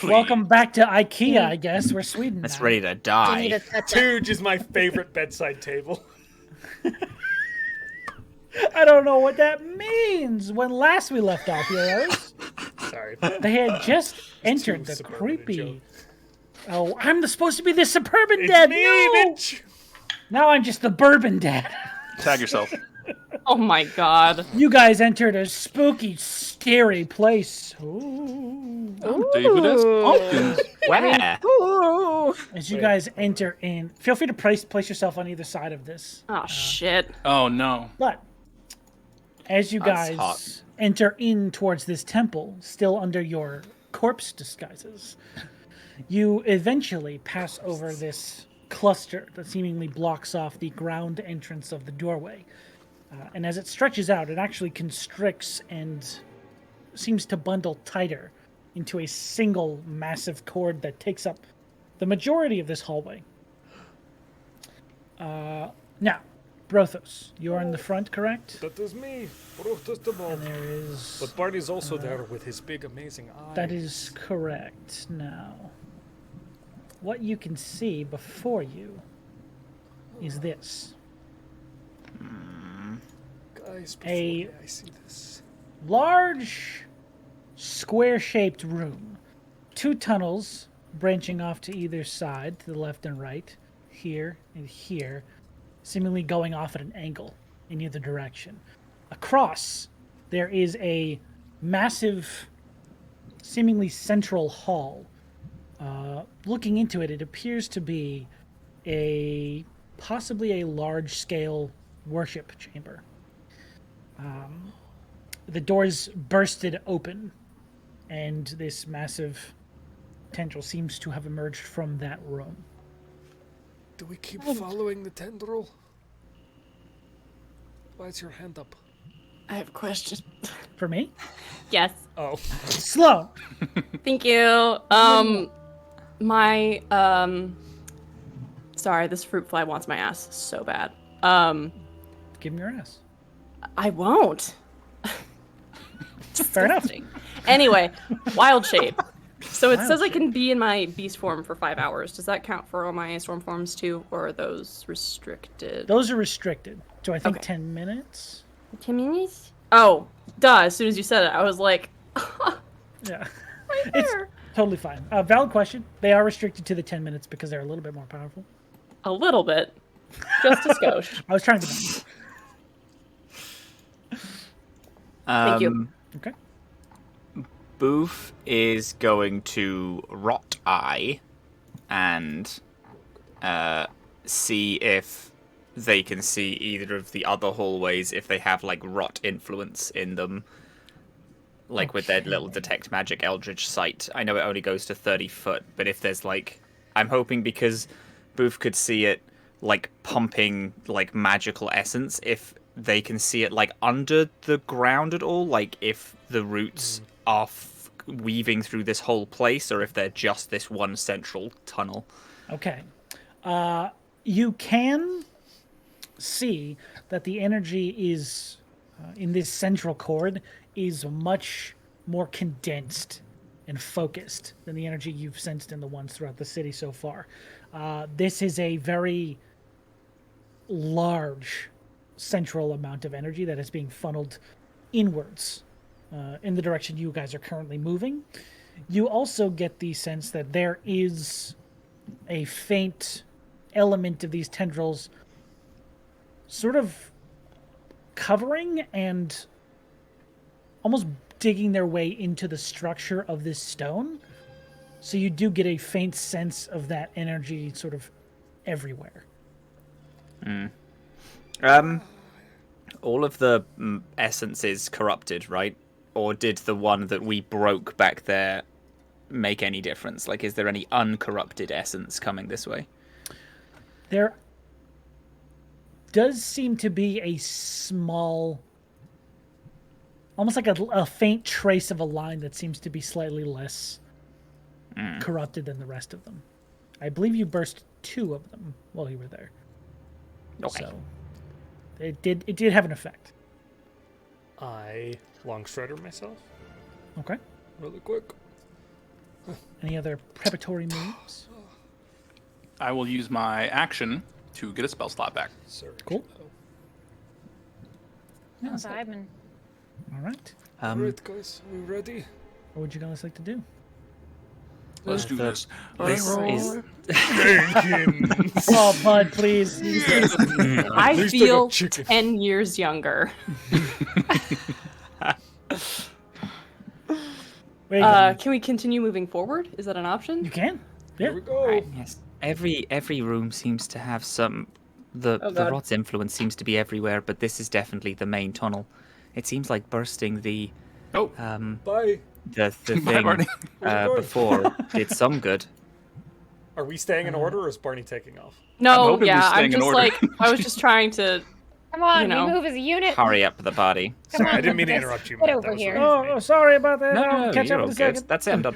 Welcome back to IKEA, I guess. We're Sweden That's now. ready to I need die. a touch-up. Tooge is my favorite bedside table. I don't know what that means. When last we left off, heroes, Sorry. they had just entered too the suburban a creepy. joke. Oh, I'm supposed to be the suburban It's dad. me, No! bitch! Now I'm just the bourbon dad. Tag yourself. Oh my god. You guys entered a spooky, scary place. Ooh. David S. Pumpkins. Where? Ooh. As you guys enter in, feel free to place yourself on either side of this. Oh shit. Oh no. But as you That's guys hot. enter in towards this temple, still under your corpse disguises, you eventually pass over this cluster that seemingly blocks off the ground entrance of the doorway. And as it stretches out, it actually constricts and seems to bundle tighter into a single massive cord that takes up the majority of this hallway. Now, Brothos, you are in the front, correct? That is me, Brothos the Bald. And there is... But Barney's also there with his big, amazing eyes. That is correct. Now, what you can see before you is this. Guys, before A- me, I see this. Large, square-shaped room. 2 tunnels branching off to either side, to the left and right, here and here, seemingly going off at an angle in either direction. Across, there is a massive, seemingly central hall. Looking into it, it appears to be possibly a large-scale worship chamber. The doors bursted open, and this massive tendril seems to have emerged from that room. Do we keep following the tendril? Why is your hand up? I have a question. For me? Yes. Oh. Slow! Thank you. Sorry, this fruit fly wants my ass so bad. Give him your ass. I won't. Fair enough. Anyway, wild shape. So it Wild says I shape. can be in my beast form for 5 hours. Does that count for all my storm forms too, or are those restricted? Those are restricted. So I think Okay. 10 minutes? 10 minutes? Oh, duh. As soon as you said it, I was like, Yeah. right It's there. totally fine. Valid question. They are restricted to the 10 minutes because they're a little bit more powerful. A little bit. Just a skosh. I was trying to be. Thank you. Okay. Boof is going to Rot Eye and see if they can see either of the other hallways if they have like rot influence in them. Like with their little detect magic eldritch sight. I know it only goes to 30 foot, but if there's like, I'm hoping because Boof could see it like pumping like magical essence, if they can see it like under the ground at all, like if the roots are weaving through this whole place, or if they're just this one central tunnel. Okay. You can see that the energy is in this central cord is much more condensed and focused than the energy you've sensed in the ones throughout the city so far. This is a very large central amount of energy that is being funneled inwards in the direction you guys are currently moving. You also get the sense that there is a faint element of these tendrils sort of covering and almost digging their way into the structure of this stone. So you do get a faint sense of that energy sort of everywhere. All of the essence is corrupted, right? Or did the one that we broke back there make any difference? Like, is there any uncorrupted essence coming this way? There does seem to be a small, almost like a faint trace of a line that seems to be slightly less corrupted than the rest of them. I believe you burst 2 of them while you were there. Okay. So it did have an effect. I long strider myself Okay. really quick. Any other preparatory moves? I will use my action to get a spell slot back. Sorry. Cool. I'm vibing. All right. Alright, guys, are we ready? What would you guys like to do? Let's do this. This is Oh, Bud, please. I least I feel got chicken. 10 years younger. Where you going? Can we continue moving forward? Is that an option? You can. Here Yeah. we go. yes. Every room seems to have some. The God. rot's influence seems to be everywhere, but this is definitely the main tunnel. It seems like bursting the Oh, Bye. the Bye, Barney. thing Where's it going? before did some good. Are we staying in order or is Barney taking off? No, hoping we're yeah, staying I'm in just order. like, I was just trying to. Come on, You know. we move as a unit. Hurry up the party. Come Sorry, on, I didn't mean to Brothos. interrupt you. Get Matt. over That was here. really Oh, sorry about that. No, I'll no, catch you're up in all a good. second. That's it. I'm done.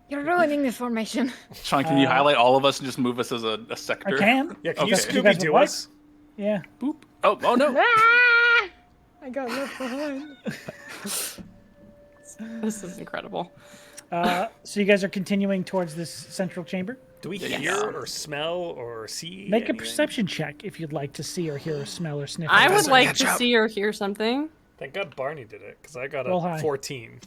You're ruining the formation. Sean, can you highlight all of us and just move us as a sector? I can. Yeah, can Okay. you You guys would Scooby-Doo like? us? Yeah. Boop. Oh no. Ah! I got left behind. This is incredible. So you guys are continuing towards this central chamber. Do we Yes. hear or smell or see Make a anything? perception check if you'd like to see or hear or smell or sniff. I anything. would like catch to up. see or hear something. Thank God Barney did it, because I got Roll a high. 14.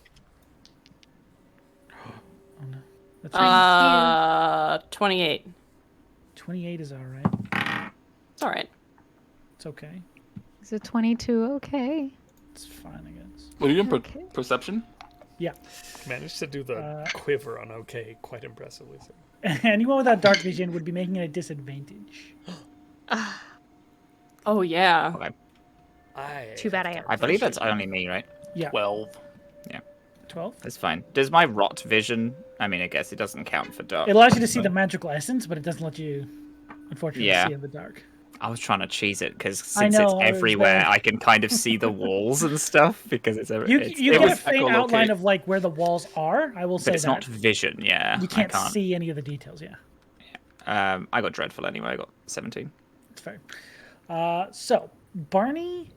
That's right. 28. 28 is all right. It's all right. It's okay. Is it 22 okay? It's fine, I guess. What are you doing? Okay. Perception? Yeah. Managed to do the quiver on OK quite impressively. So. Anyone without dark vision would be making it a disadvantage. Oh, yeah. Okay. Too bad I have. I believe it's only me, right? Yeah. 12. 12. That's fine. Does my rot vision? I mean, I guess it doesn't count for dark. It allows you to see the magical essence, but it doesn't let you, unfortunately, Yeah. see in the dark. I was trying to cheese it because I since know, it's I was everywhere, there. I can kind of see the walls and stuff because it's You, it's, you it get a was- faint outline of like where the walls are. I will say but it's that. not vision. Yeah, You can't I can't. see any of the details. Yeah, I got dreadful anyway. I got 17. it's fair. So Barney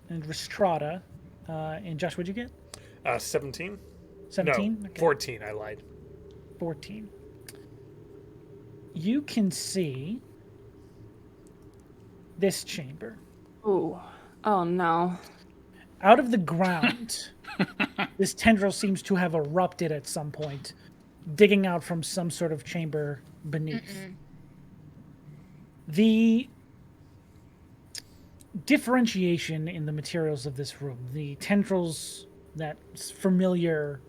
and Rhystrata, and Josh, what'd you get? 17? 17. No, Okay. 14. I lied. 14. You can see this chamber. Ooh. Oh, no. Out of the ground, this tendril seems to have erupted at some point, digging out from some sort of chamber beneath. The differentiation in the materials of this room, the tendrils, that familiar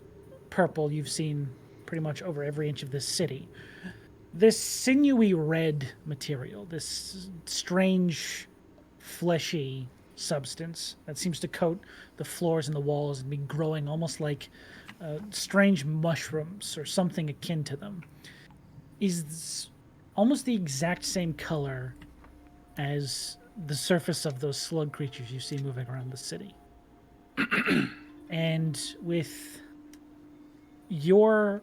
purple you've seen pretty much over every inch of this city. This sinewy red material, this strange, fleshy substance that seems to coat the floors and the walls and be growing almost like strange mushrooms or something akin to them, is almost the exact same color as the surface of those slug creatures you see moving around the city. And with your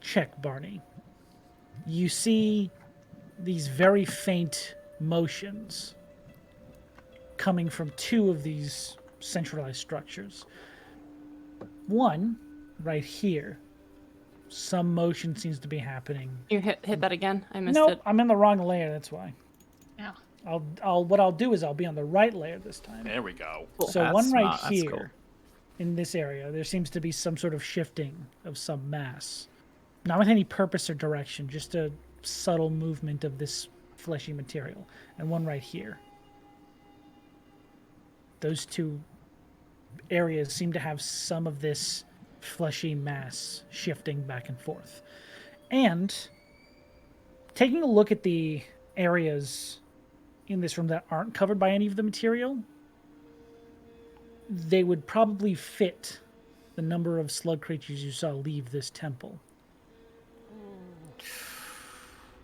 check, Barney, you see these very faint motions coming from two of these centralized structures. One, right here, some motion seems to be happening. You hit that again? I missed Nope, it. I'm in the wrong layer, that's why. Yeah. What I'll do is I'll be on the right layer this time. There we go. So That's one right smart, that's here, cool. in this area, there seems to be some sort of shifting of some mass. Not with any purpose or direction, just a subtle movement of this fleshy material. And one right here. Those two areas seem to have some of this fleshy mass shifting back and forth. And taking a look at the areas in this room that aren't covered by any of the material, they would probably fit the number of slug creatures you saw leave this temple.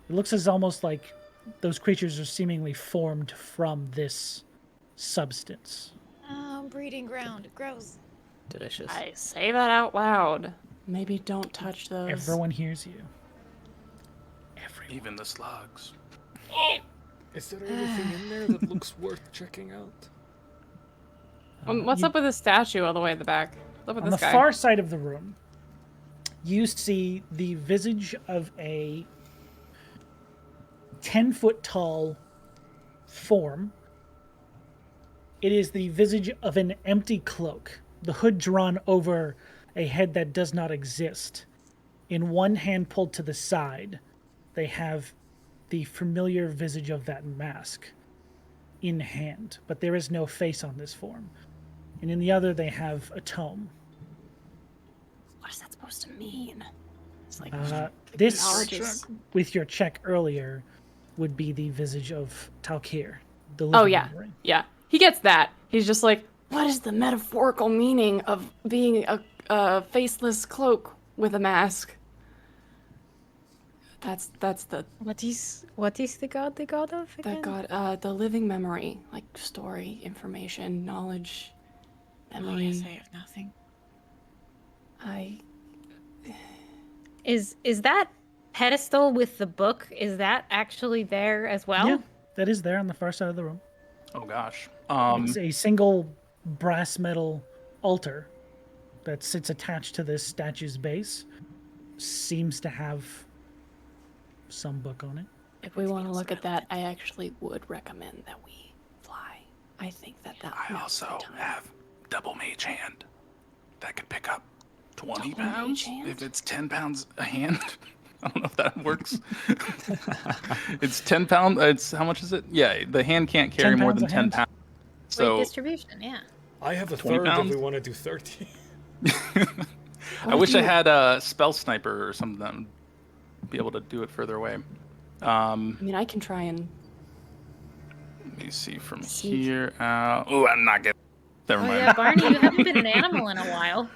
It looks as almost like those creatures are seemingly formed from this substance. Oh, breeding ground. Gross. Delicious. I say that out loud. Maybe don't touch those. Everyone hears you. Everyone. Even the slugs. Is there anything in there that looks worth checking out? What's up with the statue all the way at the back? What's up with On this the guy? far side of the room, you see the visage of a 10-foot tall form. It is the visage of an empty cloak, the hood drawn over a head that does not exist. In one hand pulled to the side, they have the familiar visage of that mask in hand, but there is no face on this form. And in the other, they have a tome. What is that supposed to mean? It's like This, knowledge. with your check earlier, would be the visage of Talkir. The Oh living yeah, memory. yeah. He gets that. He's just like, what is the metaphorical meaning of being a faceless cloak with a mask? That's the What is the god of again? the living memory, like story, information, knowledge, Oh memory. yes, I have nothing. I Is that pedestal with the book? Is that actually there as well? Yeah, that is there on the far side of the room. Oh gosh. It's a single brass metal altar that sits attached to this statue's base. Seems to have some book on it. if we want to look at that, I actually would recommend that we fly. I think that I now's also the time. have double mage hand that can pick up 20 Double mage pounds hand? if it's 10 pounds a hand. I don't know if that works. It's 10 pounds. It's how much is it? Yeah, the hand can't carry 10 more pounds than a 10 hand? pounds. Weight So distribution, yeah. I have a 20 third if pounds? we want to do 30. I wish I had a spell sniper or something that would be able to do it further away. I mean, I can try and. Let me see from Sneak. here out. Oh, I'm not getting. Never Oh mind. yeah, Barney, you haven't been an animal in a while.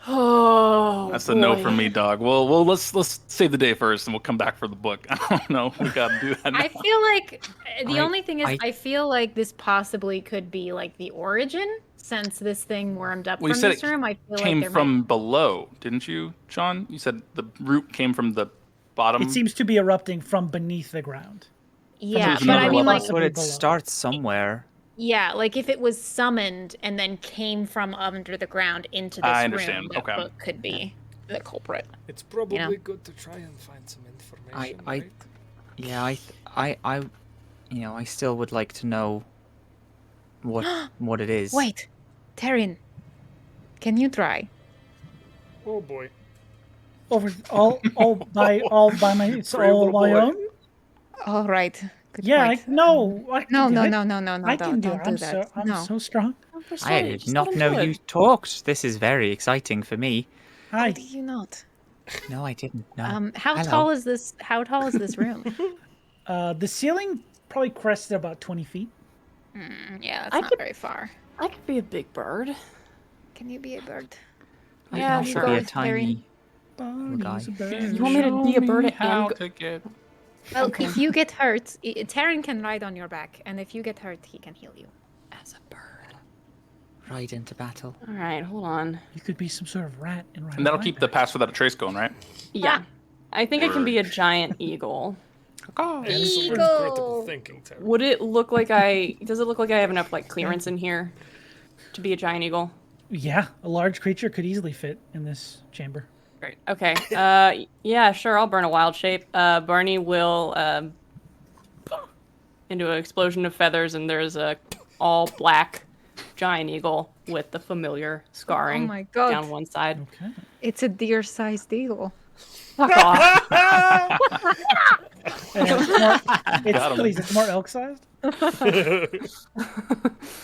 Oh, That's a no boy. from me, dog. Well, let's save the day first, and we'll come back for the book. I don't know. We gotta do that. Now. I feel like the I- only thing is, I- I feel like this possibly could be like the origin, since this thing wormed up Well, you from said this it room. I feel came like there from below, didn't you, Sean? You said the root came from the bottom. It seems to be erupting from beneath the ground. yeah, there's but I another mean, level. like, But it below. starts somewhere. yeah, like if it was summoned and then came from under the ground into this I understand. room, that Okay. book could be the culprit. It's probably You know. good to try and find some information, I- right? Yeah, I still would like to know what it is. Wait, Taryn, can you try? Oh boy. Over all by my Brave all little my boy. own. All right. Good Yeah, point. no, I can No, do no, it. no, no, no, no. I can do it. Don't do that. I'm no. so strong. I did not know you talked. This is very exciting for me. How Hi. do you not? No, I didn't. No. How Hello. tall is this? How tall is this room? The ceiling probably crested about 20 feet. Yeah, that's I not could- very far. I could be a big bird. Can you be a bird? I Yeah, can also sure. be a With Taryn. tiny guy. Barney's a bird. You want me to be a bird and how go- to get. Well, if you get hurt, Taryn can ride on your back, and if you get hurt, he can heal you. as a bird? Ride into battle. All right, hold on. You could be some sort of rat and ride. And that'll a keep the linebacker. pass without a trace going, right? Yeah, I think I can be a Word. giant eagle. Excellent Eagle. critical thinking, Terry. Would it look like does it look like I have enough like clearance in here to be a giant eagle? Yeah, a large creature could easily fit in this chamber. Great. Okay. Yeah, sure. I'll burn a wild shape. Barney will into an explosion of feathers, and there's a all black giant eagle with the familiar scarring my God. down one side. Okay. It's a deer-sized eagle. Fuck off. And Got 'em. please, it's more elk-sized. And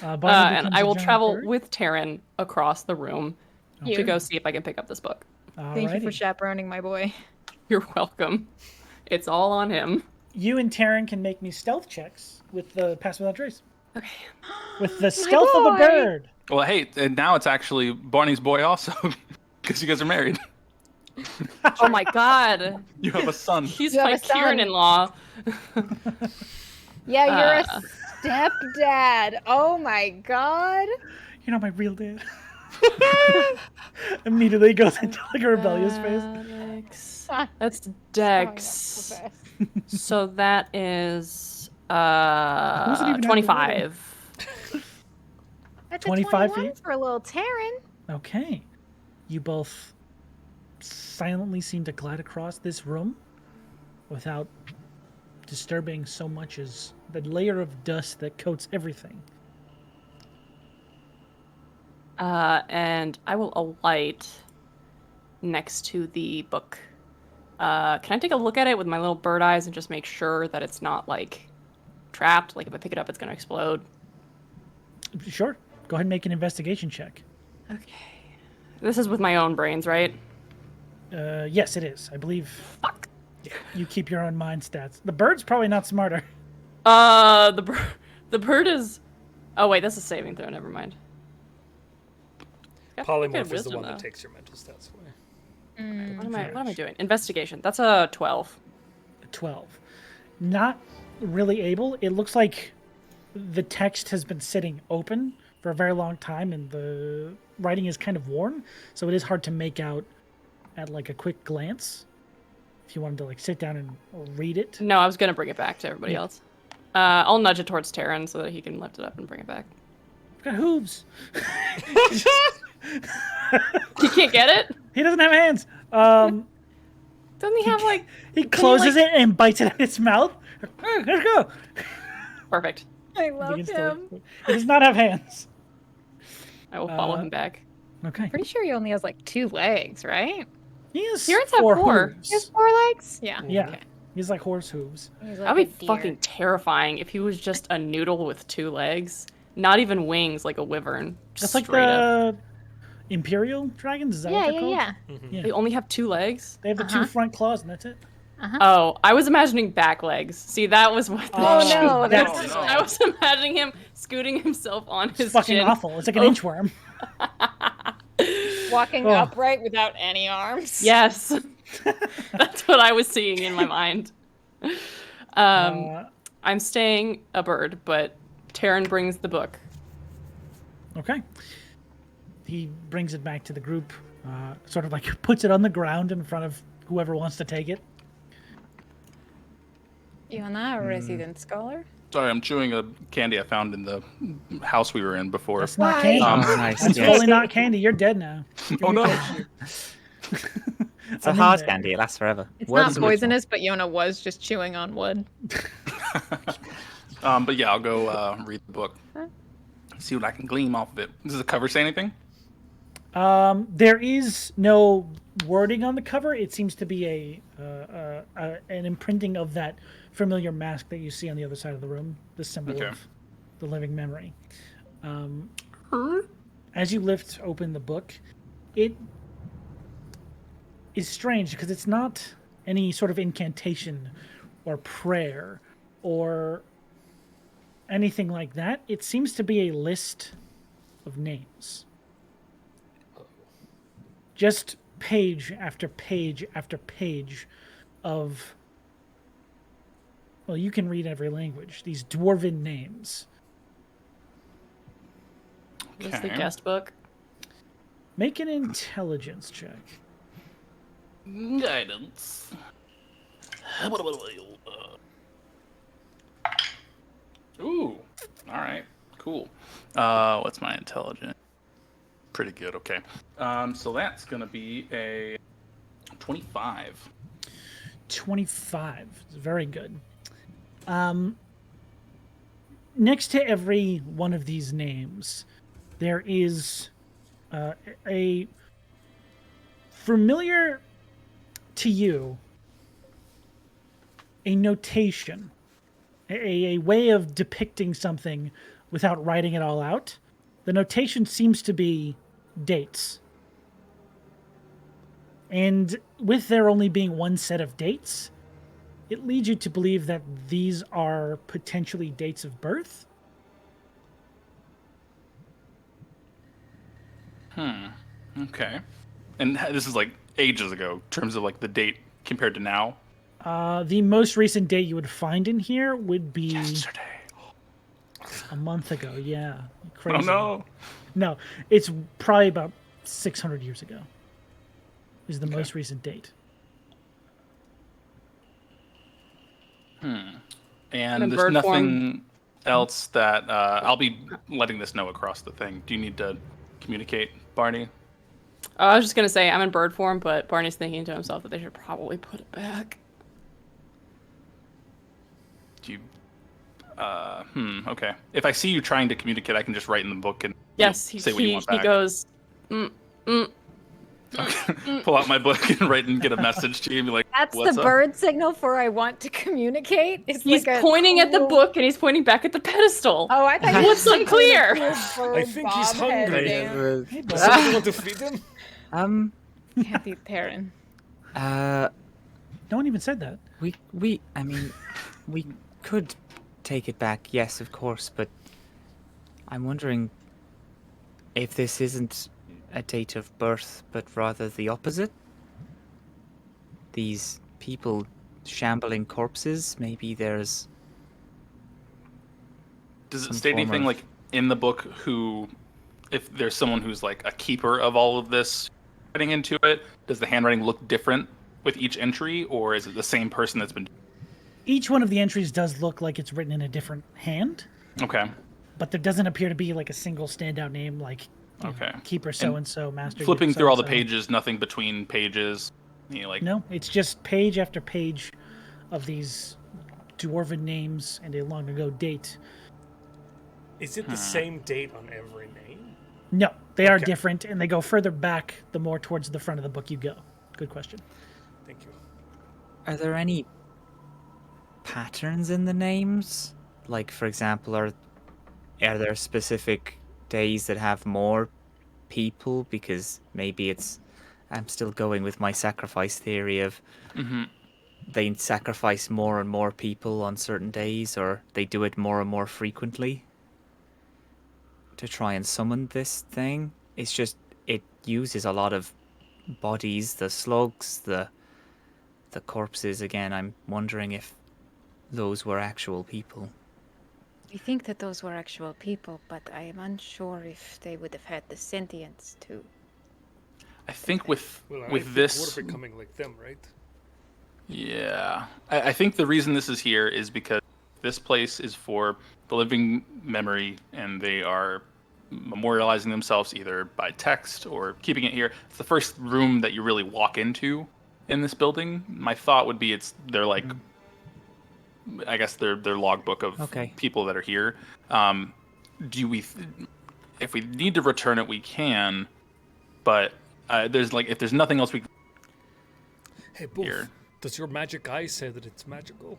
I will travel with Taryn across the room to You. go see if I can pick up this book. Thank you for chaperoning my boy. You're welcome. It's all on him. You and Taryn can make me stealth checks with the pass without trace. Okay. With the stealth of a boy! bird. Well, hey, and now it's actually Barney's boy also, because you guys are married. Oh my god. You have a son. He's You have my a son. Kieran-in-law. Yeah, you're Uh. a stepdad. Oh my god. You're not my real dad. Immediately goes into like a rebellious face. Dex. That's Dex. So that is Wasn't even 25. That's 25 a 21 feet? for a little Taryn. Okay. You both silently seem to glide across this room without disturbing so much as the layer of dust that coats everything. And I will alight next to the book. Can I take a look at it with my little bird eyes and just make sure that it's not, like, trapped? Like, if I pick it up, it's going to explode. Sure. Go ahead and make an investigation check. Okay. This is with my own brains, right? Yes, it is. I believe Fuck. you keep your own mind stats. The bird's probably not smarter. The bird is... Oh, wait, that's a saving throw. Never mind. Got Polymorph good is the wisdom, one though. that takes your mental stats away. What am I doing? Investigation. That's a 12. 12. Not really able. It looks like the text has been sitting open for a very long time and the writing is kind of worn, so it is hard to make out at like a quick glance if you wanted to like sit down and read it. No, I was going to bring it back to everybody else. I'll nudge it towards Terran so that he can lift it up and bring it back. I've got hooves. You can't get it? He doesn't have hands. Doesn't he have, like... He closes it and bites it out of its mouth. Let's go. Perfect. I love him. He does not have hands. I will follow him back. Okay. Pretty sure he only has like 2 legs, right? He has Terrans have 4. hooves. He has 4 legs? Yeah. Yeah. Okay. He's like horse hooves. He's like That'd be a deer. fucking terrifying if he was just a noodle with 2 legs. Not even wings like a wyvern. That's Just like straight up. the Imperial dragons. Is that what Yeah, they're called? yeah. They only have 2 legs? They have the 2 front claws and that's it. Oh, I was imagining back legs. See, that was what the Oh, no, that's- no. I was imagining him scooting himself on his It's fucking chin. awful. It's like an inchworm. Walking Oh. upright without any arms. Yes. That's what I was seeing in my mind. I'm staying a bird, but Terran brings the book. Okay. He brings it back to the group, sort of like puts it on the ground in front of whoever wants to take it. You're not a resident scholar? Sorry, I'm chewing a candy I found in the house we were in before. That's not Why? candy. Nice. That's yes. fully not candy. You're dead now. Oh no! It's a I'm in hard there. candy. It lasts forever. It's Word not is original. poisonous, but Yona was just chewing on wood. But yeah, I'll go read the book. See what I can glean off of it. Does the cover say anything? There is no wording on the cover. It seems to be an imprinting of that familiar mask that you see on the other side of the room, the symbol Okay. of the living memory. As you lift open the book, it is strange because it's not any sort of incantation or prayer or anything like that. It seems to be a list of names. Just page after page after page of... Well, you can read every language. These dwarven names. This is the Okay. guest book. Make an intelligence check. Guidance. Ooh. All right. Cool. What's my intelligence? Pretty good. Okay. So that's gonna be a 25. 25. Very good. Next to every one of these names, there is a familiar to you, a notation, a way of depicting something without writing it all out. The notation seems to be dates. And with there only being one set of dates, it leads you to believe that these are potentially dates of birth. Okay. And this is like ages ago, in terms of like the date compared to now. The most recent date you would find in here would be Yesterday. a month ago. Yeah. Oh Crazy. no. No, it's probably about 600 years ago. Is the most recent date. And In there's bird nothing form. else that I'll be letting this know across the thing. Do you need to communicate Barney. I was just gonna say I'm in bird form, but Barney's thinking to himself that they should probably put it back. Do you? Okay. If I see you trying to communicate, I can just write in the book and Yes, say what you want he back. goes. Pull out my book and write and get a message to you and be like, That's "What's the up?" bird signal for I want to communicate. It's He's like a pointing at the cool- book and he's pointing back at the pedestal. Oh, I thought you What's were unclear? I think he's hungry. Hey, Does bud. someone want to feed him? Can't be Perrin. No one even said that. I mean, we could take it back, yes, of course, but I'm wondering if this isn't a date of birth, but rather the opposite. These people shambling corpses, maybe there's... Does it some state form anything of- like in the book who, if there's someone who's like a keeper of all of this getting into it, does the handwriting look different with each entry, or is it the same person that's been? Each one of the entries does look like it's written in a different hand, Okay. but there doesn't appear to be like a single standout name like you know, Okay. Keeper so and so, Master. Flipping so through all the and so. pages, nothing between pages. No, it's just page after page of these dwarven names and a long ago date. Is it the same date on every name? No, they are Okay. different, and they go further back the more towards the front of the book you go. Good question. Thank you. Are there any patterns in the names? Like, for example, are there specific days that have more people? Because maybe I'm still going with my sacrifice theory of they sacrifice more and more people on certain days, or they do it more and more frequently to try and summon this thing. It's just, it uses a lot of bodies, the slugs, the corpses. Again, I'm wondering if those were actual people. We think that those were actual people, but I am unsure if they would have had the sentience to. I think with Well, this, we're becoming like them, right? yeah, I think the reason this is here is because this place is for the living memory, and they are memorializing themselves either by text or keeping it here. It's the first room that you really walk into in this building. My thought would be they're like, I guess their logbook of people that are here. If we need to return it, we can, but if there's nothing else we can Hey, Boof, here. does your magic eye say that it's magical?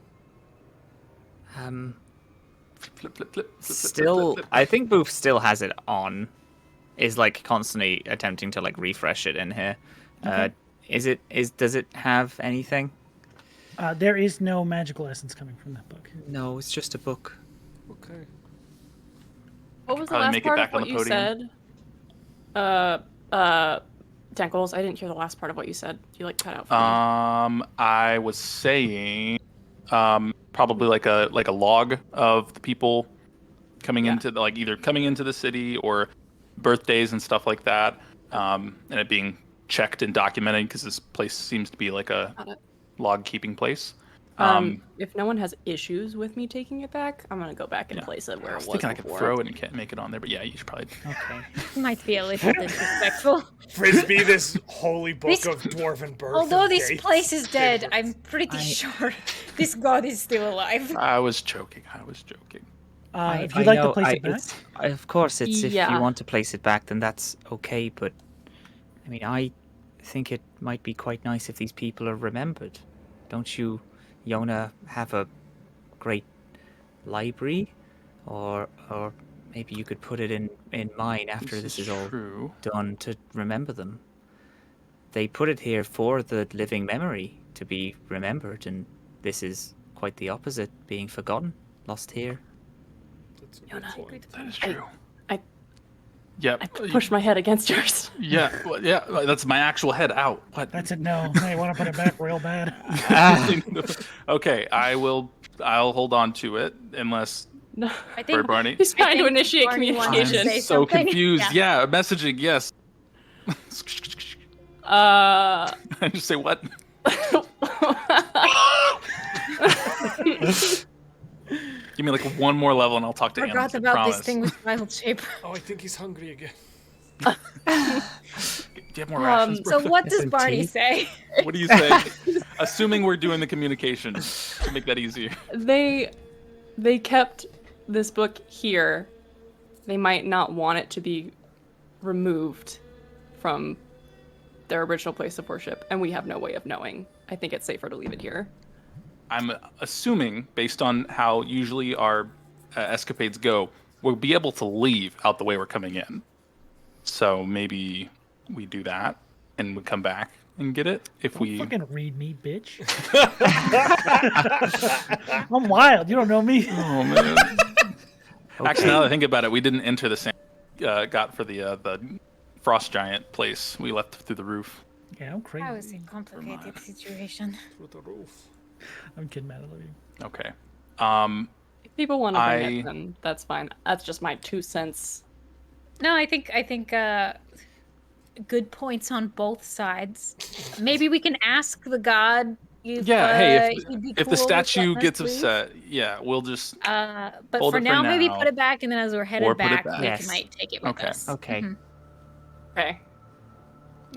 Flip, flip, flip, flip, Still, flip, flip, flip. I think Boof still has it on. Is like constantly attempting to like refresh it in here. Does it have anything? There is no magical essence coming from that book. No, it's just a book. Okay. What was the Probably last make it part back of on what the you podium. said? Denkles, I didn't hear the last part of what you said. You like cut out for me. I was saying, probably like a log of the people coming into either coming into the city or birthdays and stuff like that, and it being checked and documented because this place seems to be like a Got it. log keeping place. If no one has issues with me taking it back, I'm gonna go back and place it where I it was was thinking I could before. throw it and can't make it on there, but yeah, you should probably. Okay. Might be a little disrespectful. Frisbee, this holy book This- of dwarven birth. Although and this dates. place is dead, I'm pretty sure this god is still alive. I was joking. If you'd like to place it back, Of course, if Yeah. you want to place it back, then that's okay. But I mean, I think it might be quite nice if these people are remembered. Don't you, Yona, have a great library, or maybe you could put it in mine after this is all true. done to remember them. They put it here for the living memory to be remembered, and this is quite the opposite, being forgotten, lost here. That's a good point. That is true. I Yep. pushed my head against yours. Yeah, that's my actual head out. What? that's it. No, I want to put it back real bad. Okay, I'll hold on to it unless No, I think Barney. he's trying to think initiate Barney wanted to communication. say So something. confused. Yeah, messaging. Yes. I just say what? Give me like one more level and I'll talk to Forgot animals. I about promise. this thing with child shape. Oh, I think he's hungry again. Do you have more rations? So Brothos? what does Some Barney tea? say? What do you say? Assuming we're doing the communication to make that easier. They kept this book here. They might not want it to be removed from their original place of worship, and we have no way of knowing. I think it's safer to leave it here. I'm assuming, based on how usually our escapades go, we'll be able to leave out the way we're coming in. So maybe we do that and we come back and get it if Don't we. fucking read me, bitch. I'm wild. You don't know me. Oh man. Actually, now that I think about it, we didn't enter the same. Got for the frost giant place. We left through the roof. Yeah, I'm crazy. That was a complicated situation. Through the roof. I'm kidding, man. I love you. Okay. If people want to bring I- it, then that's fine. That's just my 2 cents. No, I think good points on both sides. Maybe we can ask the god. Yeah. Hey, he'd be if cool the with statue letting us gets leave. upset, yeah, we'll just. But Hold for it for now, maybe now. put it back, and then as we're Or headed put it back, back. we Yes. might take it with Okay. us. Okay. Mhm. Okay.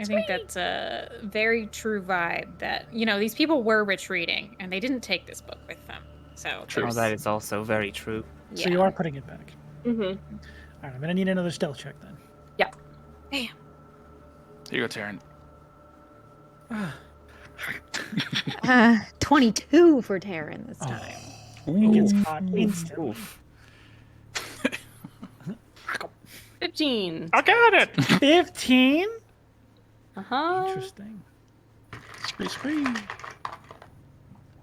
I think that's a very true vibe that, these people were retreating and they didn't take this book with them. So True. Oh, there's- that is also very true. So you are putting it back. Mm-hmm. All right, I'm gonna need another stealth check then. Yeah. Here you go, Taryn. 22 for Taryn this time. It gets hot instantly. Oof. 15. I got it. 15. Uh-huh. Interesting.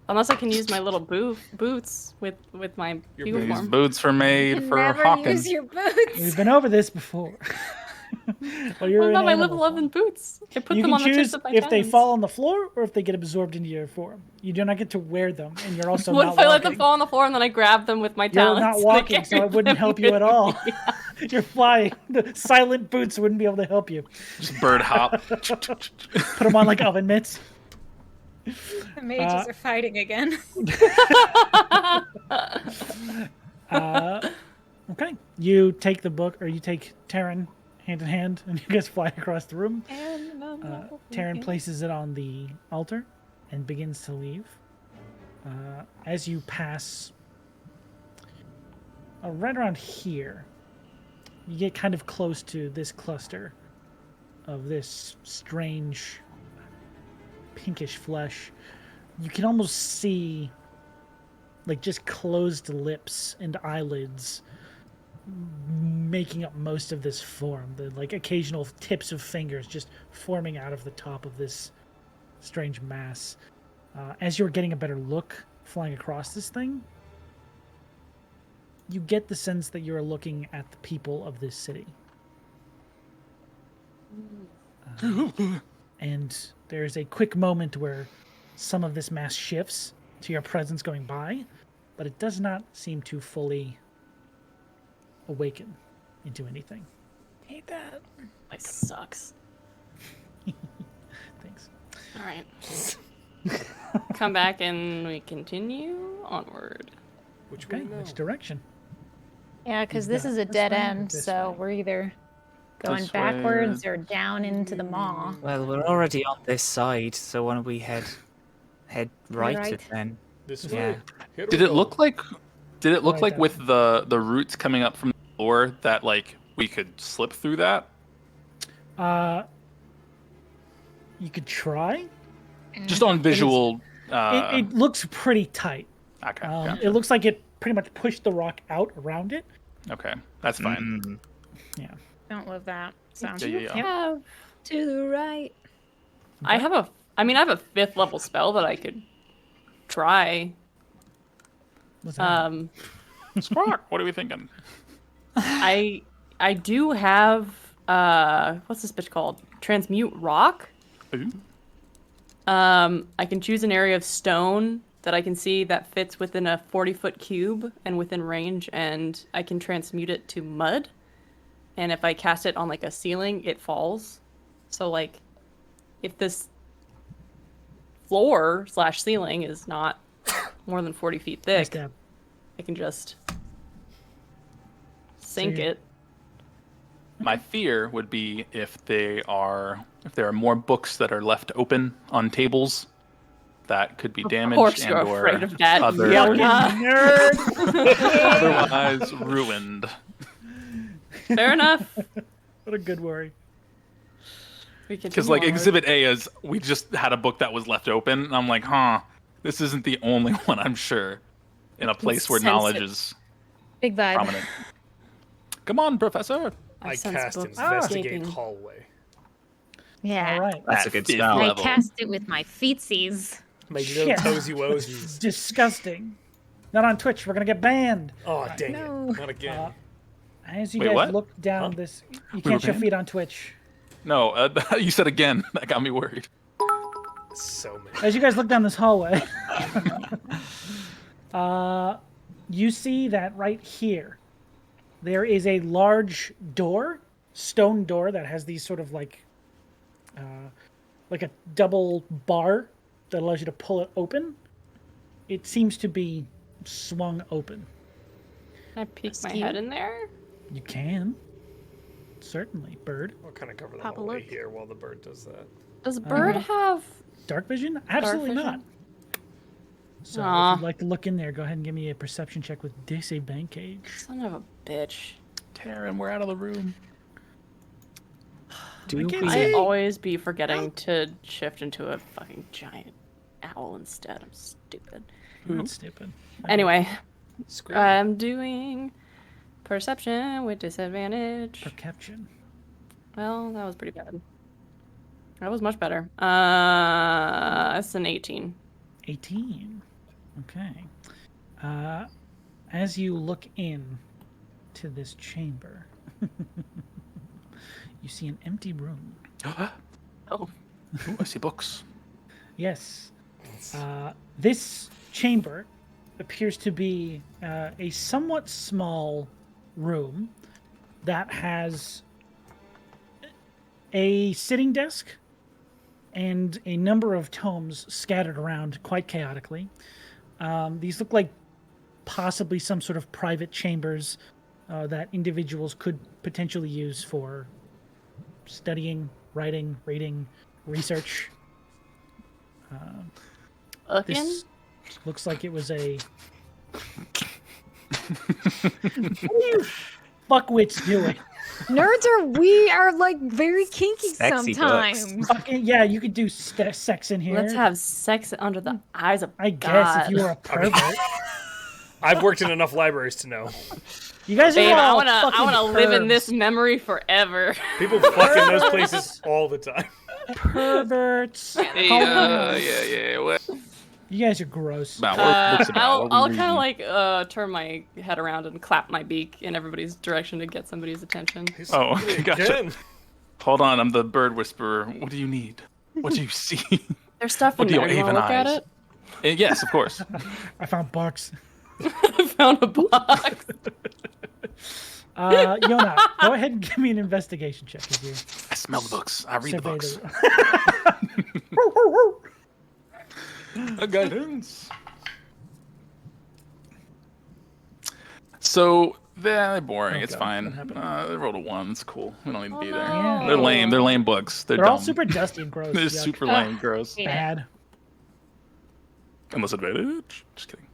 Unless I can use my little boots with my Your bugle These form. boots were made You for never hawking. use your boots. We've been over this before. Well, you're What an about my animal level 11 form. boots? I put You them can on the tips choose of my if they talons. fall on the floor or if they get absorbed into your form. You do not get to wear them, and you're also What not if I let them walking. fall on the floor and then I grab them with my You're talons? not and I walking, so carry it wouldn't them help you with at all. me? You're flying. The silent boots wouldn't be able to help you. Just bird hop. Put them on like oven mitts. The mages are fighting again. Okay. You take the book, or you take Taryn hand in hand, and you guys fly across the room. Taryn places it on the altar and begins to leave. As you pass right around here, you get kind of close to this cluster of this strange pinkish flesh. You can almost see like just closed lips and eyelids making up most of this form. The like occasional tips of fingers just forming out of the top of this strange mass. As you're getting a better look flying across this thing, you get the sense that you're looking at the people of this city. And there's a quick moment where some of this mass shifts to your presence going by, but it does not seem to fully awaken into anything. Hate that. Like, sucks. Thanks. All right. Come back and we continue onward. Which Okay, way now? which direction? Yeah, because You've this got is a this dead way or end, this so way? we're either going This way. backwards or down into the maw. Well, we're already on this side, so why don't we head right, Right. then? This Yeah. way. Here Did we it go. look like? Did it look Right like down. with the roots coming up from the floor that like we could slip through that? You could try. Just on visual. It looks pretty tight. Okay. It looks like it pretty much pushed the rock out around it. Okay. That's fine. Mm. Yeah. Don't love that. Sounds Yeah. Have to the right. I have a 5th level spell that I could try. What's that? Squawk. What are we thinking? I do have what's this bitch called? Transmute rock. Ooh. I can choose an area of stone that I can see that fits within a 40-foot cube and within range, and I can transmute it to mud. And if I cast it on like a ceiling, it falls. So like, if this floor/ceiling is not more than 40 feet Nice thick, dab. I can just sink you're- it. My fear would be if there are more books that are left open on tables that could be damaged Of course and you're or afraid of that, other, otherwise ruined. Fair enough. What a good worry. Because like Exhibit A is, we just had a book that was left open, and I'm like, this isn't the only one, I'm sure, in a place where sense knowledge it. is Big vibe. prominent. Come on, Professor. I sense cast books investigate escaping. hallway. Yeah. All right. That's a At good fifth spell. I level. cast it with my feetsies. My little Shit. toesy woesies. Disgusting. Not on Twitch. We're gonna get banned. Oh, dang No. it. Not again. As you Wait, guys what? look down Huh? this, you were can't show banned? feet on Twitch. No, you said again. That got me worried. So many. As you guys look down this hallway, you see that right here, there is a large door, stone door that has these sort of like a double bar that allows you to pull it open. It seems to be swung open. Can I peek my Askew? head in there? You can. Certainly, bird. I'll kind of cover the Pop a hallway look. here while the bird does that. Does Bird have... Dark vision? Absolutely vision? not. So Aw. if you'd like to look in there, go ahead and give me a perception check with disadvantage. Son of a bitch. Taryn, we're out of the room. Do can't we- see. I always be forgetting to shift into a fucking giant owl instead. I'm stupid. That's stupid. Anyway, Screw I'm doing perception with disadvantage. Perception. Well, that was pretty bad. That was much better. It's an 18. 18. Okay. As you look in to this chamber, you see an empty room. Oh, Ooh, I see books. Yes. This chamber appears to be a somewhat small room that has a sitting desk and a number of tomes scattered around quite chaotically. These look like possibly some sort of private chambers that individuals could potentially use for studying, writing, reading, research. again? This looks like it was a. What are you fuckwits doing? We are like very kinky Sexy sometimes. Fucking, yeah, you could do sex in here. Let's have sex under the eyes of I guess God. if you were a pervert. I've worked in enough libraries to know. You guys are Babe, I all wanna fucking live in pervs. this memory forever. People fuck in those places all the time. Perverts. Yeah. What? You guys are gross. About what books about? I'll What were we kind of reading? like turn my head around and clap my beak in everybody's direction to get somebody's attention. Oh, gotcha. Again. Hold on, I'm the bird whisperer. What do you need? What do you see? There's stuff What in do there. your You wanna Avon look at eyes? it? Yes, of course. I found books. I found a box. Yona, go ahead and give me an investigation check as you I smell the books. I read the survey books. the A guidance. So they're boring. It's God, fine. what happened? They rolled a 1. It's cool. We don't need to be there. Yeah. They're lame. They're lame books. They're They're dumb. all super dusty and gross. They're Yuck. super lame, gross. Hate it. Bad. Unless advantage. Just kidding.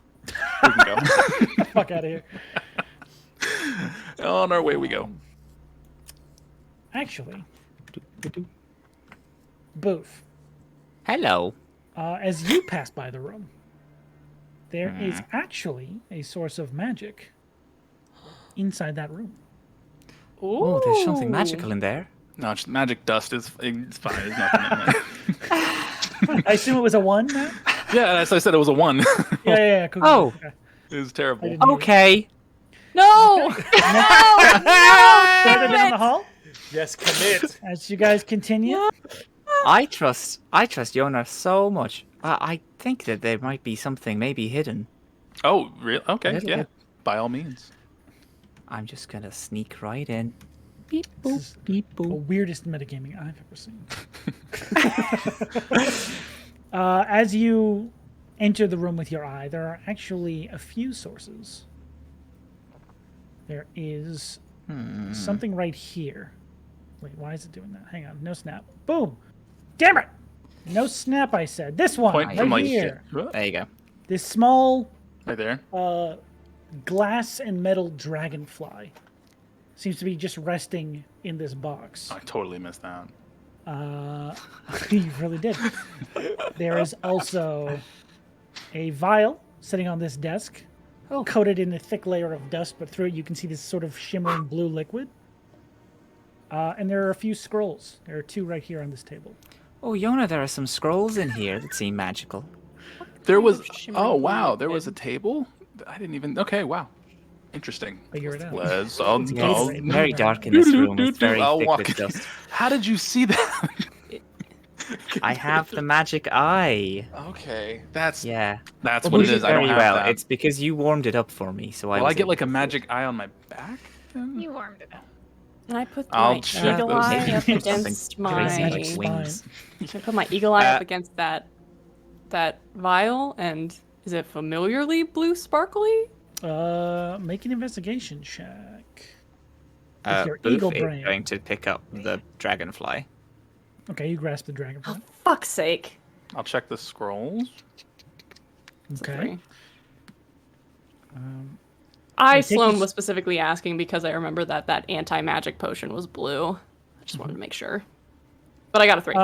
We can go. Fuck out of here. On our way we go. Actually, Booth, Hello. as you pass by the room, there is actually a source of magic inside that room. Oh, there's something magical in there. No, just magic dust. It's fine. There's nothing in there. I assume it was a 1, Matt? Yeah, as I said, it was a 1. Yeah, cool. Oh. Okay. It was terrible. didn't- Okay. No! Further down the hall, Yes, commit. as you guys continue, I trust Yona so much. I think that there might be something maybe hidden. Oh, really? Okay, little yeah. bit. By all means. I'm just gonna sneak right in. Beep boop, is beep the boop. weirdest metagaming I've ever seen. As you enter the room with your eye, there are actually a few sources. There is something right here. Wait, why is it doing that? Hang on, no snap. Boom! Damn it! No snap, I said. This one, Point right from like here. There you go. This small right there. glass and metal dragonfly seems to be just resting in this box. I totally missed that. You really did. There is also a vial sitting on this desk, coated in a thick layer of dust, but through it you can see this sort of shimmering blue liquid. And there are a few scrolls. There are 2 right here on this table. Oh, Yona, there are some scrolls in here that seem magical. There was. shimmering Oh blue wow, there was a liquid. table. I didn't even. Okay, wow. Interesting. Figure it out. Let's. Yeah, it's very dark in this room. It's very I'll thick walk. with dust. How did you see that? I have the magic eye. Okay, that's Yeah. that's Well, what you it did is. I don't very have well. that. It's because you warmed it up for me, so Will was I get able like a to see magic eye on my back? You warmed it up. Can I put I'll my check eagle those eye things. up Something against my? crazy like Magic wings. Can I put my eagle eye up Uh, against that vial? And is it familiarly blue sparkly? Make an investigation check. With your Boof eagle is brain. going to pick up the dragonfly. Okay, you grasp the dragonfly. Fuck's sake. I'll check the scrolls. Okay. I, take Sloan, this- was specifically asking because I remember that anti-magic potion was blue. I just wanted to make sure. But I got a 3.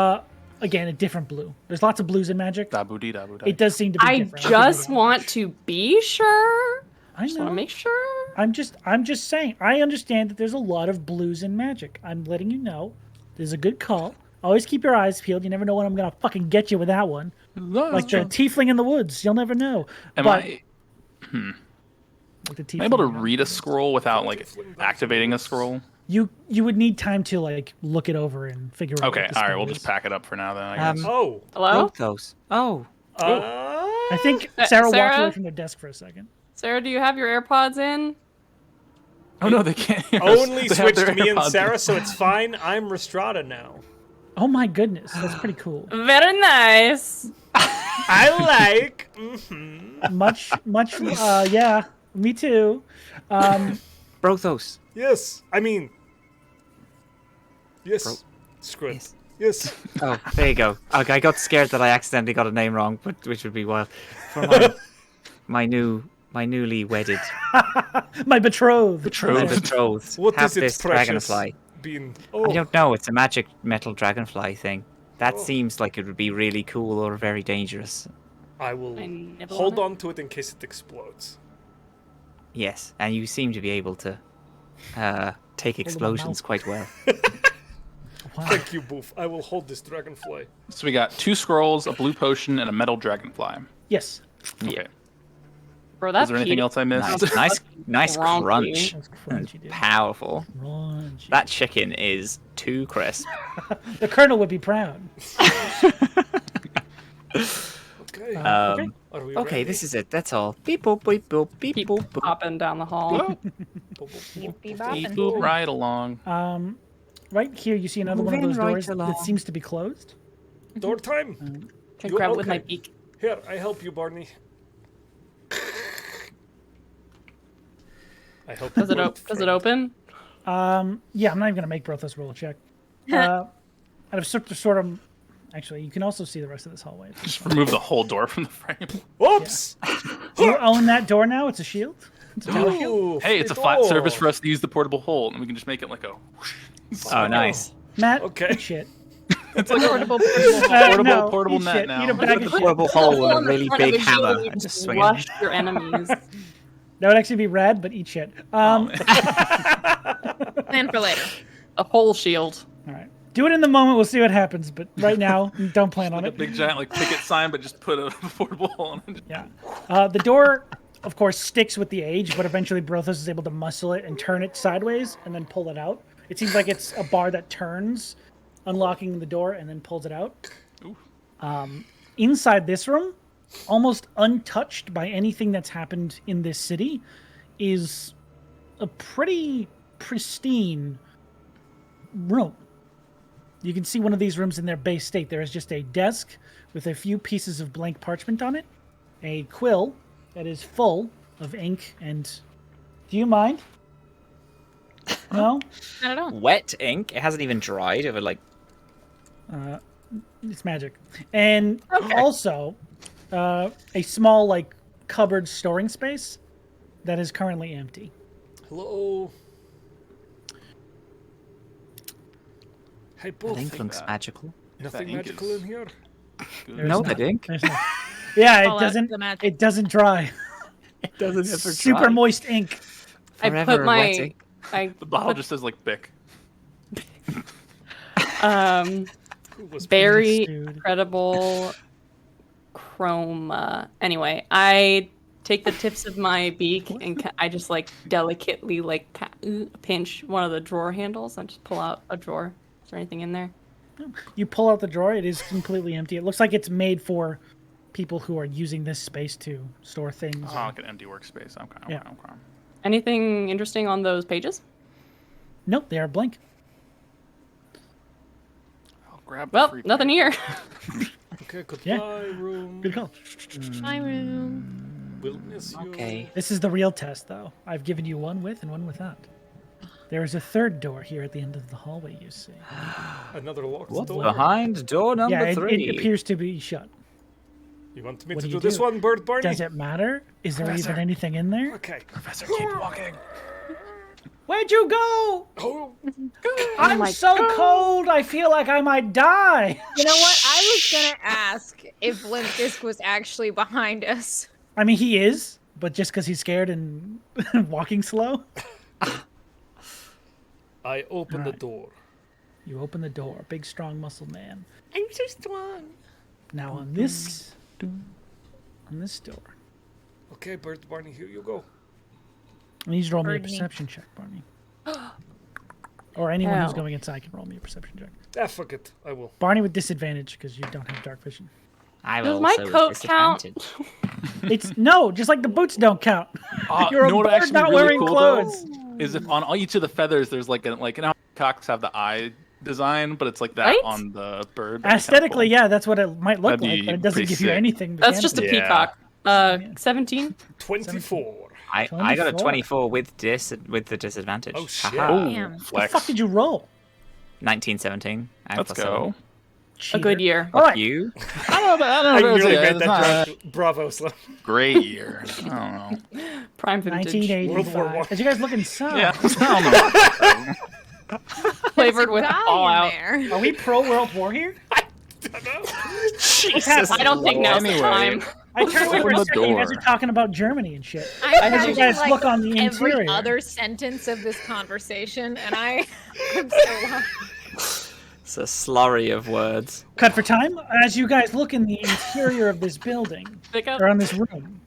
Again, a different blue. There's lots of blues in Magic. Dabu dee dabu da. It does seem to be I different. I'll give you just that. want to be sure. I Just want know. to make sure. I'm just saying. I understand that there's a lot of blues in Magic. I'm letting you know. There's a good call. Always keep your eyes peeled. You never know when I'm gonna fucking get you with that one. Like the tiefling in the woods. You'll never know. Am But- I like the am I able to tiefling in the read a scroll without like activating a scroll? You would need time to like look it over and figure out. Okay, what the all right, spell we'll is. just pack it up for now then. I guess. Oh. Hello? Brothos. Oh, I think Sarah walked Sarah? away from their desk for a second. Sarah, do you have your AirPods in? Oh no, they can't. hear us. Only They have switched their me and AirPods in. Sarah, so it's fine. I'm Rhystrata now. Oh my goodness, that's pretty cool. Very nice. I like. much, yeah, me too. Brothos. Yes. I mean. Yes. Screw it. Yes. Yes. Oh, there you go. Okay, I got scared that I accidentally got a name wrong, which would be wild. For my newly wedded, My betrothed. my betrothed, What have is it, this precious? dragonfly. Being. I Oh. don't know. It's a magic metal dragonfly thing. That seems like it would be really cool or very dangerous. I will I never hold want on to it in case it explodes. Yes, and you seem to be able to take explosions mouth. quite well. Wow. Thank you, Boof. I will hold this dragonfly. So we got 2 scrolls, a blue potion, and a metal dragonfly. Yes. Okay. Bro, that's Is there anything else I missed? Nice Crunchy. crunch. That's crunchy, dude. Powerful. Crunchy. That chicken is too crisp. The colonel would be proud. Okay. Okay. Are we Okay, ready? this is it. That's all. Beep boop beep boop beep Keep boop boop. popping down the hall. Be Beep bopping. boop right along. Right here, you see another one of Moving those right doors that along. seems to be closed. Door time. Can You- grab it with my okay. beak. Here, I help you, Barney. I help. Does you it, both, does it friend. open? Yeah, I'm not even gonna make Brothos roll a check. Out of sort of, actually, you can also see the rest of this hallway. Just remove the whole door from the frame. Whoops! You own that door now. It's a shield. It's a tower shield. Ooh, Hey, it's a free flat door. surface for us to use the portable hole, and we can just make it like a. Oh, nice. Matt, Okay. eat shit. It's like a Portable, No, portable eat net shit. now. Eat a bag of shit. Portable hole and a really front of big the shield, hammer you and just just swing it. Rush your enemies. That would actually be rad, but eat shit. Plan for later. A whole shield. All right. Do it in the moment. We'll see what happens. But right now, don't plan on Like a it. big giant like picket sign, but just put a portable hole in it. Yeah. The door, of course, sticks with the age, but eventually Brothos is able to muscle it and turn it sideways and then pull it out. It seems like it's a bar that turns, unlocking the door and then pulls it out. Inside this room, almost untouched by anything that's happened in this city, is a pretty pristine room. You can see one of these rooms in their base state. There is just a desk with a few pieces of blank parchment on it, a quill that is full of ink, and do you mind? No, Not at all. Wet ink. It hasn't even dried. It would like. it's magic. And also, a small like cupboard storing space that is currently empty. Hello. Hey, The both. ink looks magical. Nothing That ink magical is- in here. There's No, not. the ink. There's not. Yeah, Call it out doesn't. the magic. It doesn't dry. It doesn't ever Super dry. moist ink. I Forever put wet my ink. I The bottle just says like Bic. Who was very dude. incredible chroma. Anyway, I take the tips of my beak and I just like delicately like pinch one of the drawer handles. I just pull out a drawer. Is there anything in there? You pull out the drawer. It is completely empty. It looks like it's made for people who are using this space to store things. Oh, like an empty workspace. Okay. Yeah. Okay. Anything interesting on those pages? Nope, they are blank. I'll grab. Well, the free nothing paper. here. Okay, goodbye, Yeah. room. Good call. My room. We'll miss you. Okay. This is the real test, though. I've given you one with and one without. There is a third door here at the end of the hallway, you see. Another locked What's door. behind door number Yeah, it 3? appears to be shut. You want me What to do do you this do? one, Bird Barney? Does it matter? Is there Professor. even anything in there? Okay. Professor, keep walking. Where'd you go? Oh, I'm my so cold. I feel like I might die. You know what? I was gonna ask if Limp Disc was actually behind us. I mean, he is, but just because he's scared and walking slow. I open the Alright. door. You open the door, big, strong, muscle man. I'm so strong. Now on this door, Okay, Bird Barney, here you go. I need you to roll me a Pardon me. perception check, Barney. Or anyone who's Ow. going inside can roll me a perception check. Ah, fuck it. I will. Barney with disadvantage because you don't have dark vision. I Does will my also with coat count? disadvantage. It's no, just like the boots don't count. You're you a know what bird actually not really wearing cool clothes. though? Is if on each of the feathers there's like you know how cocks have the eye design, but it's like that Right? on the bird. That's kinda Aesthetically, cool. yeah, that's what it might look That'd like, be but it doesn't pretty give you sick. anything. That's just a Yeah. peacock. 17. 24. I got a 24. 24 with the disadvantage. Oh, shit. Haha. Damn. What the Flex. fuck did you roll? 1917. Let's go. A good year. All right. You. I don't know. I if it was nearly a- made it's that not joke. Bravo, Slim. a great year. I don't know. Prime vintage. 1980. World War 1985. One. As you guys look inside, Yeah. I don't know. Flavored with Guy in Fallout. there. are we pro World War here? Jesus. I don't think now's the Anyway. time. I turned away for Open a the second. You guys are door. talking about Germany and shit. I As you imagine, guys like, look on the every interior. other sentence of this conversation, and I'm so lost. It's a slurry of words. Cut for time. As you guys look in the interior of this building, Pick up. or on this room,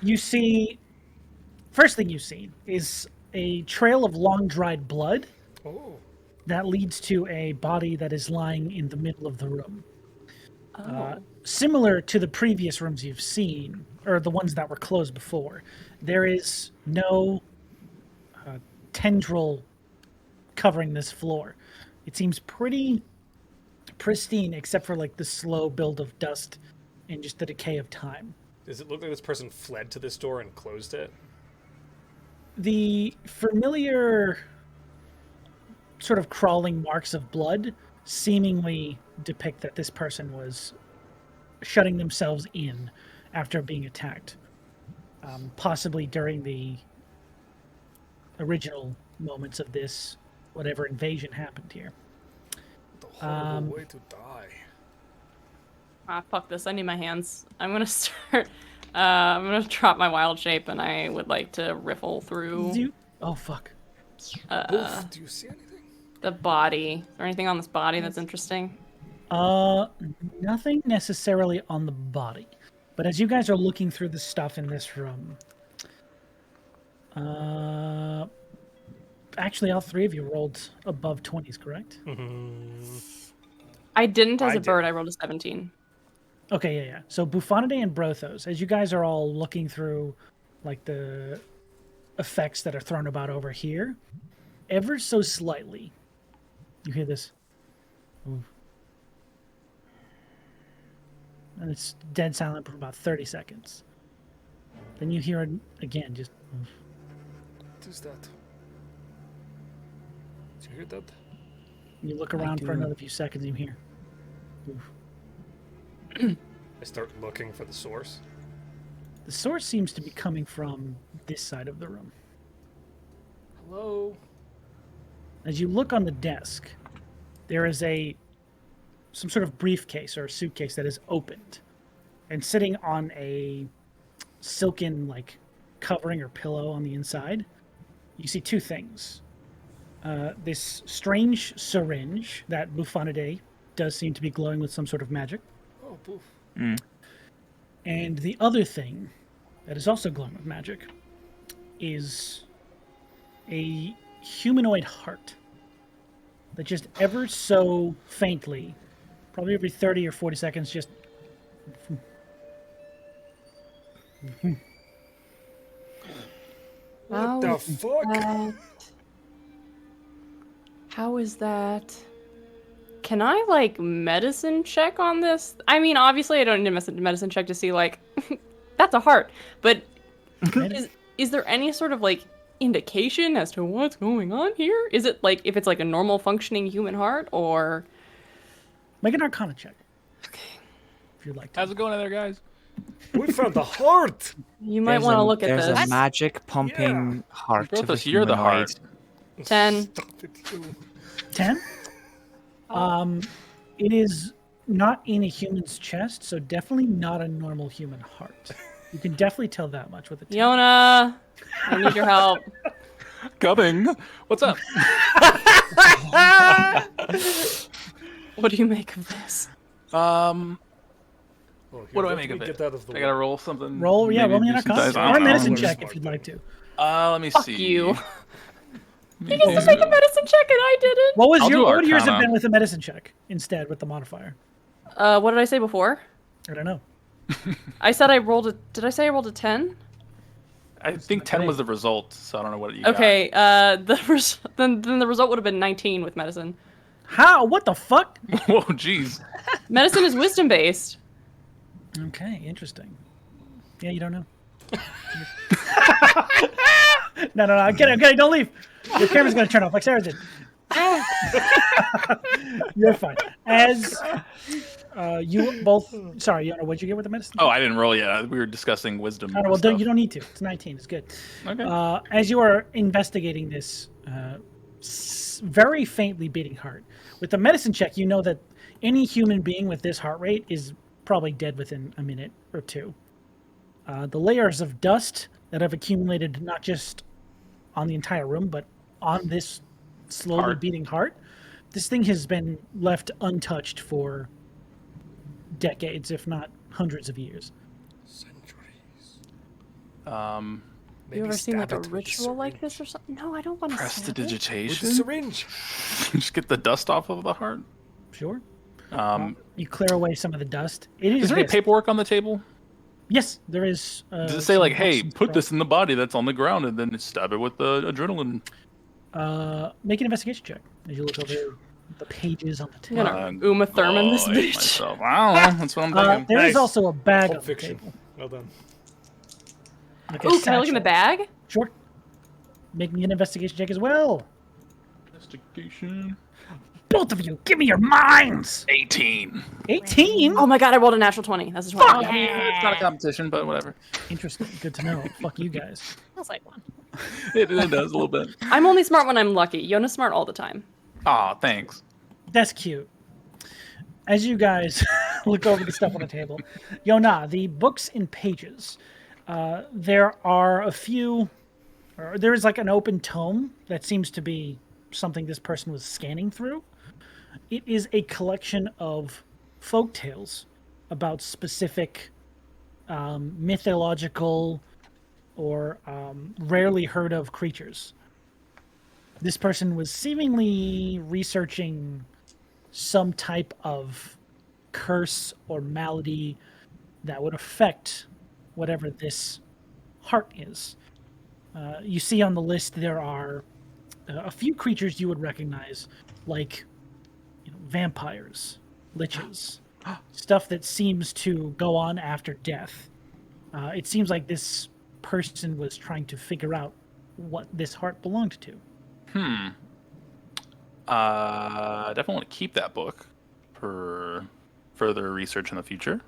you see. First thing you see is a trail of long dried blood Oh. that leads to a body that is lying in the middle of the room. Similar to the previous rooms you've seen, or the ones that were closed before, there is no tendril covering this floor. It seems pretty pristine, except for like the slow build of dust and just the decay of time. Does it look like this person fled to this door and closed it? The familiar sort of crawling marks of blood seemingly depict that this person was shutting themselves in after being attacked, possibly during the original moments of this whatever invasion happened here. The horrible way to die. Ah, fuck this. I need my hands. I'm gonna start. I'm gonna drop my wild shape, and I would like to riffle through Oh fuck! Boof, do you see anything? the body. Is there anything on this body that's interesting? Nothing necessarily on the body, but as you guys are looking through the stuff in this room, actually, all three of you rolled above 20s, correct? I didn't as I a did. bird. I rolled a 17. Okay, yeah. So Buffonidae and Brothos, as you guys are all looking through, like the effects that are thrown about over here, ever so slightly, you hear this, oof. And it's dead silent for about 30 seconds. Then you hear it again, just oof. What is that? Did you hear that? You look around for another few seconds, and you hear. Oof. I start looking for the source. The source seems to be coming from this side of the room. Hello? As you look on the desk, there is some sort of briefcase or suitcase that is opened, and sitting on a silken covering or pillow on the inside, you see two things. This strange syringe that Bufonidae does seem to be glowing with some sort of magic. Oh, poof. And the other thing that is also glowing with magic is a humanoid heart that just ever so faintly, probably every 30 or 40 seconds, just... What the fuck? How is that? Can I, medicine check on this? I mean, obviously I don't need a medicine check to see, that's a heart. But is there any sort of, indication as to what's going on here? Is it, if it's, a normal functioning human heart, or... Make an Arcana check. Okay. If you'd like to. How's it going in there, guys? We found the heart! You might want to look at this. There's a magic pumping heart. of a Brothos, you're the humanoid. heart. 10. Stop it, you. 10? It is not in a human's chest, so definitely not a normal human heart. You can definitely tell that much with a 10. Yona, I need your help. Coming. What's up? What do you make of this? Oh, here, What do I let make me of it? get that of the I gotta roll something. Roll me an maybe do Arcana. some dice. I Or a don't know. medicine We're check smart if you'd there. like to. Let me Fuck see. you. Let He me gets to make a medicine check and I didn't. What I'll do would yours have Arcana. been with a medicine check instead with the modifier? What did I say before? I don't know. I said I rolled a... Did I say I rolled a 10? I think 10 was the result, so I don't know what you got. Okay, then the result would have been 19 with medicine. How? What the fuck? Whoa, jeez. Medicine is wisdom based. Okay, interesting. Yeah, you don't know. No, I'm kidding, don't leave. Your camera's gonna turn off like Sarah did. You're fine. As you both... Sorry, Yona, what'd you get with the medicine? Oh, I didn't roll yet. We were discussing wisdom. Oh, well, stuff. you don't need to. It's 19. It's good. Okay. As you are investigating this very faintly beating heart, with the medicine check, you know that any human being with this heart rate is probably dead within a minute or two. The layers of dust that have accumulated not just on the entire room, but on this slowly Heart. beating heart, this thing has been left untouched for decades, if not hundreds of years. Centuries. You ever seen a ritual like this or something? No, I don't want to stab it. With the Prestidigitation? syringe. Just get the dust off of the heart. Sure. Um, You clear away some of the dust. It is there any this. paperwork on the table? Yes, there is. Does it say some hey, books and put stuff. this in the body that's on the ground and then stab it with the adrenaline? Make an investigation check as you look over the pages on the I'm table. gonna Uma Thurman this I hate bitch. myself. I don't know. That's what I'm thinking. There is Nice. also a bag Pulp on the Fiction. table. Well done. Like a Ooh, can I look in the satchel. bag? Sure. Make me an investigation check as well. Investigation. Both of you, give me your minds. 18. 18. Oh my god, I rolled a natural 20. That's a 20. I mean, it's not a competition, but whatever. Interesting. Good to know. Fuck you guys. Feels like one. It does a little bit. I'm only smart when I'm lucky. Yona's smart all the time. Aw, thanks. That's cute. As you guys look over the stuff on the table, Yona, the books and pages. There are a few. Or there is an open tome that seems to be something this person was scanning through. It is a collection of folk tales about specific mythological or rarely heard of creatures. This person was seemingly researching some type of curse or malady that would affect whatever this heart is. You see on the list there are a few creatures you would recognize, like vampires, liches, stuff that seems to go on after death. It seems like this person was trying to figure out what this heart belonged to. Definitely want to keep that book for further research in the future.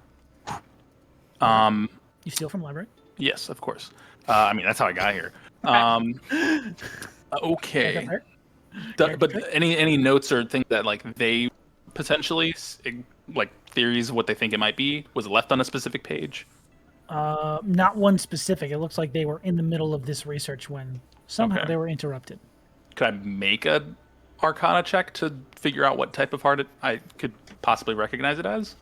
You steal from library? Yes, of course. I mean, that's how I got here. Okay. But any notes or things that like they potentially like theories of what they think it might be was left on a specific page? Not one specific. It looks like they were in the middle of this research when somehow they were interrupted. Could I make a Arcana check to figure out what type of heart I could possibly recognize it as?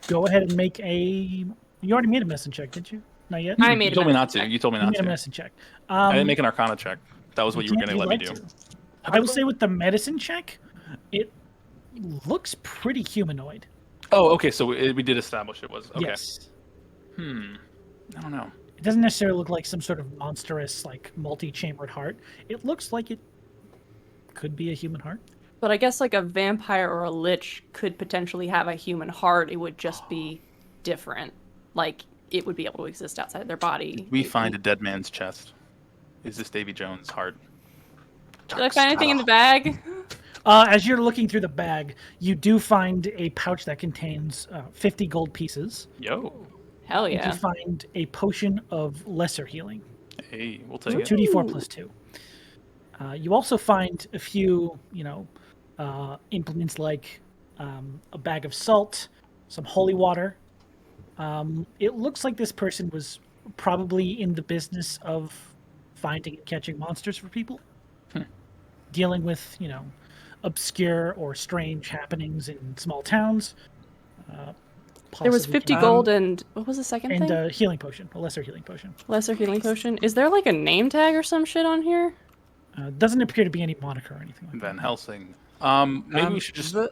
Go ahead and make a. You already made a medicine check, didn't you? Not yet. I made You told me not to. You told me You not made a to. medicine check. I didn't make an Arcana check. That was what you were going to let me do. I will say with the medicine check, it looks pretty humanoid. Oh, okay. So we did establish it was okay. Yes. I don't know. It doesn't necessarily look like some sort of monstrous, like multi-chambered heart. It looks like it could be a human heart. But I guess like a vampire or a lich could potentially have a human heart. It would just be different. Like it would be able to exist outside their body. We find a dead man's chest. Is this Davy Jones' heart? Did I find anything in the bag? As you're looking through the bag, you do find a pouch that contains 50 gold pieces. Yo. Hell You yeah. do find a potion of lesser healing. Hey, we'll take it. 2d4 plus 2. You also find a few, implements like a bag of salt, some holy water. It looks like this person was probably in the business of finding and catching monsters for people. Dealing with, obscure or strange happenings in small towns. There was 50 gold and what was the second and thing? a healing potion, a lesser healing potion. Lesser healing potion. Is there like a name tag or some shit on here? Doesn't appear to be any moniker or anything like Van that. Helsing. Maybe we should just Van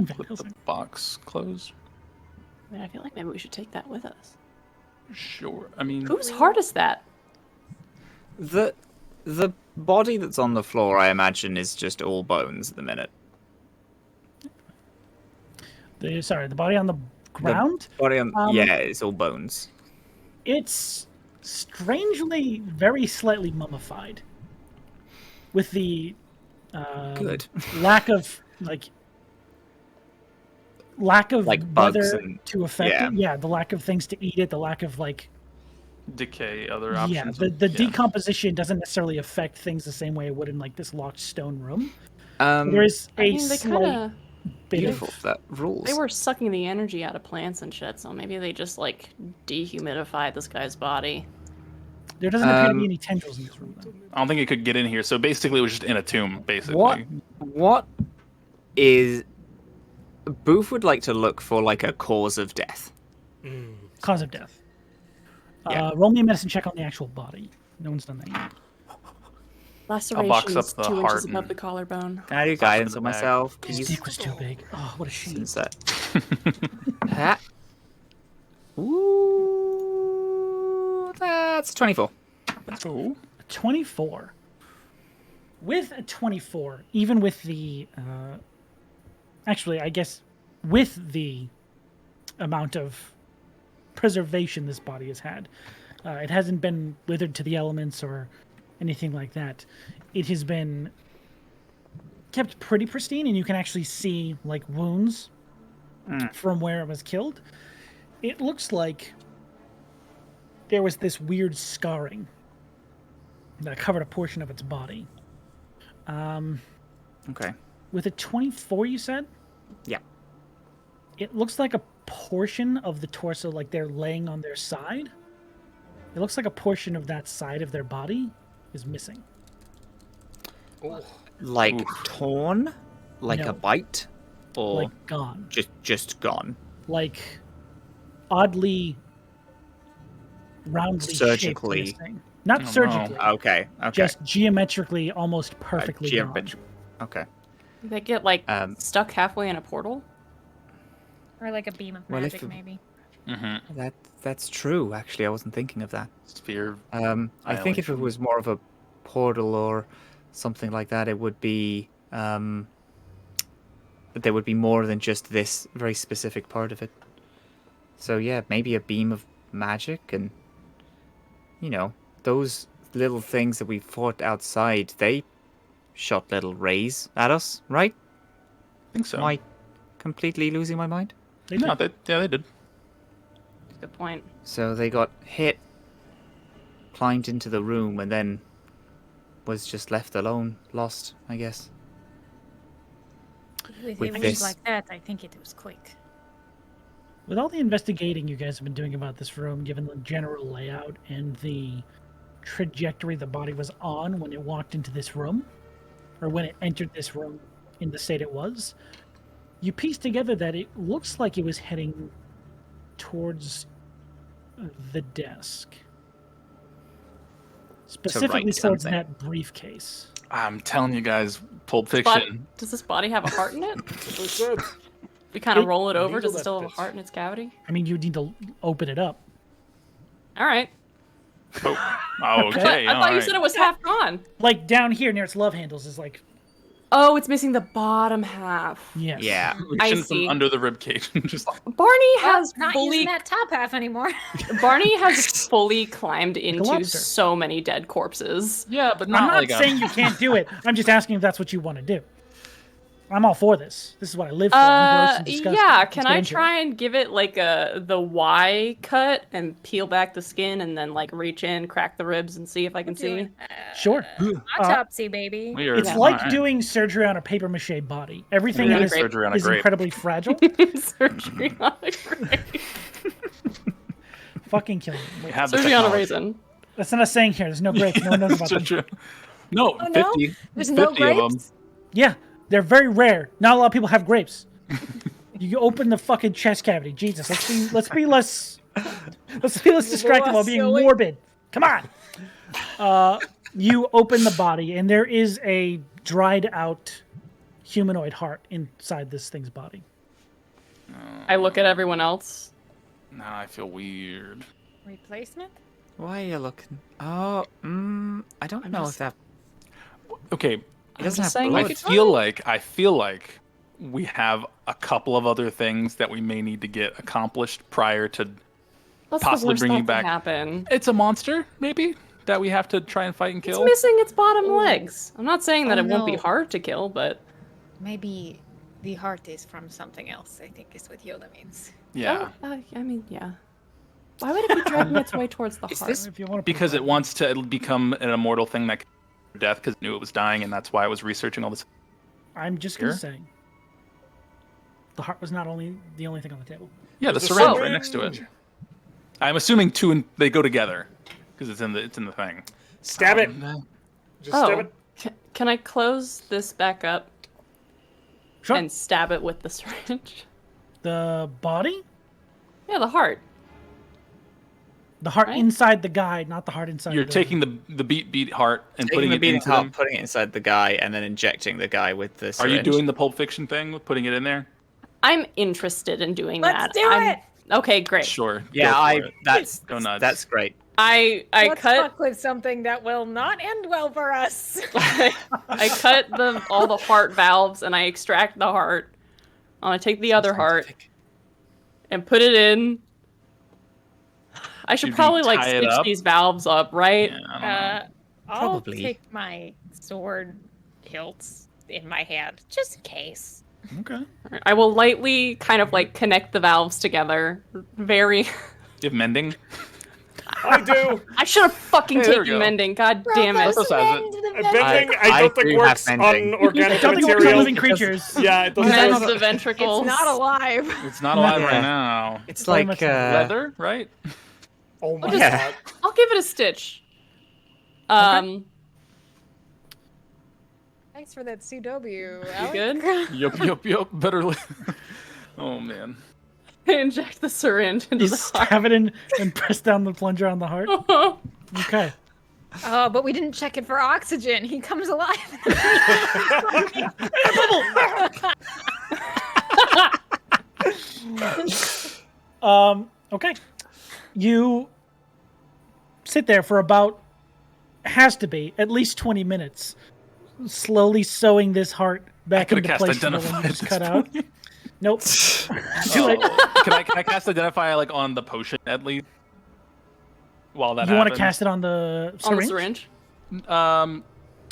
flip Helsing. the box closed. I mean, I feel like maybe we should take that with us. Sure. I mean, Whose heart is that? The body that's on the floor, I imagine, is just all bones at the minute. The body on the ground? The body on, yeah, it's all bones. It's strangely very slightly mummified. With the Good. lack of like Like bugs weather and- to affect yeah. it. Yeah, the lack of things to eat it, the lack of like decay, other options. the decomposition doesn't necessarily affect things the same way it would in like this locked stone room. There is I a mean, they slight kind of bit Beautiful. of That rules. they were sucking the energy out of plants and shit, so maybe they just like dehumidified this guy's body. there doesn't appear to be any tendrils in this room though. I don't think it could get in here. So basically, it was just in a tomb. Basically. What is Booth would like to look for like a cause of death. Cause of death. Yeah. Roll me a medicine check on the actual body. No one's done that yet. Lacerations up the 2 heart inches above and- the collarbone. Can I do guidance the on bag. myself, His please? dick was too big. Oh, what a shame. Since that. Ha. Ooh, that's 24. Oh. 24. With a 24, even with the actually, I guess with the amount of preservation this body has had, it hasn't been withered to the elements or anything like that. It has been kept pretty pristine, and you can actually see like wounds from where it was killed. It looks like there was this weird scarring that covered a portion of its body. Okay. With a 24, you said? Yeah. It looks like a portion of the torso, like they're laying on their side. It looks like a portion of that side of their body is missing. Like torn? Like No. a bite? Or Like gone. just gone? Like oddly roundly Surgically. shaped missing. Not surgically. Okay. Okay. Just geometrically, almost perfectly gone. Okay. They get like stuck halfway in a portal. Or like a beam of Well, if magic, it- maybe. That's true. Actually, I wasn't thinking of that. Sphere. I think if it was more of a portal or something like that, it would be there would be more than just this very specific part of it. So yeah, maybe a beam of magic, and those little things that we fought outside, they shot little rays at us, right? I think so. Am I completely losing my mind? They No, did. they did. Good point. So they got hit, climbed into the room, and then was just left alone, lost, I guess. With With images this- like that, I think it was quick. With all the investigating you guys have been doing about this room, given the general layout and the trajectory the body was on when it walked into this room, or when it entered this room in the state it was, you piece together that it looks like it was heading towards the desk. Specifically write towards something. that briefcase. I'm telling you guys, Pulp But Fiction. does this body have a heart in it? That's what I said. We kind of It- roll it over. Needle Does it that still have a bitch. heart in its cavity? I mean, you need to open it up. All right. Oh, okay. But I thought you alright. said it was half gone. Like down here near its love handles is like, Oh, it's missing the bottom half. yes. Yeah. I Reaching see. from under the rib cage. Just Barney has Not fully using that top half anymore. Barney has fully climbed into lobster. so many dead corpses. yeah, but I'm not not like saying you can't do it. I'm just asking if that's what you want to do. I'm all for this. This is what I live for. I'm gross and disgusting. Yeah, Let's can get I into it. try and give it like the Y cut and peel back the skin and then like reach in, crack the ribs and see if I can see? Sure. Autopsy, baby. Weird. It's like Alright. doing surgery on a paper mache body. Everything Yeah, in it surgery on a is grape. incredibly fragile. Surgery on a grape. Fucking killing me. We have the Surgery on a technology. raisin. That's not a saying here. There's no grapes. No one knows about them. Surgery- No, Oh, no? 50. There's 50 no of them. grapes? Yeah, they're very rare. Not a lot of people have grapes. You open the fucking chest cavity. Jesus, let's be less distracted while being silly. morbid. Come on. You open the body, and there is a dried out humanoid heart inside this thing's body. I look at everyone else. Now I feel weird. Replacement? Why are you looking? Oh, I don't know if that. Okay, It doesn't have saying, blood. I feel like we have a couple of other things that we may need to get accomplished prior to. That's Possibly the worst bringing that could back- happen. It's a monster, maybe, that we have to try and fight and It's kill. missing its bottom legs. I'm not saying that Oh, it won't be no. hard to kill, but Maybe the heart is from something else, I think is what Yoda means. Yeah, I mean, yeah. Why would it be dragging its way towards the Is heart? this- If you want to because it wants to become an immortal thing that can death because it knew it was dying, and that's why it was researching all this. I'm just gonna Here? say, the heart was not only the only thing on the table. Yeah, the There's a syringe right next to it. syringe. I'm assuming two and they go together because it's in the thing. Stab it. Just stab Oh, it. can I close this back up Sure. and stab it with the syringe? The body, Yeah, the heart. the heart Right. inside the guy, not the heart inside. You're the... taking the beat heart and Taking putting the it beating into heart, them. putting it inside the guy, and then injecting the guy with the Are syringe. you doing the Pulp Fiction thing with putting it in there? I'm interested in doing Let's that. do I'm- it! Okay, great. Sure. Yeah, go for it. that's Go nuts. that's great. I Let's cut fuck with something that will not end well for us. I cut all the heart valves and I extract the heart. I'm gonna take the other heart and put it in. I should Should we probably like tie it stitch up? these valves up, right? Yeah, I don't know. I'll Probably. take my sword hilts in my hand, just in case. Okay. I will lightly kind of like connect the valves together. Very. You have mending? I do. I should have fucking Hey, there we taken go. mending. God damn it. Brothos has it. Bending, I I don't think do works have on bending. organic I don't think it works on material. living creatures. Yeah, it doesn't. Mend work. the ventricles. It's not alive. It's not alive Yeah. right now. It's Very like much so. Leather, right? Oh my just- god. I'll give it a stitch. Thanks for that CW. You Alec. good? Yup. Better. Oh man. Inject the syringe into You the stab it in and press down the plunger on the heart. heart. Okay. Oh, but we didn't check it for oxygen. He comes alive. Okay. You sit there for about, has to be, at least 20 minutes, slowly sewing this heart back could've into cast place from the Identify one you at just this cut out. point. Nope. Too late. Can I cast Identify like on the potion at least? While that You want to happens? cast it on the On the syringe? syringe?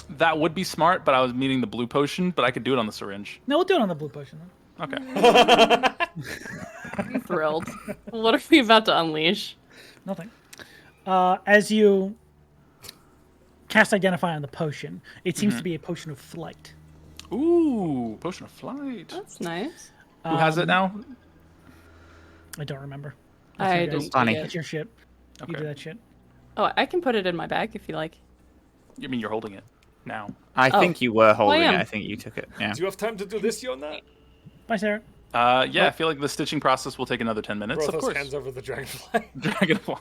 That would be smart, but I was meaning the blue potion, but I could do it on the syringe. No, we'll do it on the blue potion then. Okay. I'm thrilled. What are we about to unleash? Nothing. As you cast Identify on the potion, it seems to be a potion of flight. Ooh, potion of flight. That's nice. Who has it now? I don't remember. I your guys'. didn't Funny. take That's it. your shit. You Okay. do that shit. Oh, I can put it in my bag if you like. You mean you're holding it now? I Oh. think you were holding am. it. I think you took it. Yeah. Do you have time to do this, Yona? Bye, Sarah. Yeah, I feel like the stitching process will take another 10 minutes. Of Brothos course. hands over the dragonfly. Dragonfly.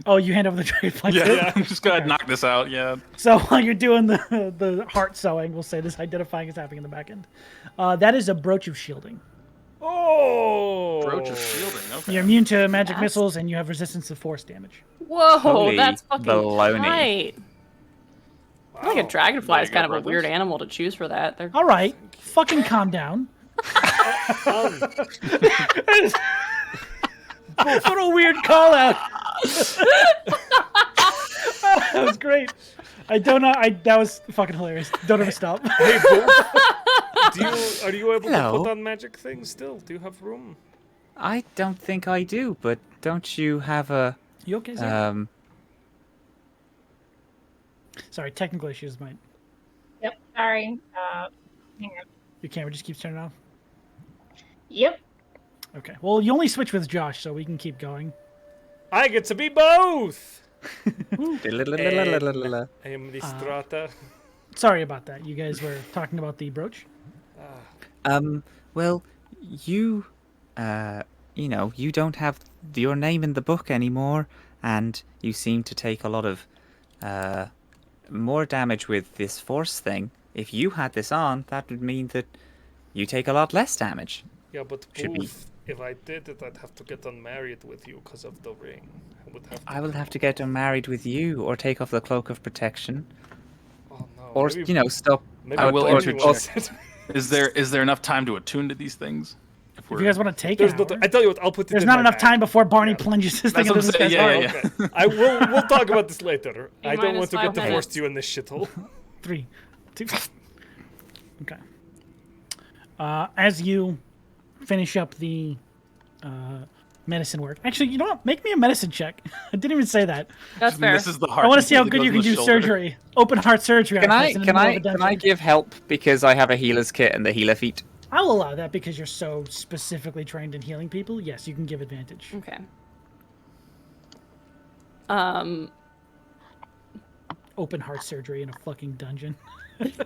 Oh, you hand over the dragonfly. too? Yeah, just go ahead and knock this out. Yeah. So while you're doing the heart sewing, we'll say this identifying is happening in the back end. That is a brooch of shielding. Oh! Brooch of shielding. Okay. You're immune to magic Yes. missiles, and you have resistance to force damage. Whoa, Holy that's fucking baloney. tight. I feel like a dragonfly There is you kind go, of a weird brothers. animal to choose for that. They're All right, fucking calm down. What a weird call out. That was great. I don't know. That was fucking hilarious. Don't ever stop. Hey, Dwarf, are you able to Hello. put on magic things still? Do you have room? I don't think I do, but don't you have a You okay, Sarah? um? Sorry, technical issues might. Yep. Sorry. Hang on. Your camera just keeps turning off. Yep. Okay. Well, you only switch with Josh, so we can keep going. I get to be both! I Diddle-diddle-diddle-diddle-diddle. am Rhystrata. Sorry about that. You guys were talking about the brooch. Well, you know, you don't have your name in the book anymore, and you seem to take a lot of more damage with this force thing. If you had this on, that would mean that you take a lot less damage. Yeah, but Should be. Booth, if I did it, I'd have to get unmarried with you because of the ring. I will have to get married with you, or take off the cloak of protection, Oh no. or maybe, you know, stop. maybe I will Barney interject. wants it. Is there enough time to attune to these things? If you guys want to take it, I tell you what, I'll put it there's in not my enough bag. time before Barney plunges his thing That's into what I'm this saying, guy's yeah, heart. yeah. Okay. we'll talk about this later. I don't want to get 5 divorced minutes. you in this shithole. 3, 2. Okay. As you finish up the medicine work. Actually, you know what? Make me a medicine check. I didn't even say that. That's fair. This is the heart. I want to see how that good goes you in can the do shoulder. surgery. Open heart surgery. on Can a I person in the middle of a can I dungeon. give help because I have a healer's kit and the healer feat? I'll allow that because you're so specifically trained in healing people. Yes, you can give advantage. Okay. Open heart surgery in a fucking dungeon. That's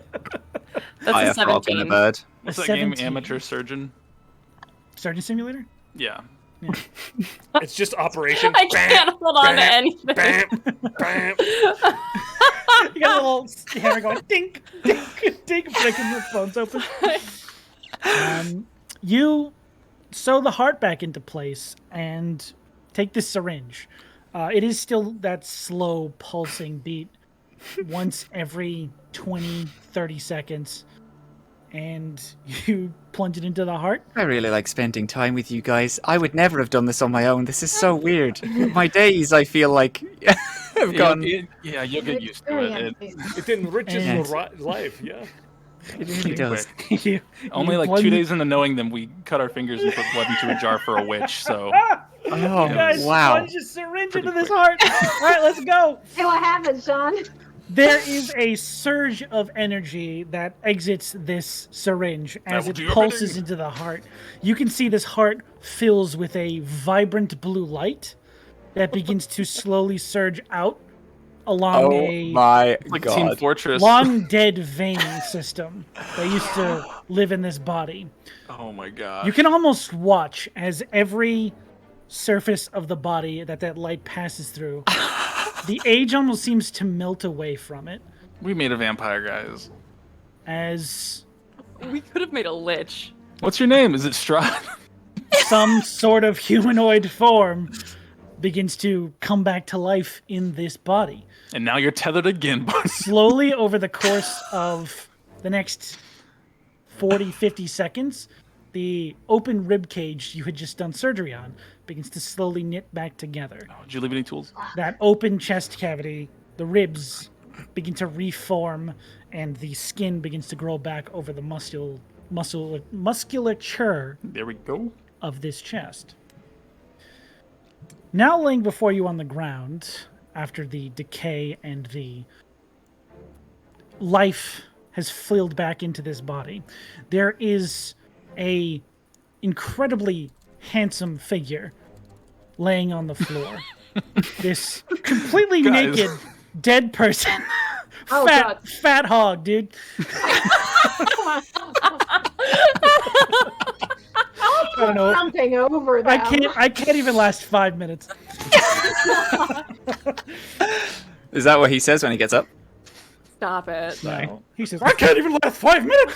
a frog and a 17. bird. What's A that game? 17. Amateur surgeon. Surgeon simulator? Yeah. It's just operation. I can't hold on to bam, anything. Bam, bam. You got a little hammer going dink, dink, dink, breaking the phones open. You sew the heart back into place and take the syringe. It is still that slow pulsing beat once every 20, 30 seconds. And you plunge it into the heart. I really like spending time with you guys. I would never have done this on my own. This is so weird. My days, I feel like, have gone. Yeah, you'll get used to it. It enriches And- your life, yeah. It really does. You- Only you like plunge- 2 days into knowing them, we cut our fingers and put blood into a jar for a witch. So Oh, Guys, wow. plunge a syringe Pretty into this quick. heart. All right, let's go. Hey, what happened, Sean? There is a surge of energy that exits this syringe as will it do pulses everything. into the heart. You can see this heart fills with a vibrant blue light that begins to slowly surge out along Oh a my like Team god. Fortress. long dead vein system that used to live in this body. Oh my god. You can almost watch as every surface of the body that light passes through, the age almost seems to melt away from it We made a vampire, guys. as We could have made a lich. What's your name? Is it Strahd? some sort of humanoid form begins to come back to life in this body. And now you're tethered again, buddy. Slowly over the course of the next 40, 50 seconds, the open rib cage you had just done surgery on begins to slowly knit back together. Did you leave any tools? That open chest cavity, the ribs begin to reform, and the skin begins to grow back over the musculature There we go. of this chest. Now laying before you on the ground, after the decay and the life has filled back into this body, there is a incredibly handsome figure laying on the floor. This completely Guys. naked, dead person. Oh, fat, God. fat hog, dude. I don't know. Something over them. I can't even last 5 minutes. Is that what he says when he gets up? Stop it. No. He says, I can't even last 5 minutes.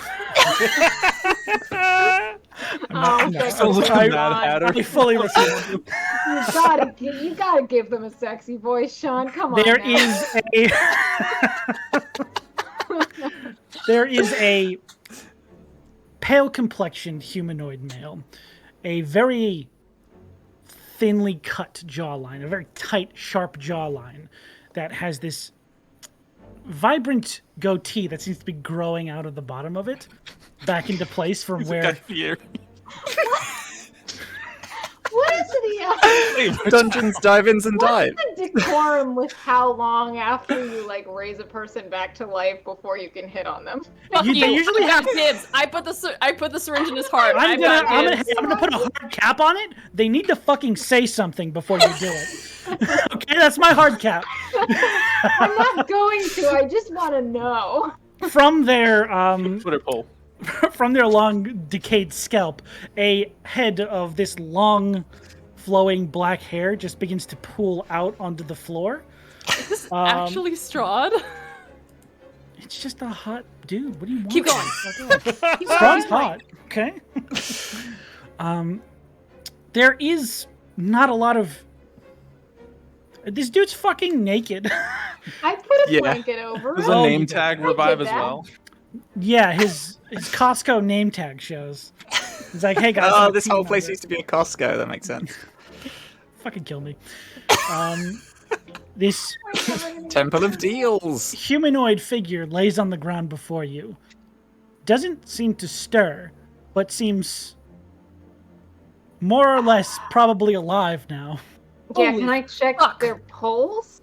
Oh, no, so I fully receive. you gotta give them a sexy voice, Sean. Come on. There now. There is a pale complexioned humanoid male, a very thinly cut jawline, a very tight, sharp jawline that has this vibrant goatee that seems to be growing out of the bottom of it back into place from where What is the Dungeons, dive-ins, and dive. what's the decorum with how long after you like raise a person back to life before you can hit on them? Fuck You- you. they usually I got have- dibs. I put the syringe in his heart. I'm got gonna dibs. put a hard cap on it. They need to fucking say something before you do it. Okay, that's my hard cap. I'm not going to. I just want to know. From their Twitter poll. from their long decayed scalp, a head of this long flowing black hair just begins to pool out onto the floor. Actually, Strahd. It's just a hot dude. What do you want? Keep going. Strahd's hot. Okay. There is not a lot of. This dude's fucking naked. I put a Yeah. blanket over There's it. a Oh, name you tag did. revive I as did that. well. Yeah, his Costco name tag shows. He's like, hey guys. Oh, I'm a this team whole place member. used to be a Costco. That makes sense. Fucking kill me. This Temple of Deals. humanoid figure lays on the ground before you. Doesn't seem to stir, but seems more or less probably alive now. Yeah, Holy can I check fuck. their pulse?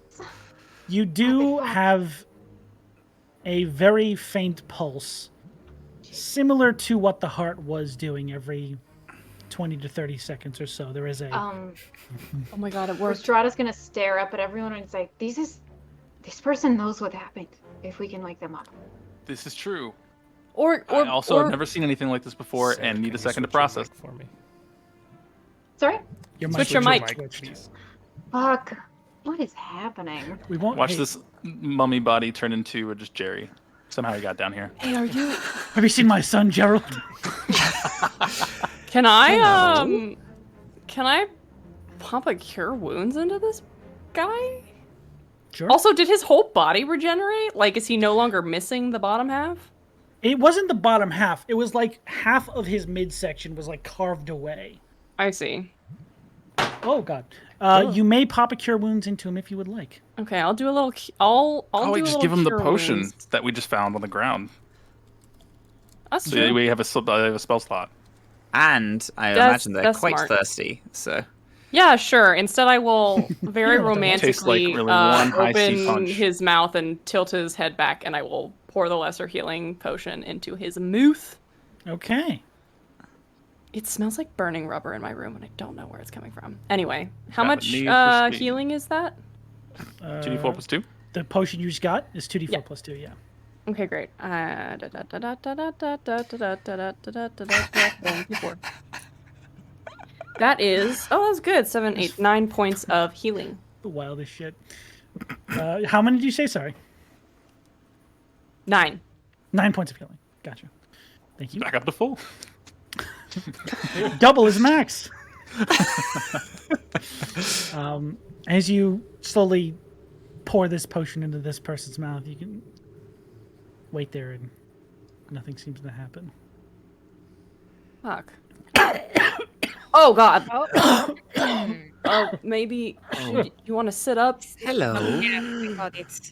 You do have a very faint pulse, similar to what the heart was doing every 20 to 30 seconds or so. There is a Oh my god, it worked. Rhystrata's gonna stare up at everyone and say, this person knows what happened. If we can wake them up. This is true. Or I also or, have never seen anything like this before and need a second to process. For me. Sorry? your Switch your mic. switched. Fuck. What is happening? We won't Watch hey, this mummy body turn into just Jerry. Somehow he got down here. Hey, are you? Have you seen my son Gerald? Can I pump a cure wounds into this guy? Sure. Also, did his whole body regenerate? Like, is he no longer missing the bottom half? It wasn't the bottom half. It was like half of his midsection was like carved away. I see. Oh god. You may pop a cure wounds into him if you would like. Okay, I'll do a little. I'll Oh, do wait, a just little give him the cure potion wounds. that we just found on the ground. That's So true. we have a spell slot. And I That's- imagine they're that's quite smart. thirsty. So Yeah, sure. Instead, I will very You know what that tastes like romantically really one high C open punch. his mouth and tilt his head back, and I will pour the lesser healing potion into his mouth. Okay. It smells like burning rubber in my room, and I don't know where it's coming from. Anyway, how Got a much need for speed. healing is that? 2d4 plus 2? The potion you just got is 2d4 Yeah. plus 2, yeah. Okay, great. 24. That is. Oh, that's good. 7, 8, 9 points of healing. The wildest shit. How many did you say? Sorry. 9. 9 points of healing. Gotcha. Thank you. Back up to full. Double is max. As you slowly pour this potion into this person's mouth, you can wait there and nothing seems to happen. Fuck. Oh, God. Oh, maybe. You want to sit up? hello. Yeah, we got it.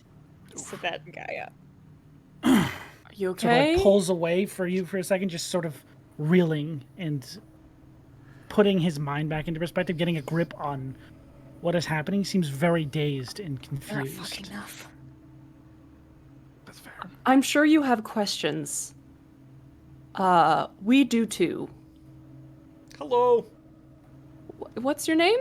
Sit that guy up. Are you Sort of okay? like pulls away for you for a second, just sort of reeling and putting his mind back into perspective, getting a grip on what is happening. Seems very dazed and Not confused. fucking enough. That's fair. I'm sure you have questions. We do too. Hello. What's your name?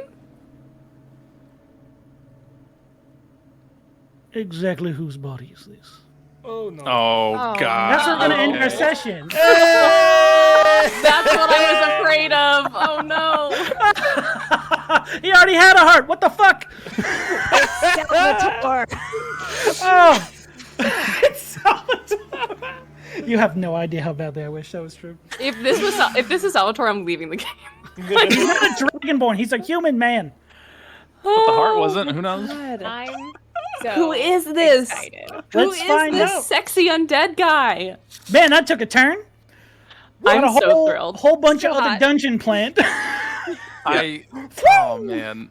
Exactly whose body is this? Oh no. Oh, Oh, God. That's where we're gonna end our Okay. session. That's what I was afraid of. Oh no. He already had a heart. What the fuck? Salvatore. Oh, it's Salvatore. You have no idea how badly I wish that was true. If this is Salvatore, I'm leaving the game. He's not a dragonborn. He's a human man. But the heart wasn't. Who knows? I'm so Who is this? excited. Who Let's is find this out. sexy undead guy? Man, that took a turn. We I'm got a so thrilled. whole bunch So of other hot. dungeon planned. Oh, man.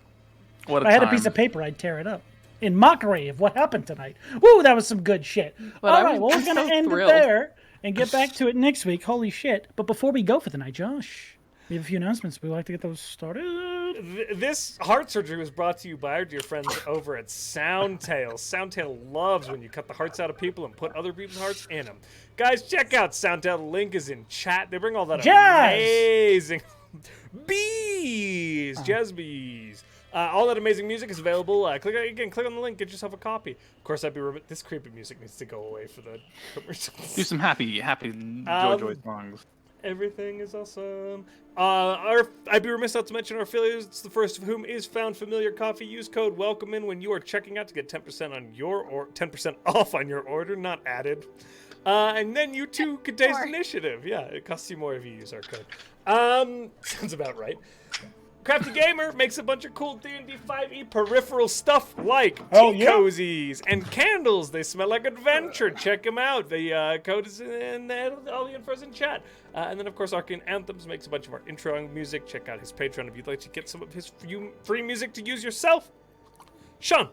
What If a I had a time. piece of paper, I'd tear it up in mockery of what happened tonight. Woo, that was some good shit. But All I'm- right, well, we're I'm gonna so end thrilled. it there and get back to it next week. Holy shit! But before we go for the night, Josh, we have a few announcements. We'd like to get those started. This heart surgery was brought to you by our dear friends over at Soundtail. Soundtail loves when you cut the hearts out of people and put other people's hearts in them. Guys, check out Soundtail. The link is in chat. They bring all that Jazz! amazing bees, jazz bees. All that amazing music is available. Click on the link. Get yourself a copy. Of course, this creepy music needs to go away for the commercials. Do some happy joy songs. Everything is awesome. I'd be remiss not to mention our affiliates, the first of whom is Found Familiar Coffee. Use code WELCOMEIN when you are checking out to get 10% on 10% off on your order, not added. And then you too could taste initiative. Yeah, it costs you more if you use our code. Sounds about right. Crafty Gamer makes a bunch of cool D&D 5e peripheral stuff like tea cozies and candles. They smell like adventure. Check them out. The code is in all the info's in chat. And then, of course, Arcane Anthems makes a bunch of our intro music. Check out his Patreon if you'd like to get some of his free music to use yourself. Sean,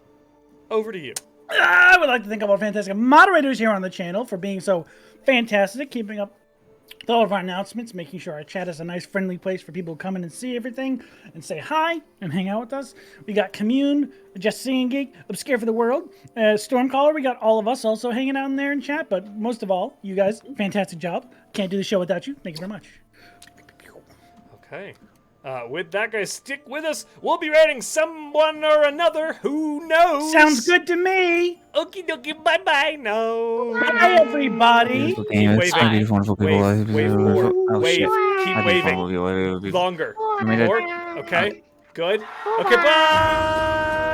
over to you. I would like to thank all our fantastic moderators here on the channel for being so fantastic, keeping up with all of our announcements, making sure our chat is a nice, friendly place for people to come in and see everything and say hi and hang out with us. We got Commune, Just Singing Geek, Obscure for the World, Stormcaller. We got all of us also hanging out in there in chat, but most of all, you guys, fantastic job. Can't do the show without you. Thank you very much. Okay. With that, guys, stick with us. We'll be rating someone or another. Who knows? Sounds good to me. Okie dokie, bye-bye. No. Bye, everybody. Beautiful game. It's waving. beautiful, wonderful people. Wave more. Oh, Wave. shit. Keep Happy waving. people. Longer. I made it. More. Okay. Good. Okay, bye.